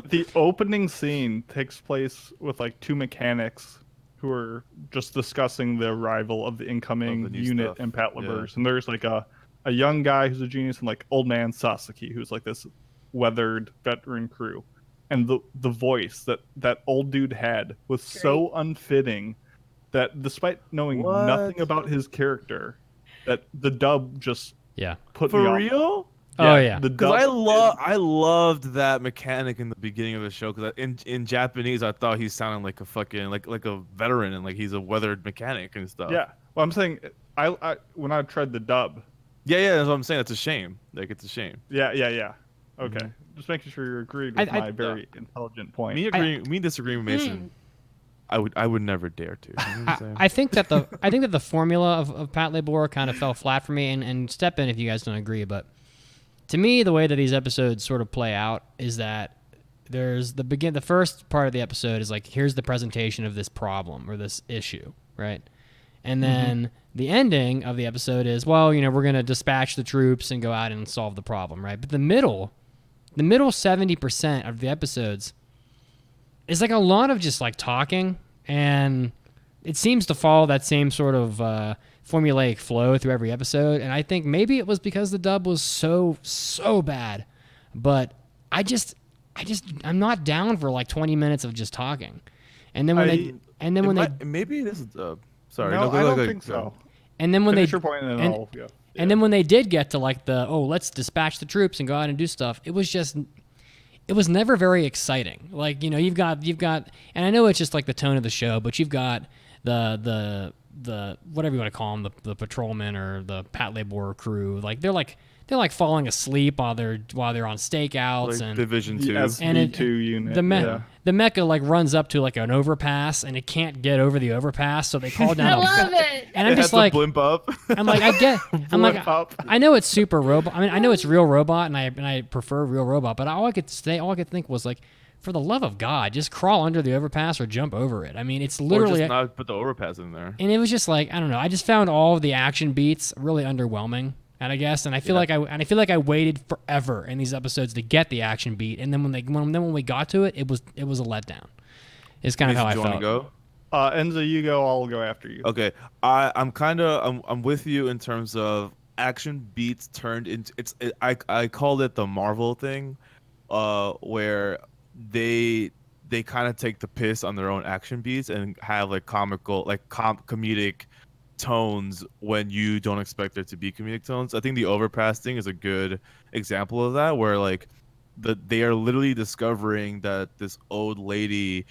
The opening scene takes place with like two mechanics who are just discussing the arrival of the incoming unit in Patlabor. And there's like a young guy who's a genius and like old man Sasaki who's like this weathered veteran crew. And the voice that old dude had was so unfitting that despite knowing nothing about his character, that the dub just put me off. For real? Oh yeah, because I loved that mechanic in the beginning of the show. Because in Japanese, I thought he sounded like a fucking like a veteran and like he's a weathered mechanic and stuff. Yeah, well, I'm saying I when I tried the dub. Yeah, that's what I'm saying. It's a shame. Like it's a shame. Yeah. Okay, just making sure you agreed with my very intelligent point. Me disagreeing with Mason. I would never dare to. You know what I'm saying? I think that the formula of Patlabor kind of fell flat for me. And step in if you guys don't agree, but. To me, the way that these episodes sort of play out is that there's the first part of the episode is like, here's the presentation of this problem or this issue, right? And then the ending of the episode is, well, you know, we're going to dispatch the troops and go out and solve the problem, right? But the middle 70% of the episodes is like a lot of just like talking, and it seems to follow that same sort of formulaic flow through every episode. And I think maybe it was because the dub was so bad, but I'm not down for like 20 minutes of just talking. And then maybe this is dub. Sorry, no, I don't think so. And then when then when they did get to like let's dispatch the troops and go out and do stuff, it was never very exciting. Like, you know, you've got, and I know it's just like the tone of the show, but you've got the whatever you want to call them, the patrolmen or the Patlabor crew, like they're like falling asleep while they're on stakeouts, like and Division 2 and SV2 unit. The mecha like runs up to like an overpass and it can't get over the overpass, so they call down. I love it. And I'm just like, blimp up. I'm like, I know it's super robot. I mean, I know it's real robot, and I prefer real robot, but all I could think was like, for the love of God, just crawl under the overpass or jump over it. I mean, it's literally... Or just not put the overpass in there. And it was just like, I don't know. I just found all of the action beats really underwhelming, and I guess. And I feel like I waited forever in these episodes to get the action beat, and then when we got to it, it was a letdown. It's kind of how I felt. Go? Enzo, you go. I'll go after you. Okay, I'm with you in terms of action beats turned into I called it the Marvel thing, where they kind of take the piss on their own action beats and have like comical, like comedic tones when you don't expect there to be comedic tones. I think the overpass thing is a good example of that, where like they are literally discovering that this old lady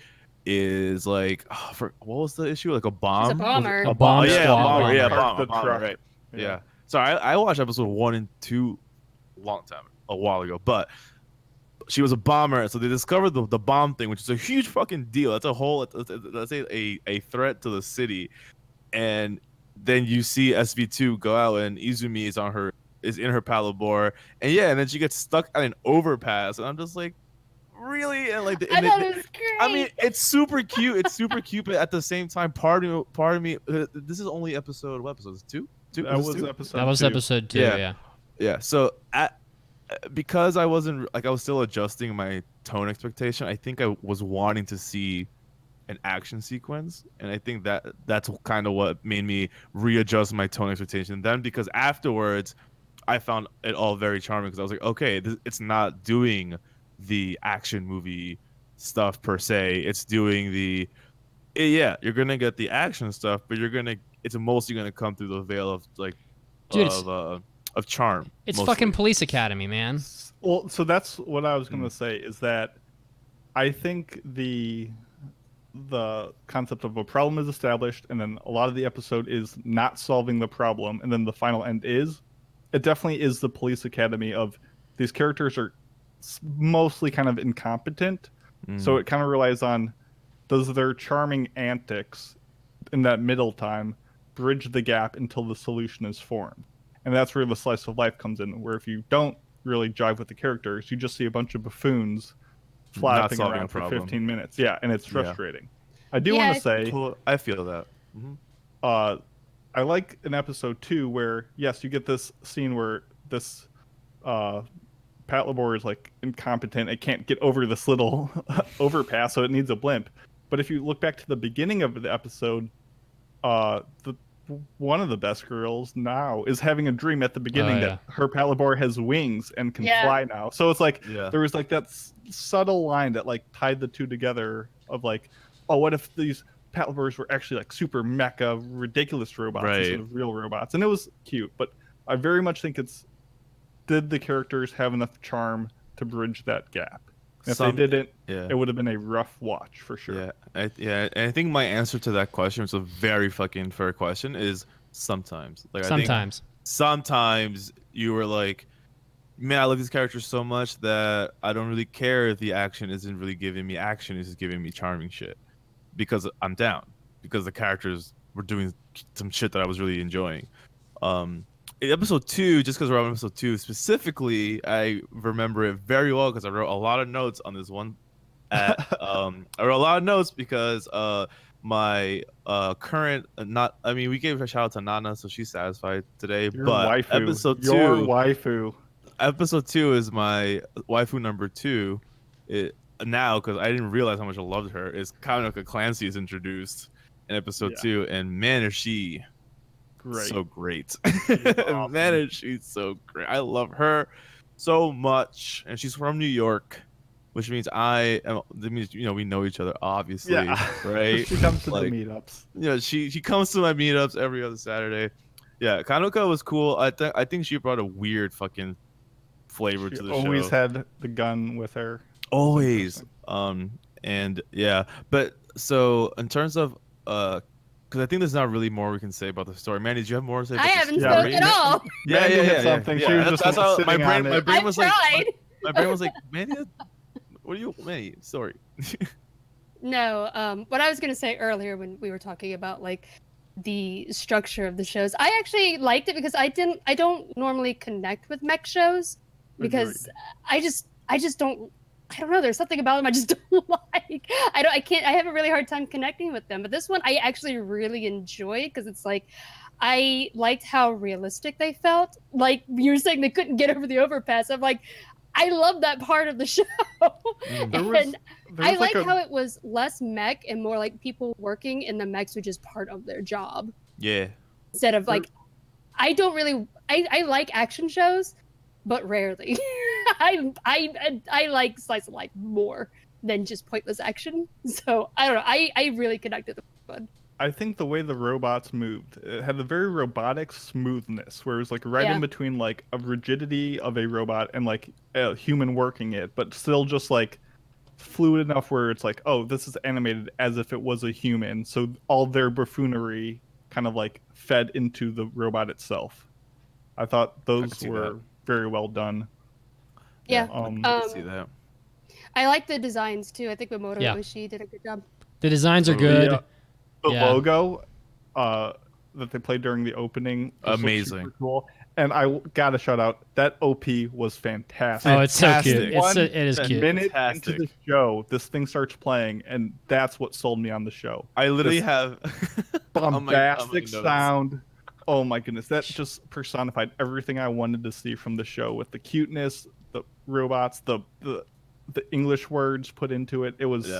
is like, what was the issue? Like a bomb? It's a bomber. A bomb. Yeah, squad. a bomber. Truck. Right. Yeah. So I watched episode 1 and 2 a while ago, but she was a bomber, so they discovered the bomb thing, which is a huge fucking deal. That's a threat to the city. And then you see SV2 go out, and Izumi is in her Patlabor, and then she gets stuck at an overpass, and I'm just like, really? And like, I thought it was great. I mean, it's super cute. It's super cute, but at the same time, part of me, this is only episode. What episode? 2? That was episode 2. Yeah. So because I was still adjusting my tone expectation, I think I was wanting to see an action sequence, and I think that's kind of what made me readjust my tone expectation then, because afterwards I found it all very charming, because I was like, okay, it's not doing the action movie stuff per se, it's doing you're gonna get the action stuff, but it's mostly gonna come through the veil of like of charm. It's mostly. fucking Police Academy, man. Well, so that's what I was going to say, is that I think the concept of a problem is established, and then a lot of the episode is not solving the problem, and then the final end it definitely is the Police Academy of these characters are mostly kind of incompetent, so it kind of relies on, does their charming antics in that middle time bridge the gap until the solution is formed. And that's where the slice of life comes in, where if you don't really jive with the characters, you just see a bunch of buffoons flapping around for 15 minutes. Yeah, and it's frustrating. I do want to say... I feel that. Mm-hmm. I like in episode 2 where yes, you get this scene where this Patlabor is like incompetent. It can't get over this little overpass, so it needs a blimp. But if you look back to the beginning of the episode, one of the best girls now is having a dream at the beginning that her Patlabor has wings and can fly now. So it's like there was like that subtle line that like tied the two together of like, oh, what if these Patlabors were actually like super mecha ridiculous robots instead of real robots? And it was cute, but I very much think did the characters have enough charm to bridge that gap? If they didn't, it would have been a rough watch for sure. And I think my answer to that question, which is a very fucking fair question, is sometimes. Like sometimes you were like, man, I love these characters so much that I don't really care if the action isn't really giving me action, it's just giving me charming shit. Because I'm down. Because the characters were doing some shit that I was really enjoying. In episode 2, just because we're on episode 2 specifically, I remember it very well because I wrote a lot of notes on this one. I wrote a lot of notes because my current we gave a shout out to Nana, so she's satisfied today. Your but waifu. episode 2, your waifu. Episode 2 is my waifu number 2. Now, because I didn't realize how much I loved her, is Kaneko Clancy is introduced in episode 2, and man, is she so great. Awesome. Man, is she so great. I love her so much, and she's from New York, which means that means we know each other, obviously, right? She comes to the meetups. She comes to my meetups every other Saturday. Yeah, Kaneko was cool. I think she brought a weird fucking flavor to the show. Always had the gun with her. Always. And yeah, but so in terms of because I think there's not really more we can say about the story. Mandy, do you have more to say about I haven't spoken at all. She was just how my brain was like, tried. my brain was like, Mandy, what are you, Mandy? Sorry. No, what I was gonna say earlier when we were talking about like the structure of the shows, I actually liked it because I don't normally connect with mech shows because I just don't. I don't know. There's something about them I just don't like. I have a really hard time connecting with them. But this one I actually really enjoyed because it's like I liked how realistic they felt. Like you were saying, they couldn't get over the overpass. I'm like, I love that part of the show. And I like how it was less mech and more like people working in the mechs, which is part of their job. Yeah. Instead of like, I like action shows, but rarely. I like slice of life more than just pointless action. So I don't know. I really connected with it. I think the way the robots moved, it had a very robotic smoothness, where it was like in between like a rigidity of a robot and like a human working it, but still just like fluid enough where it's like, oh, this is animated as if it was a human. So all their buffoonery kind of like fed into the robot itself. I thought those were very well done. Yeah. I can see that. I like the designs too. I think Mamoto Oshii did a good job. The designs are good. The logo that they played during the opening was amazing. Super cool. And I gotta shout out that OP was fantastic. Oh, it's so cute. It is cute. Minute into the show, this thing starts playing, and that's what sold me on the show. I literally have bombastic sound. Oh my goodness, that just personified everything I wanted to see from the show, with the cuteness, the robots, the English words put into it. It was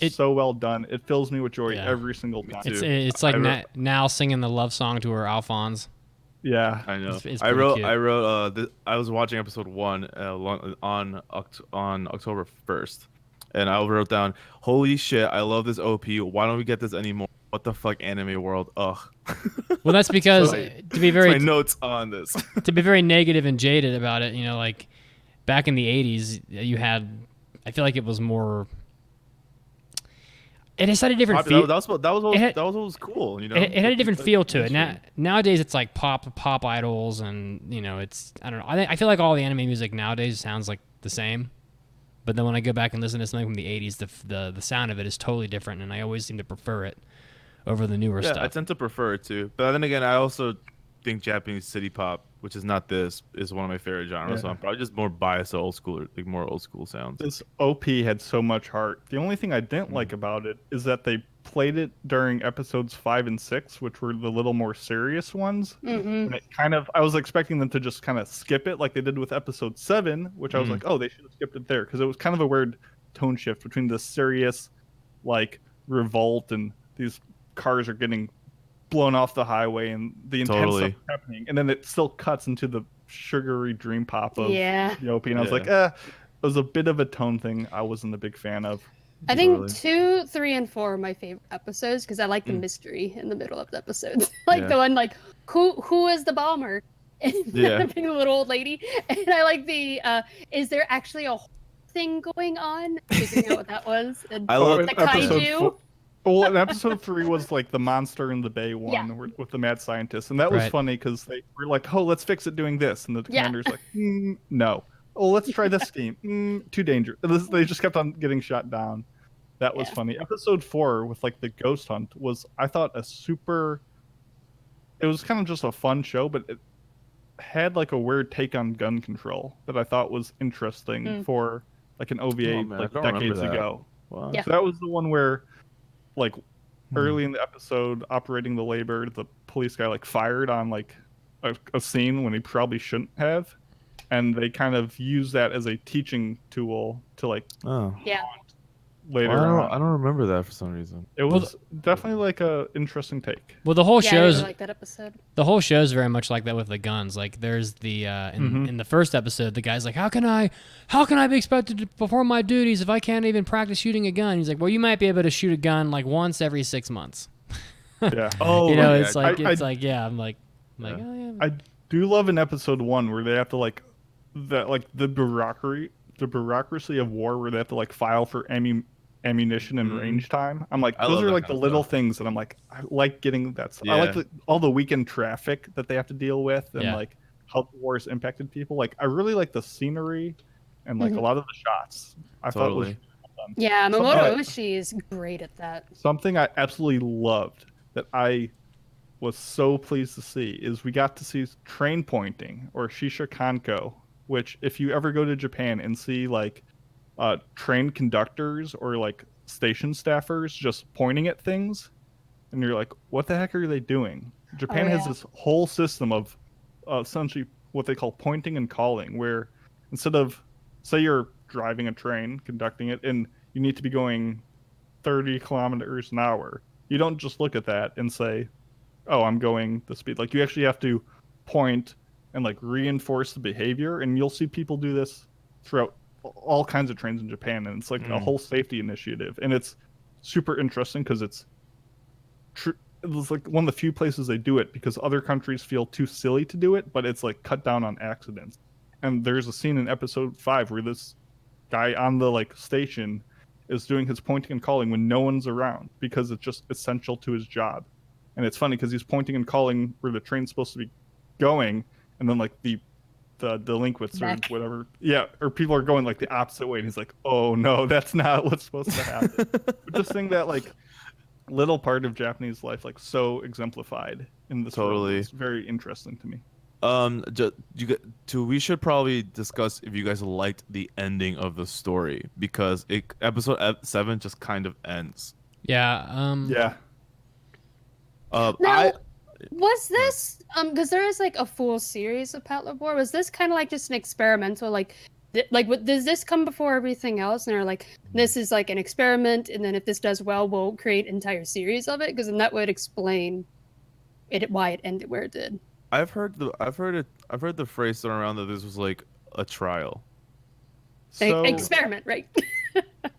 so well done. It fills me with joy every single time. It's like now singing the love song to her Alphonse. Yeah, I know. It's I wrote. I was watching episode 1 on October 1st, and I wrote down, "Holy shit, I love this OP. Why don't we get this anymore? What the fuck, anime world? Ugh." Well, that's because to be very my notes on this. To be very negative and jaded about it, like back in the 80s, you had. I feel like it was more. It has had a different feel. That was what was cool. It had a different feel to it. Nowadays, it's like pop idols, and it's I don't know. I feel like all the anime music nowadays sounds like the same. But then when I go back and listen to something from the 80s, the sound of it is totally different, and I always seem to prefer it over the newer stuff. I tend to prefer it too. But then again, I also think Japanese city pop, which is not this, is one of my favorite genres. So I'm probably just more biased to old school, like more old school sounds. This OP had so much heart. The only thing I didn't like about it is that they played it during episodes 5 and 6, which were the little more serious ones. And it kind of, I was expecting them to just kind of skip it like they did with episode 7, which I was like, oh, they should have skipped it there, because it was kind of a weird tone shift between the serious, like, revolt and these cars are getting blown off the highway and the intense stuff happening, and then it still cuts into the sugary dream pop of Yopi, and I was like, it was a bit of a tone thing I wasn't a big fan of. I think 2, 3, and 4 are my favorite episodes because I like the mystery in the middle of the episodes. Like the one like who is the bomber? And being the little old lady. And I like the is there actually a thing going on? Figuring out what that was. And I love the kaiju. Well, and episode 3 was like the monster in the bay one with the mad scientist, and that was funny because they were like, "Oh, let's fix it doing this," and the commander's like, "No." Oh, let's try this scheme. Too dangerous. They just kept on getting shot down. That was funny. Episode 4 with like the ghost hunt was, I thought, it was kind of just a fun show, but it had like a weird take on gun control that I thought was interesting for like an OVA like decades ago. Wow. So that was the one where like early in the episode, operating the labor, the police guy like fired on like a scene when he probably shouldn't have. And they kind of use that as a teaching tool to like later on. I don't remember that for some reason. It was definitely like a interesting take. Well, the whole show's I like that episode. The whole show's very much like that with the guns. Like there's the in the first episode, the guy's like, how can I be expected to perform my duties if I can't even practice shooting a gun? He's like, well, you might be able to shoot a gun like once every 6 months. Yeah. Oh, you know, it's like I'm like, oh yeah. I do love in episode 1 where they have to like the bureaucracy of war, where they have to like file for ammunition and range time. I'm like, those are like the little things that I'm like, I like getting that stuff. I like all the weekend traffic that they have to deal with, and like how the wars impacted people. Like I really like the scenery and like a lot of the shots. I thought it was fun. Yeah, Mamoto Oshii is great at that. Something I absolutely loved that I was so pleased to see is we got to see train pointing, or Shisha Kanko, which if you ever go to Japan and see like train conductors or like station staffers just pointing at things, and you're like, what the heck are they doing? Japan has this whole system of essentially what they call pointing and calling, where instead of, say you're driving a train, conducting it, and you need to be going 30 kilometers an hour, you don't just look at that and say, oh, I'm going the speed. Like you actually have to point and like reinforce the behavior, and you'll see people do this throughout all kinds of trains in Japan, and it's like a whole safety initiative, and it's super interesting because it's like one of the few places they do it, because other countries feel too silly to do it, but it's like cut down on accidents. And there's a scene in episode 5 where this guy on the like station is doing his pointing and calling when no one's around, because it's just essential to his job. And it's funny because he's pointing and calling where the train's supposed to be going, and then like the delinquents or whatever, or people are going like the opposite way, and he's like, oh no, that's not what's supposed to happen. Just seeing that like little part of Japanese life like so exemplified in this world is very interesting to me. We should probably discuss if you guys liked the ending of the story, because episode 7 just kind of ends. Was this because there is like a full series of Patlabor? Was this kind of like just an experimental, does this come before everything else, and are like, this is like an experiment, and then if this does well, we'll create an entire series of it? Because then that would explain why it ended where it did. I've heard the phrase thrown around that this was like a trial. So, experiment, right?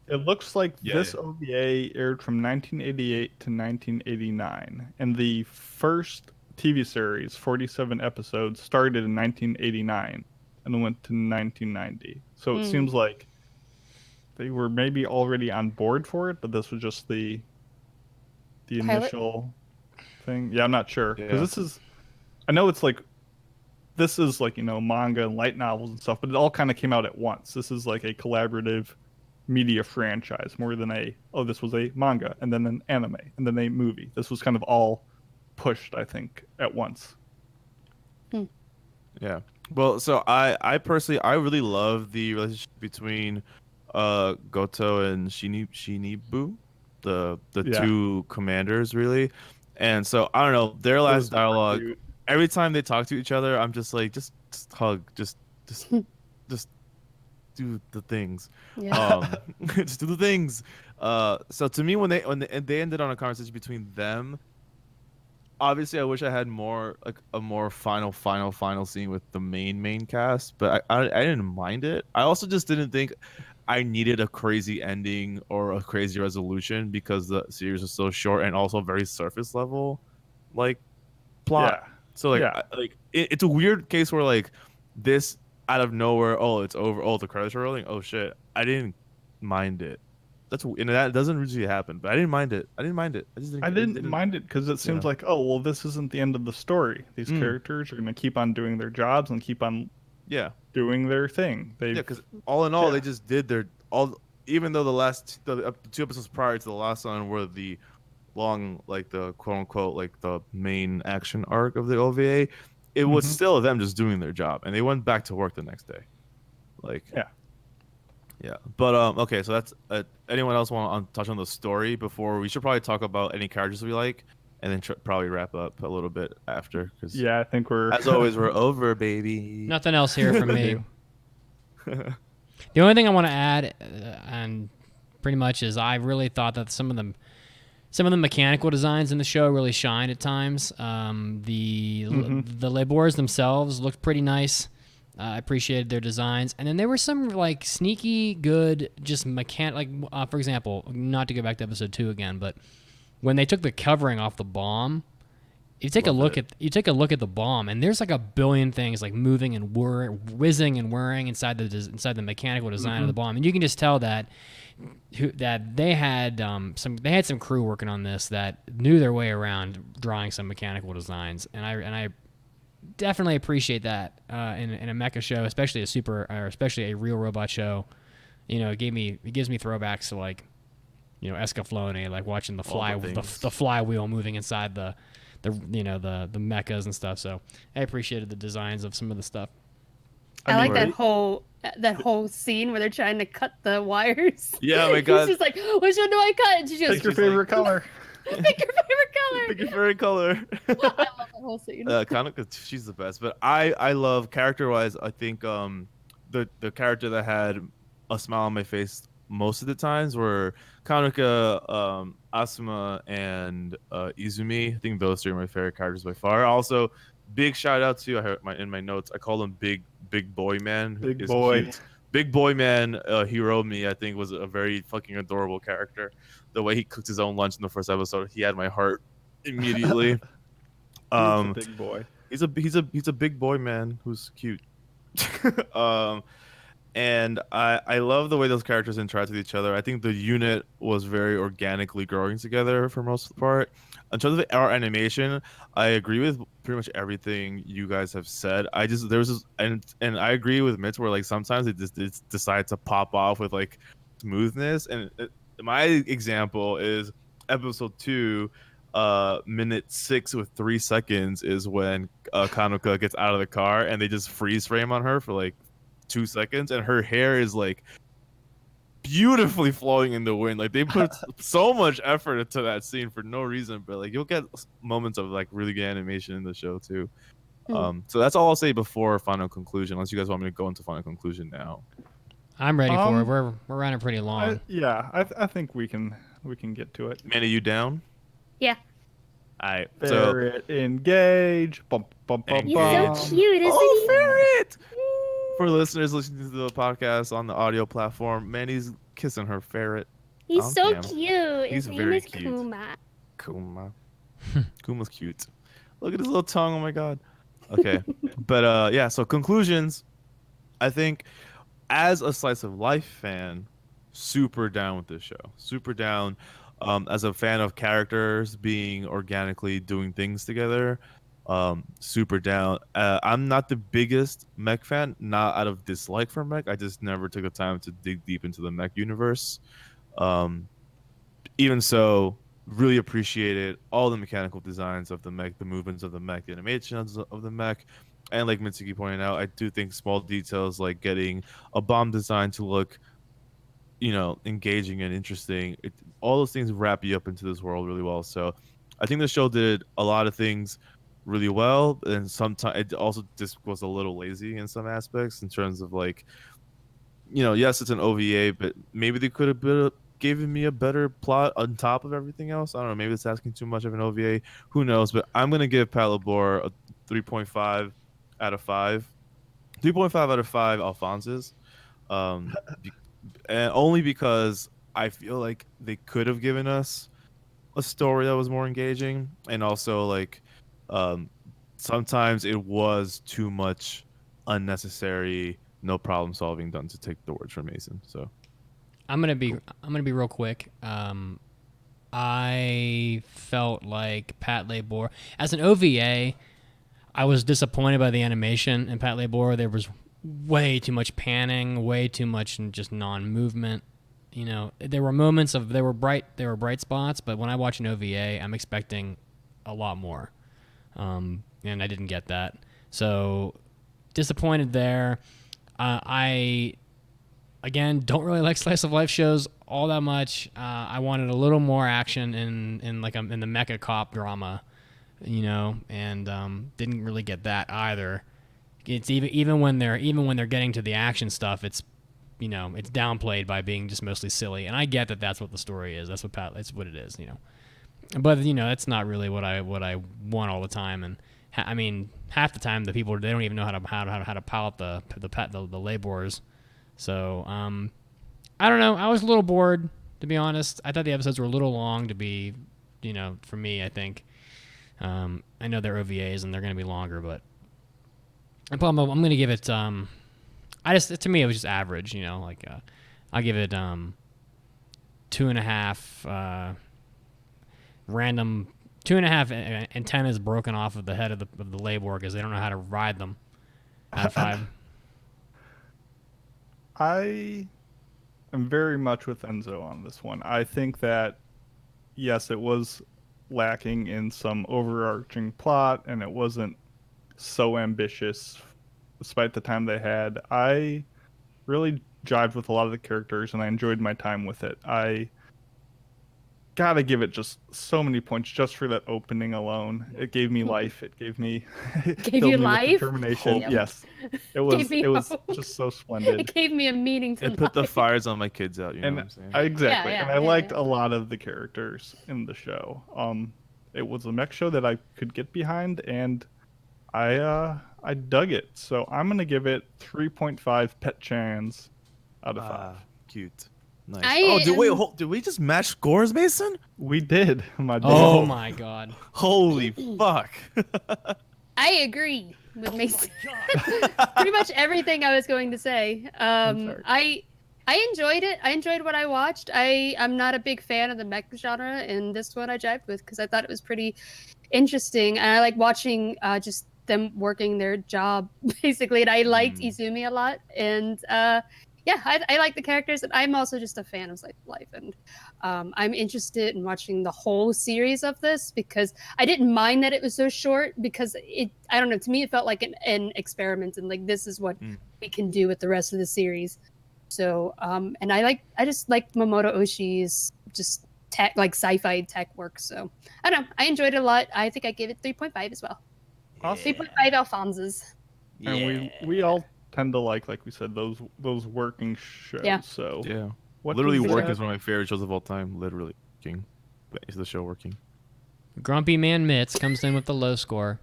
It looks like this OVA aired from 1988 to 1989, and the first TV series, 47 episodes, started in 1989 and then went to 1990. So it seems like they were maybe already on board for it, but this was just the initial thing. Yeah, I'm not sure, because I know it's like, this is like, manga and light novels and stuff, but it all kind of came out at once. This is like a collaborative media franchise more than this was a manga and then an anime and then a movie. This was kind of all pushed, I think, at once. Yeah. Well, so I personally, I really love the relationship between Goto and Shinibu. the Yeah. two commanders really. And so I don't know, their last dialogue, cute. every time they talk to each other, I'm just like, just hug, just do the things. Yeah. Just do the things. So to me, when they ended on a conversation between them, obviously I wish I had more, like a more final scene with the main cast, but I didn't mind it. I also just didn't think I needed a crazy ending or a crazy resolution because the series was so short and also very surface level, like plot. Yeah. So like, Yeah. it's a weird case where like this out of nowhere, oh it's over, oh the credits are rolling, oh shit, I didn't mind it. And that doesn't usually happen, but I didn't mind it. I didn't mind it because it seems like, oh well, this isn't the end of the story. These characters are going to keep on doing their jobs and keep on doing their thing. Because all in all, they just did their all. Even though the 2 episodes prior to the last one were the long, like the quote unquote, like the main action arc of the OVA, it was still them just doing their job, and they went back to work the next day. Like yeah. But okay, so that's anyone else want to touch on the story before we should probably talk about any characters we like, and then probably wrap up a little bit after. Cause I think we're as always we're over, baby. Nothing else here from me. The only thing I want to add, and pretty much, is I really thought that some of the mechanical designs in the show really shined at times. The labors themselves looked pretty nice. I appreciated their designs, and then there were some like sneaky good, just for example, not to go back to episode 2 again, but when they took the covering off the bomb, you take a look at the bomb, and there's like a billion things like moving and whizzing and whirring inside the mechanical design of the bomb, and you can just tell that they had some crew working on this that knew their way around drawing some mechanical designs, and I definitely appreciate that in a mecha show, especially especially a real robot show. You know, it gives me throwbacks to like, you know, Escaflowne, like watching the flywheel moving inside the mechas and stuff. So I appreciated the designs of some of the stuff. I like that whole scene where they're trying to cut the wires. Yeah, oh my god. She's like, which one do I cut? And she goes, pick your favorite color. Pick your favorite color. Pick your favorite color. I love that whole scene. Kaneko, she's the best. But I love character-wise, I think the character that had a smile on my face most of the times were Kaneko, Asuma, and Izumi. I think those three are my favorite characters by far. Also, big shout out to, in my notes, I call him Big Boy Man. Big Boy. Cute. Big Boy Man, Hiromi, I think, was a very fucking adorable character. The way he cooked his own lunch in the first episode, he had my heart immediately. He's a big boy. He's a big boy man who's cute. And I love the way those characters interact with each other. I think the unit was very organically growing together for most of the part. In terms of our animation, I agree with pretty much everything you guys have said. I I agree with Mitch where like sometimes it decides to pop off with like smoothness. And my example is episode 2, minute 6 with 3 seconds is when Kaneko gets out of the car and they just freeze frame on her for like 2 seconds, and her hair is like beautifully flowing in the wind. Like they put so much effort into that scene for no reason, but like you'll get moments of like really good animation in the show too. So that's all I'll say before final conclusion, unless you guys want me to go into final conclusion now. I'm ready for it. We're running pretty long. I think we can get to it. Manny, you down? Yeah. Alright. Ferret engage. Bum, bum, bum, He's bum. so cute, isn't he? Ferret! For listeners listening to the podcast on the audio platform, Manny's kissing her ferret. He's on so cam. cute. He's His very name is cute. Kuma. Kuma's cute. Look at his little tongue. Oh my god. Okay. But yeah, so conclusions. I think as a slice of life fan, super down with this show. Super down. As a fan of characters being organically doing things together. Super down. I'm not the biggest mech fan, not out of dislike for mech. I just never took the time to dig deep into the mech universe. Even so, really appreciated all the mechanical designs of the mech, the movements of the mech, the animations of the mech. And like Mitsuki pointed out, I do think small details like getting a bomb design to look, engaging and interesting. all those things wrap you up into this world really well. So I think the show did a lot of things really well, and sometimes it also just was a little lazy in some aspects in terms of like, yes, it's an OVA, but maybe they could have given me a better plot on top of everything else. I don't know. Maybe it's asking too much of an OVA. Who knows? But I'm gonna give Patlabor a 3.5 out of 5. 3.5 out of 5 Alphonses, and only because I feel like they could have given us a story that was more engaging, and also like sometimes it was too much unnecessary no problem solving done, to take the words from Mason. So I'm gonna be real quick. I felt like Patlabor as an OVA, I was disappointed by the animation in Patlabor. There was way too much panning, way too much just non-movement. There were moments of there were bright spots, but when I watch an OVA, I'm expecting a lot more, and I didn't get that. So disappointed there. I again don't really like slice of life shows all that much. I wanted a little more action in the mecha cop drama, and didn't really get that either. It's even when they're getting to the action stuff, it's it's downplayed by being just mostly silly. And I get that that's what the story is. That's what it is. But that's not really what I want all the time. And I mean, half the time the people, they don't even know how to pilot the laborers. So I don't know. I was a little bored, to be honest. I thought the episodes were a little long to be, for me. I think I know they're OVAs and they're going to be longer, but I'm going to give it. To me it was just average. I'll give it 2.5 random 2.5 antennas broken off of the head of the labor because they don't know how to ride them. Out of 5. I am very much with Enzo on this one. I think that, yes, it was lacking in some overarching plot, and it wasn't so ambitious despite the time they had. I really jived with a lot of the characters, and I enjoyed my time with it. I gotta give it just so many points just for that opening alone. It gave me life. It gave me gave you life, determination. Oh. Yes, it was just so splendid. It gave me a meaningful. It put the fires on my kids out. You know what I'm saying? Exactly, and I liked a lot of the characters in the show. It was a mech show that I could get behind, and I dug it. So I'm gonna give it 3.5 pet chans out of 5. Cute. Nice. Did we just match scores, Mason? We did. Oh my god. Holy fuck. I agree with Mason. Pretty much everything I was going to say. I enjoyed it. I enjoyed what I watched. I'm not a big fan of the mech genre, and this one I jived with because I thought it was pretty interesting. And I like watching just them working their job, basically. And I liked Izumi a lot. And yeah, I like the characters, and I'm also just a fan of life, and I'm interested in watching the whole series of this because I didn't mind that it was so short because I don't know, to me it felt like an experiment, and like this is what we can do with the rest of the series. So and I just like Mamoto Oshii's just tech, like sci-fi tech work. So I don't know, I enjoyed it a lot. I think I gave it 3.5 as well. Awesome. 3.5 Alphonses. Yeah. And we all tend to like we said, those working shows. Yeah. So yeah, literally Work is one of my favorite shows of all time. Literally, is the show Working. Grumpy Man Mitz comes in with the low score.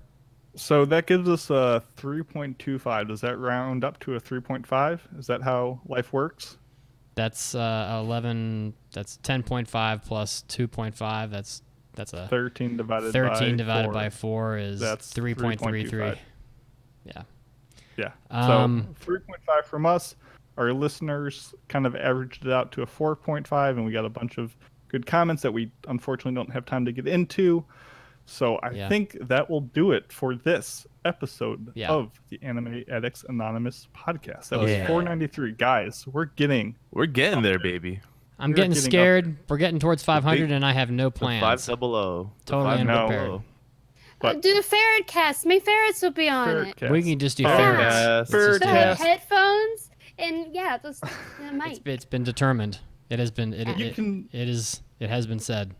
So that gives us a 3.25. Does that round up to a 3.5? Is that how life works? That's 11. That's 10.5 plus 2.5. That's a 13 divided by 4 is that's 3.33. Yeah. Yeah. So 3.5 from us. Our listeners kind of averaged it out to a 4.5, and we got a bunch of good comments that we unfortunately don't have time to get into. So I think that will do it for this episode of the Anime Addicts Anonymous podcast. That was 493. Guys, we're getting there, baby. I'm getting scared. We're getting towards 500, and I have no plans. 500. Totally unprepared. But do a ferret cast. My ferrets will be on it. We can just do ferrets. Ferret cast. Headphones and those mic. It's been determined. It has been. It is. It has been said.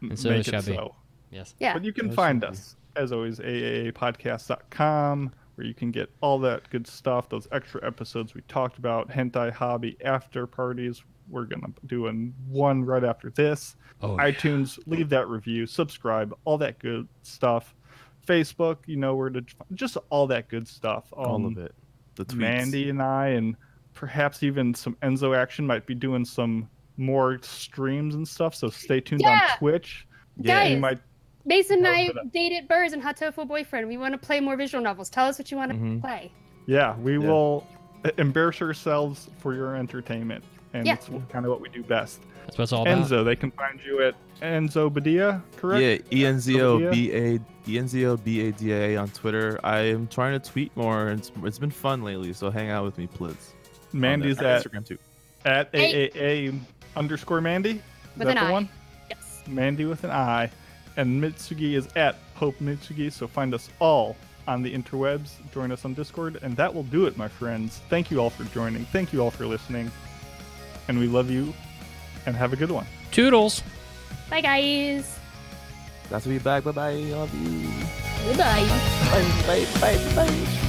And so Make it shall be. so. Yes. Yeah. But you can find us, as always, aaapodcast.com, where you can get all that good stuff, those extra episodes we talked about, hentai hobby after parties. We're going to do one right after this. iTunes, leave that review, subscribe, all that good stuff. Facebook, you know where to, just all that good stuff. All of it. The tweets. Mandy and I, and perhaps even some Enzo action, might be doing some more streams and stuff, so stay tuned on Twitch. Guys, You might Mason and I dated Burrs and Hot Tofu Boyfriend. We want to play more visual novels. Tell us what you want to play. Yeah, we will embarrass ourselves for your entertainment, and it's kind of what we do best. That's what it's all about. Enzo, they can find you at Enzo Badia, correct? Yeah, ENZOBADA on Twitter. I am trying to tweet more, and it's been fun lately, so hang out with me, please. Mandy's at Instagram too. At AAA_Mandy. With an the I. one? Yes. Mandy with an I. And Mitsugi is at Pope Mitsugi, so find us all on the interwebs. Join us on Discord, and that will do it, my friends. Thank you all for joining. Thank you all for listening. And we love you, and have a good one. Toodles. Bye, guys. That's what we back. Bye-bye. Love you. Goodbye. Bye.